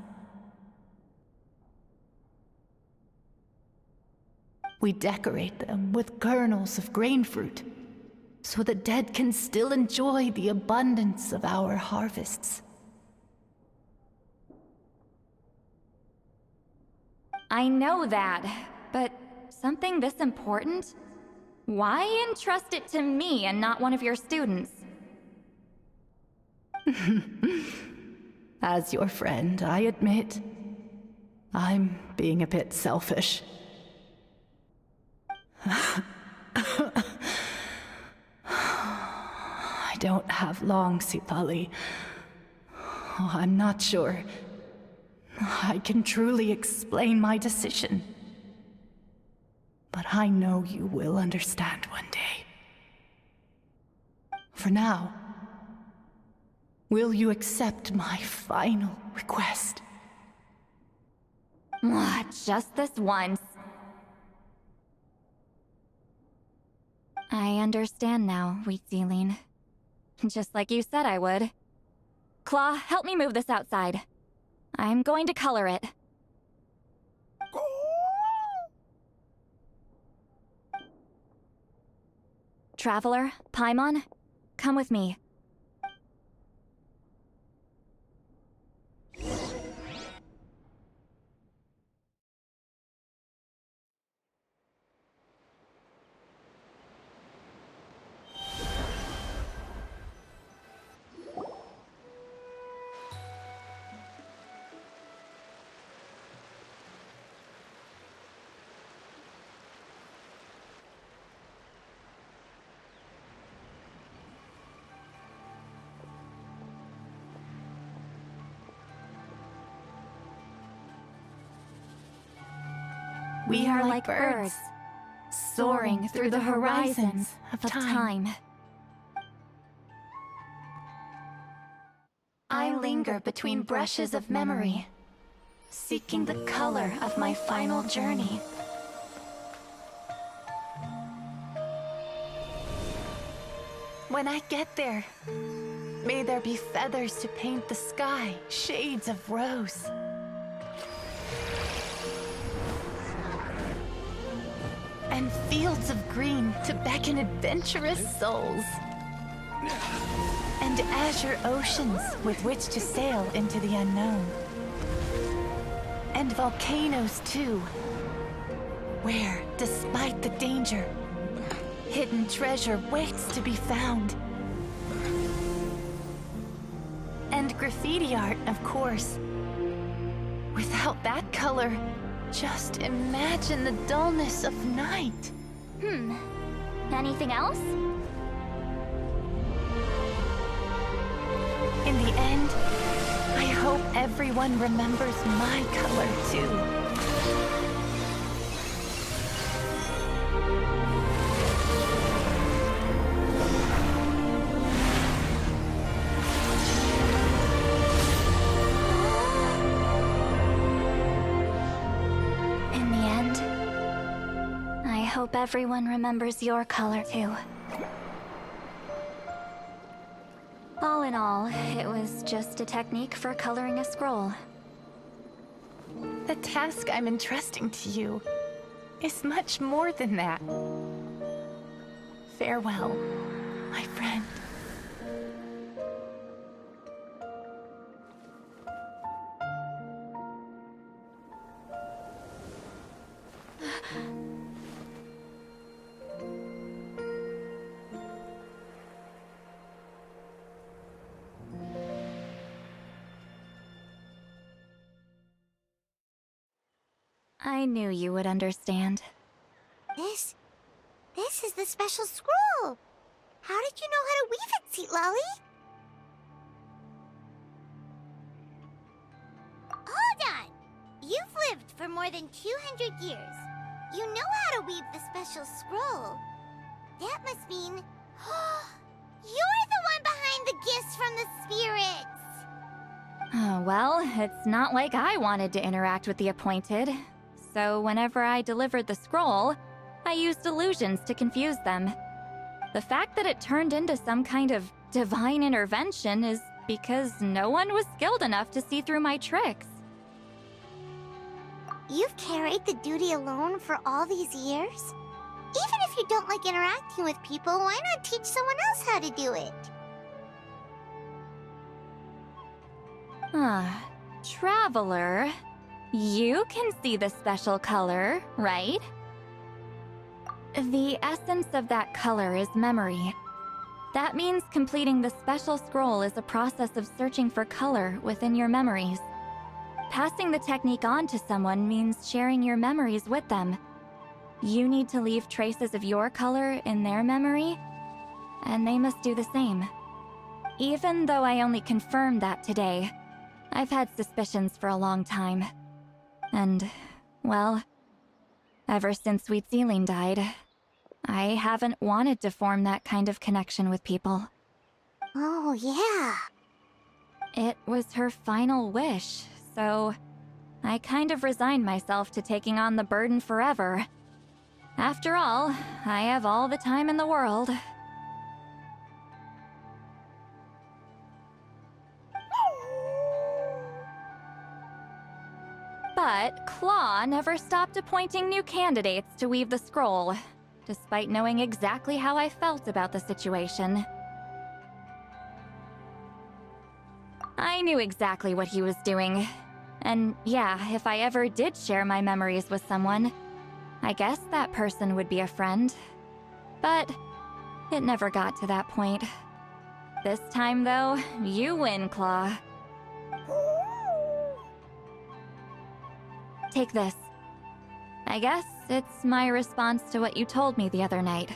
We decorate them with kernels of grain fruit, so the dead can still enjoy the abundance of our harvests. I know that, but something this important? Why entrust it to me and not one of your students? As your friend, I admit, I'm being a bit selfish. I don't have long, Citlali. Oh, I'm not sure I can truly explain my decision. But I know you will understand one day. For now, will you accept my final request? Just this once. I understand now, Citlali. Just like you said I would. Claw, help me move this outside. I'm going to color it. Traveler, Paimon, come with me. We are like birds, soaring through the horizons of time. I linger between brushes of memory, seeking the color of my final journey. When I get there, may there be feathers to paint the sky, shades of rose. And fields of green to beckon adventurous souls. And azure oceans with which to sail into the unknown. And volcanoes too, where, despite the danger, hidden treasure waits to be found. And graffiti art, of course. Without that color, just imagine the dullness of night. Anything else? In the end, I hope everyone remembers my color too. In the end, I hope everyone remembers your color too. All in all, it was just a technique for coloring a scroll. The task I'm entrusting to you is much more than that. Farewell, my friend. I knew you would understand. This is the special scroll. How did you know how to weave it, Citlali? Hold on! You've lived for more than 200 years. You know how to weave the special scroll. That must mean... you're the one behind the gifts from the spirits! Oh, well, it's not like I wanted to interact with the appointed. So whenever I delivered the scroll, I used illusions to confuse them. The fact that it turned into some kind of divine intervention is because no one was skilled enough to see through my tricks. You've carried the duty alone for all these years? Even if you don't like interacting with people, why not teach someone else how to do it? Traveler, you can see the special color, right? The essence of that color is memory. That means completing the special scroll is a process of searching for color within your memories. Passing the technique on to someone means sharing your memories with them. You need to leave traces of your color in their memory, and they must do the same. Even though I only confirmed that today, I've had suspicions for a long time. And, well, ever since Citlali died, I haven't wanted to form that kind of connection with people. Oh, yeah. It was her final wish, so I kind of resigned myself to taking on the burden forever. After all, I have all the time in the world. But Claw never stopped appointing new candidates to weave the scroll, despite knowing exactly how I felt about the situation. I knew exactly what he was doing. And yeah, if I ever did share my memories with someone, I guess that person would be a friend. But it never got to that point. This time, though, you win, Claw. Take this. I guess it's my response to what you told me the other night.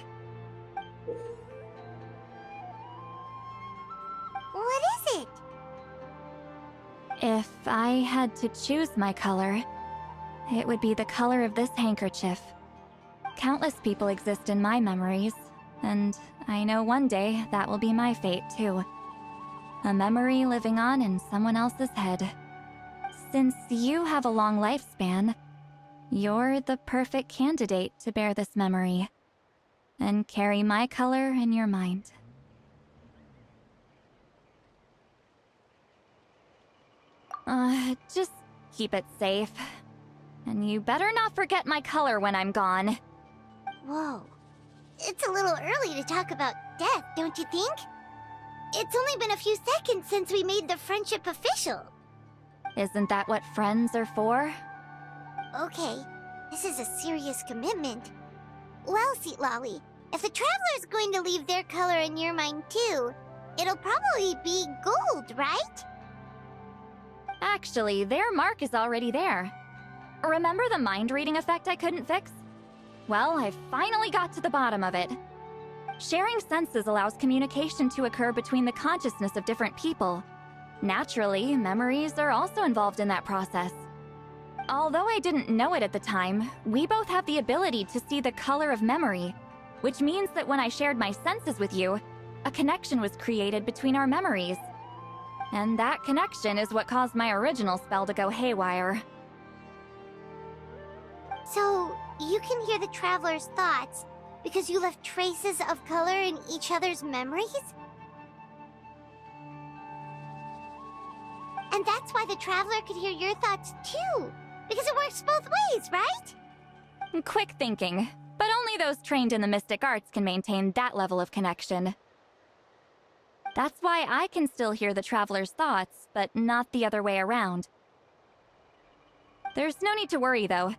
What is it? If I had to choose my color, it would be the color of this handkerchief. Countless people exist in my memories, and I know one day that will be my fate too. A memory living on in someone else's head. Since you have a long lifespan, you're the perfect candidate to bear this memory and carry my color in your mind. Just keep it safe. And you better not forget my color when I'm gone. Whoa. It's a little early to talk about death, don't you think? It's only been a few seconds since we made the friendship official. Isn't that what friends are for? Okay, this is a serious commitment. Well, Citlali, if the Traveler's going to leave their color in your mind too, it'll probably be gold, right? Actually, their mark is already there. Remember the mind-reading effect I couldn't fix? Well, I finally got to the bottom of it. Sharing senses allows communication to occur between the consciousness of different people. Naturally, memories are also involved in that process. Although I didn't know it at the time, we both have the ability to see the color of memory, which means that when I shared my senses with you, a connection was created between our memories. And that connection is what caused my original spell to go haywire. So, you can hear the traveler's thoughts because you left traces of color in each other's memories? And that's why the traveler could hear your thoughts too, because it works both ways, right? Quick thinking, but only those trained in the mystic arts can maintain that level of connection. That's why I can still hear the traveler's thoughts, but not the other way around. There's no need to worry, though.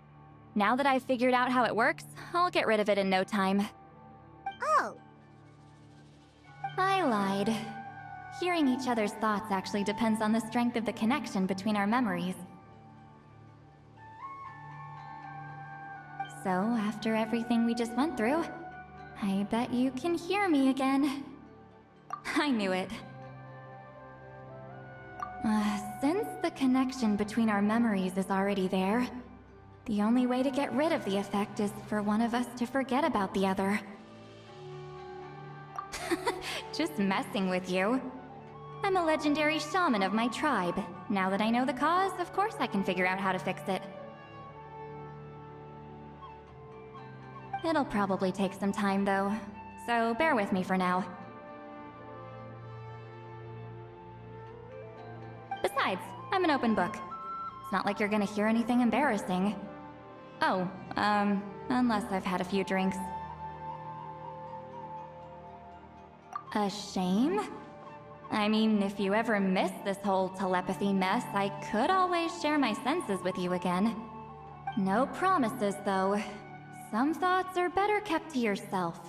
Now that I've figured out how it works, I'll get rid of it in no time. Oh. I lied. Hearing each other's thoughts actually depends on the strength of the connection between our memories. So, after everything we just went through, I bet you can hear me again. I knew it. Since the connection between our memories is already there, the only way to get rid of the effect is for one of us to forget about the other. Just messing with you. I'm a legendary shaman of my tribe. Now that I know the cause, of course I can figure out how to fix it. It'll probably take some time, though, so bear with me for now. Besides, I'm an open book. It's not like you're gonna hear anything embarrassing. Oh, unless I've had a few drinks. A shame? I mean, if you ever miss this whole telepathy mess, I could always share my senses with you again. No promises, though. Some thoughts are better kept to yourself.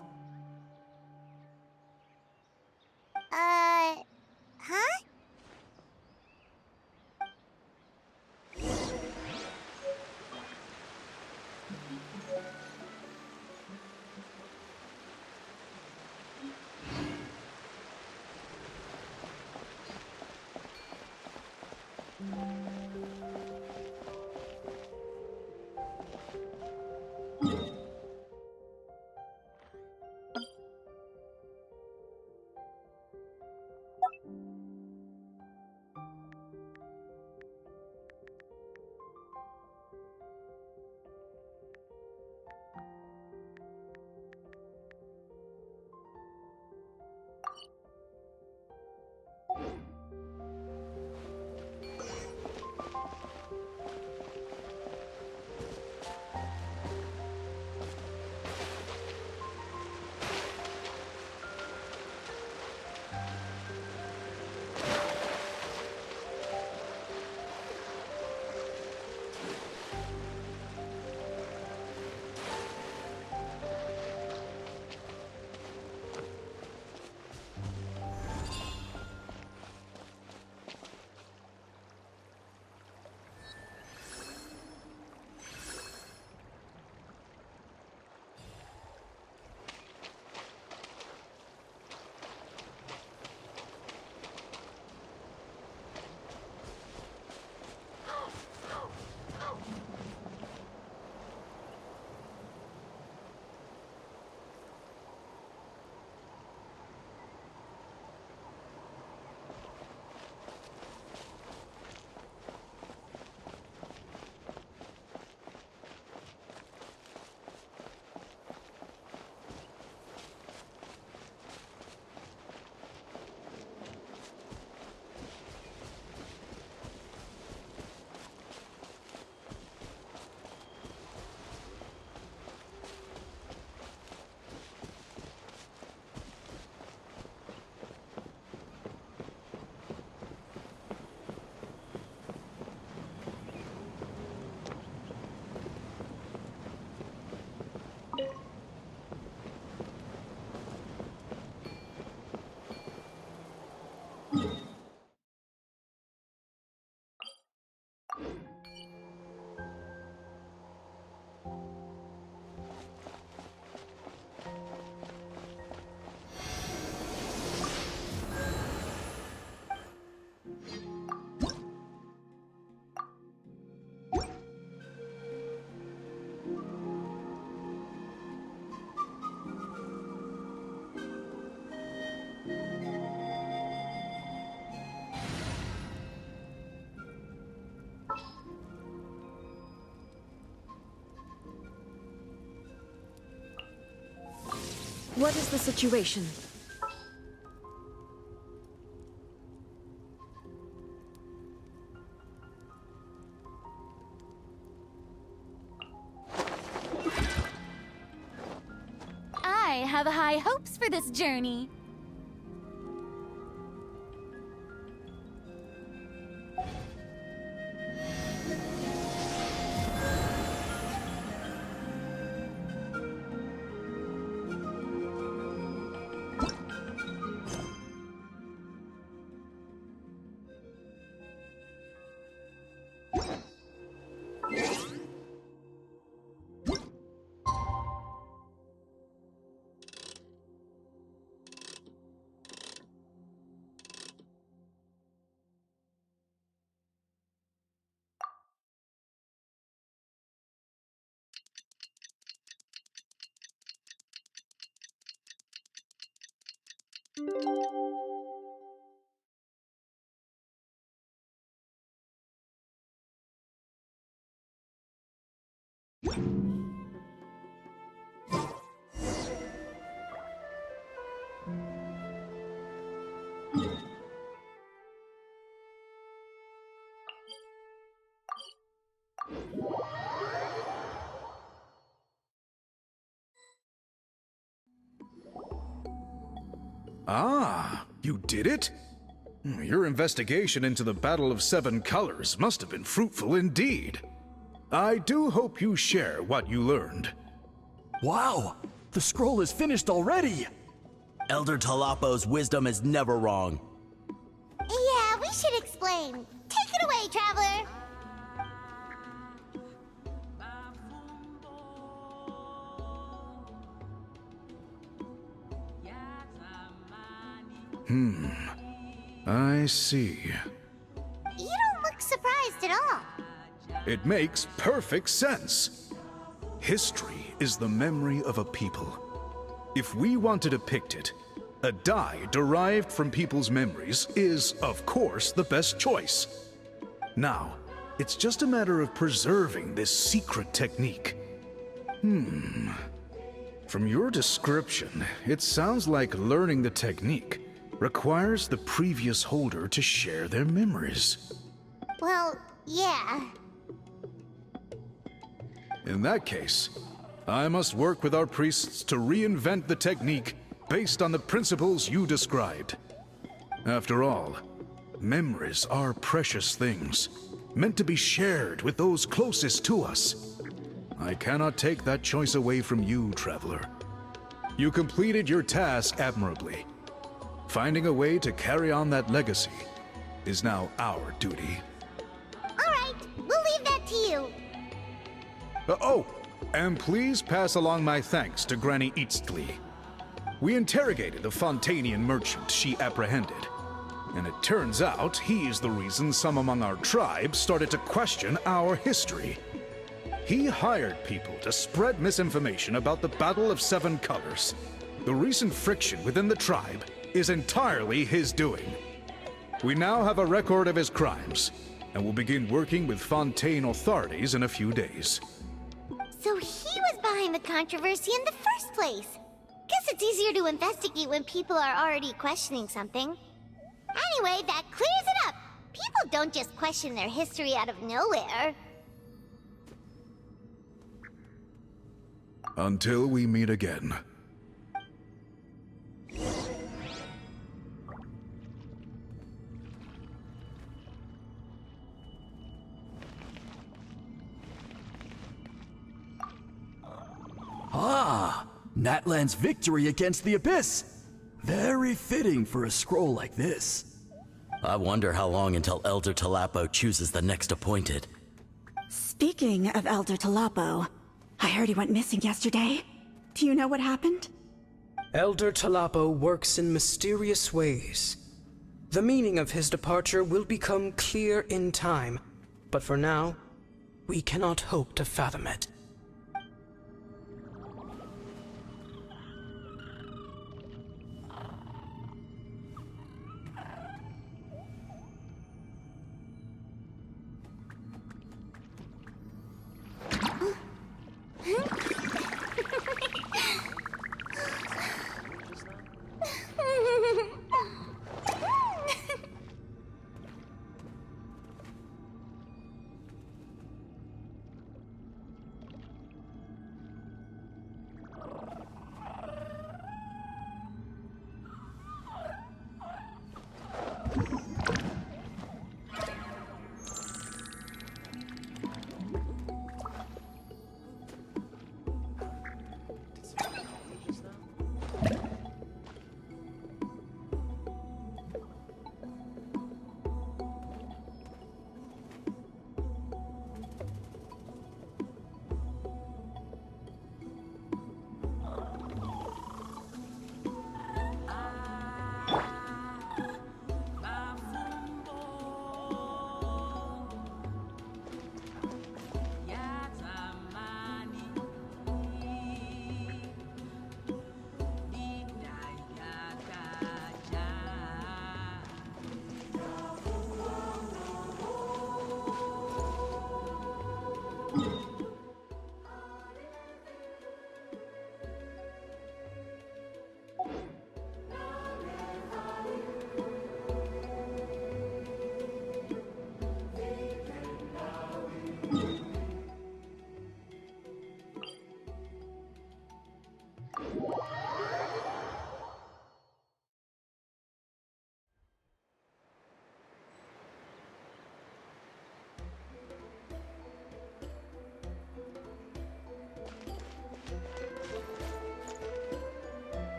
Huh? What is the situation? I have high hopes for this journey. Ah, you did it? Your investigation into the Battle of Seven Colors must have been fruitful indeed. I do hope you share what you learned. Wow! The scroll is finished already! Elder Talapo's wisdom is never wrong. Yeah, we should explain. Take it away, Traveler! I see. You don't look surprised at all. It makes perfect sense. History is the memory of a people. If we want to depict it, a dye derived from people's memories is, of course, the best choice. Now, it's just a matter of preserving this secret technique. From your description, it sounds like learning the technique requires the previous holder to share their memories. Well, yeah. In that case, I must work with our priests to reinvent the technique based on the principles you described. After all, memories are precious things, meant to be shared with those closest to us. I cannot take that choice away from you, Traveler. You completed your task admirably. Finding a way to carry on that legacy is now our duty. All right, we'll leave that to you. Oh, and please pass along my thanks to Granny Citlali. We interrogated the Fontanian merchant she apprehended, and it turns out he's the reason some among our tribe started to question our history. He hired people to spread misinformation about the Battle of Seven Colors. The recent friction within the tribe is entirely his doing. We now have a record of his crimes, and will begin working with Fontaine authorities in a few days. So he was behind the controversy in the first place. Guess it's easier to investigate when people are already questioning something. Anyway, that clears it up. People don't just question their history out of nowhere. Until we meet again. Ah, Natlan's victory against the Abyss. Very fitting for a scroll like this. I wonder how long until Elder Talapo chooses the next appointed. Speaking of Elder Talapo, I heard he went missing yesterday. Do you know what happened? Elder Talapo works in mysterious ways. The meaning of his departure will become clear in time, but for now, we cannot hope to fathom it.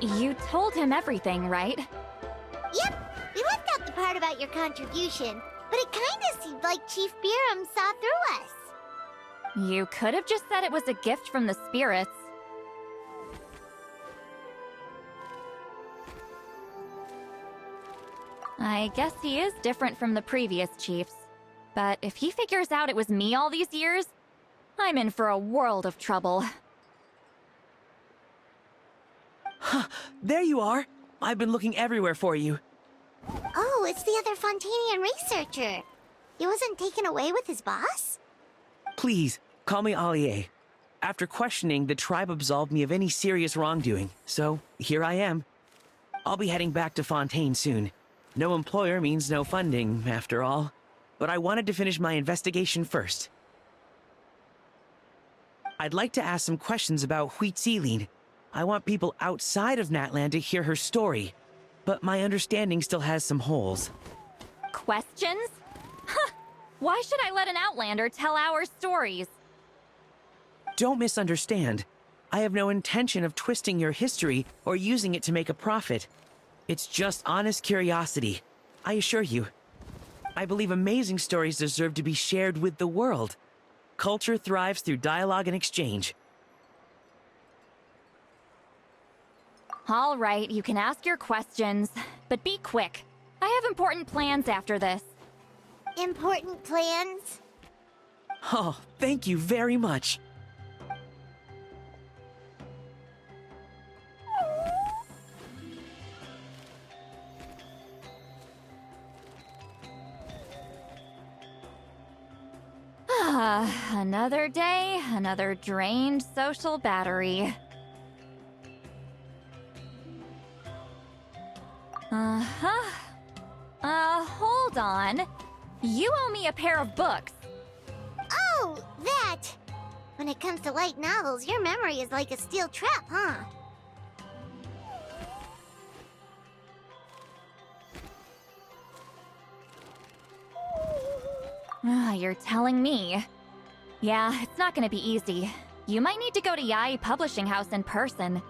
You told him everything, right? Yep, we left out the part about your contribution, but it kinda seemed like Chief Biram saw through us. You could have just said it was a gift from the spirits. I guess he is different from the previous chiefs. But if he figures out it was me all these years, I'm in for a world of trouble. Huh, there you are. I've been looking everywhere for you. Oh, it's the other Fontanian researcher. He wasn't taken away with his boss? Please, call me Allier. After questioning, the tribe absolved me of any serious wrongdoing, so here I am. I'll be heading back to Fontaine soon. No employer means no funding, after all. But I wanted to finish my investigation first. I'd like to ask some questions about Citlali. I want people outside of Natlan to hear her story, but my understanding still has some holes. Questions? Huh! Why should I let an Outlander tell our stories? Don't misunderstand. I have no intention of twisting your history or using it to make a profit. It's just honest curiosity, I assure you. I believe amazing stories deserve to be shared with the world. Culture thrives through dialogue and exchange. All right, you can ask your questions, but be quick. I have important plans after this. Important plans? Oh, thank you very much. Another day, another drained social battery. Hold on. You owe me a pair of books. Oh, that! When it comes to light novels, your memory is like a steel trap, huh? You're telling me. Yeah, it's not gonna be easy. You might need to go to Yai Publishing House in person.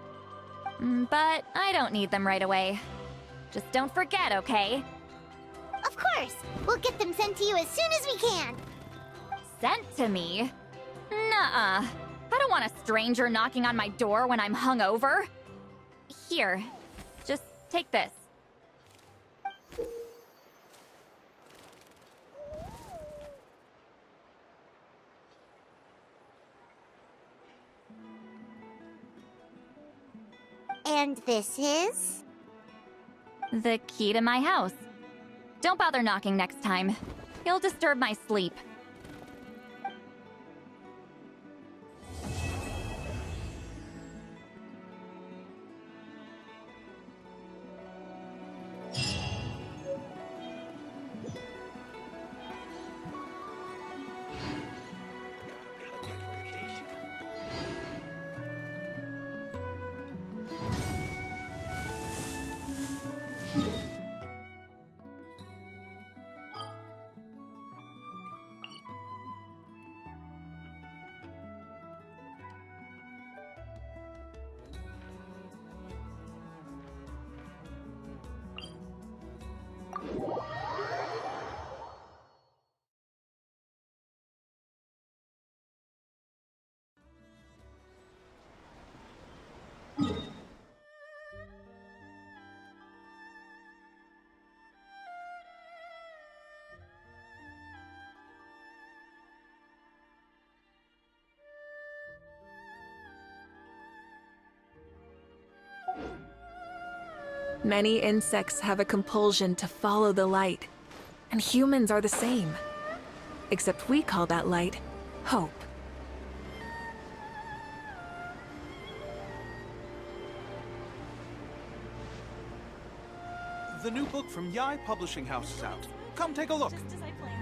But I don't need them right away. Just don't forget, okay? Of course! We'll get them sent to you as soon as we can! Sent to me? Nuh-uh. I don't want a stranger knocking on my door when I'm hungover. Here, just take this. And this is? The key to my house. Don't bother knocking next time. You'll disturb my sleep. Many insects have a compulsion to follow the light, and humans are the same. Except we call that light hope. the new book from Yai Publishing House is out. Come take a look. Just as I planned.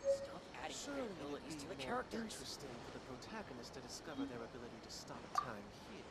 Stop adding abilities to the characters. Interesting for the protagonist to discover their ability to stop time here.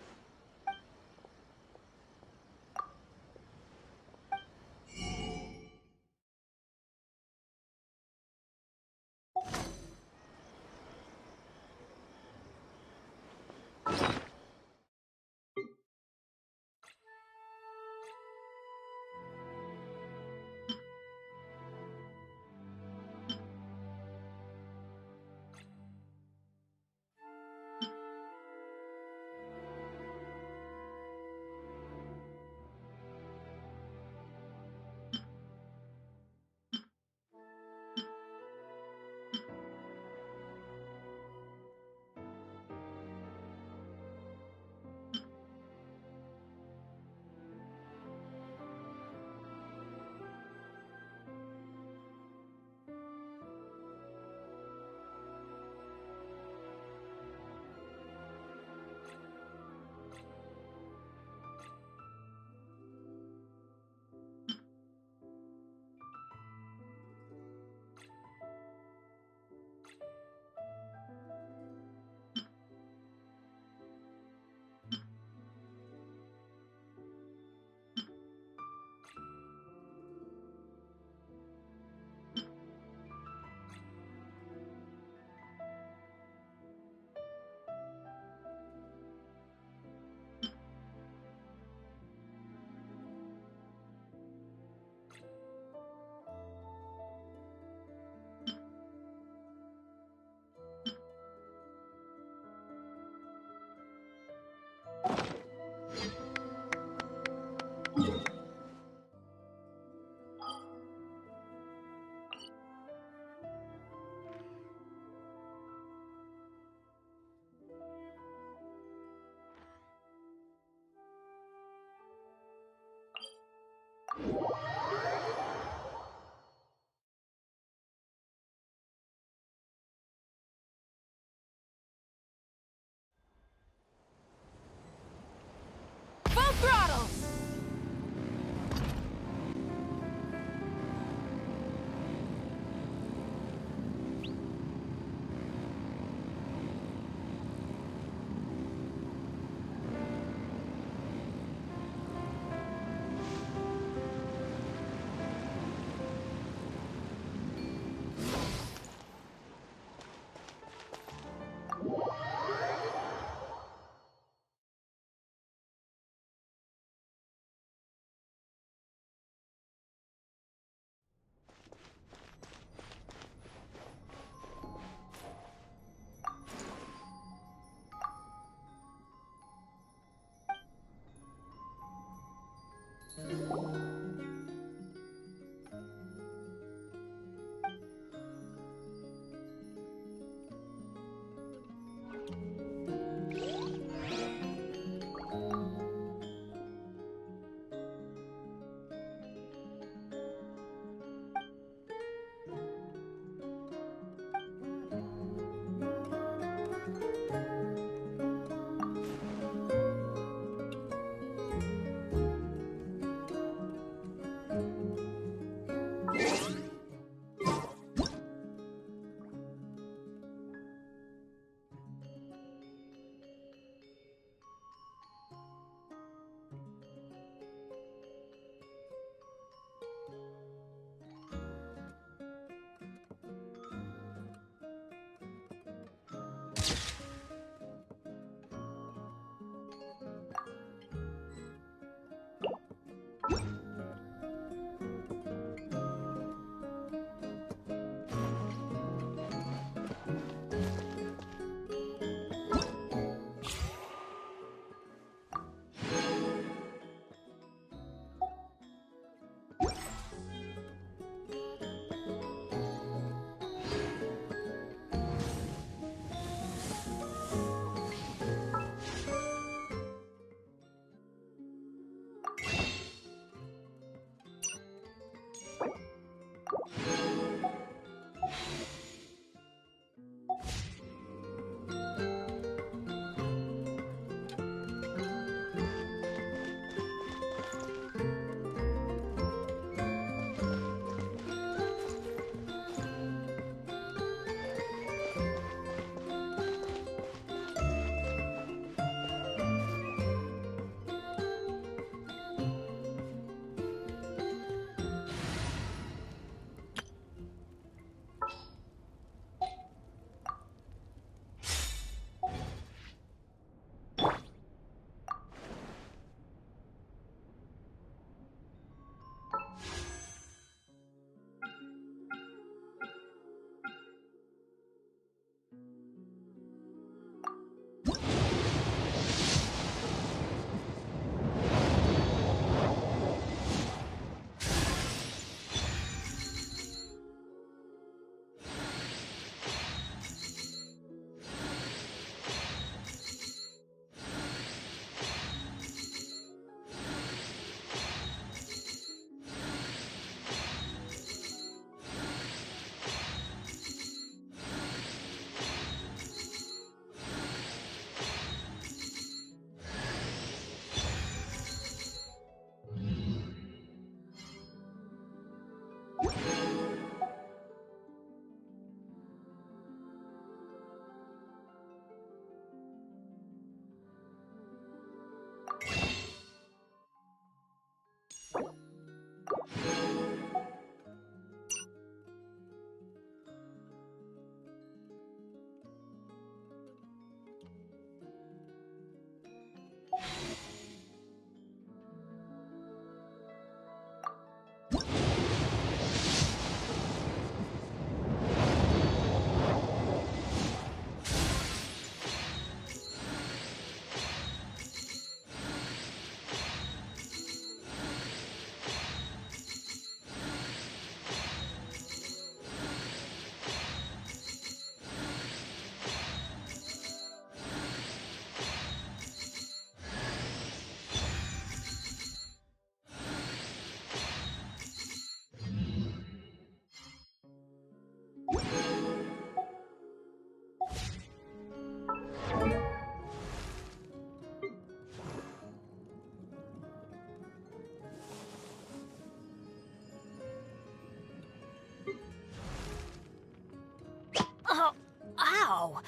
Whoa!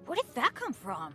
Where did that come from?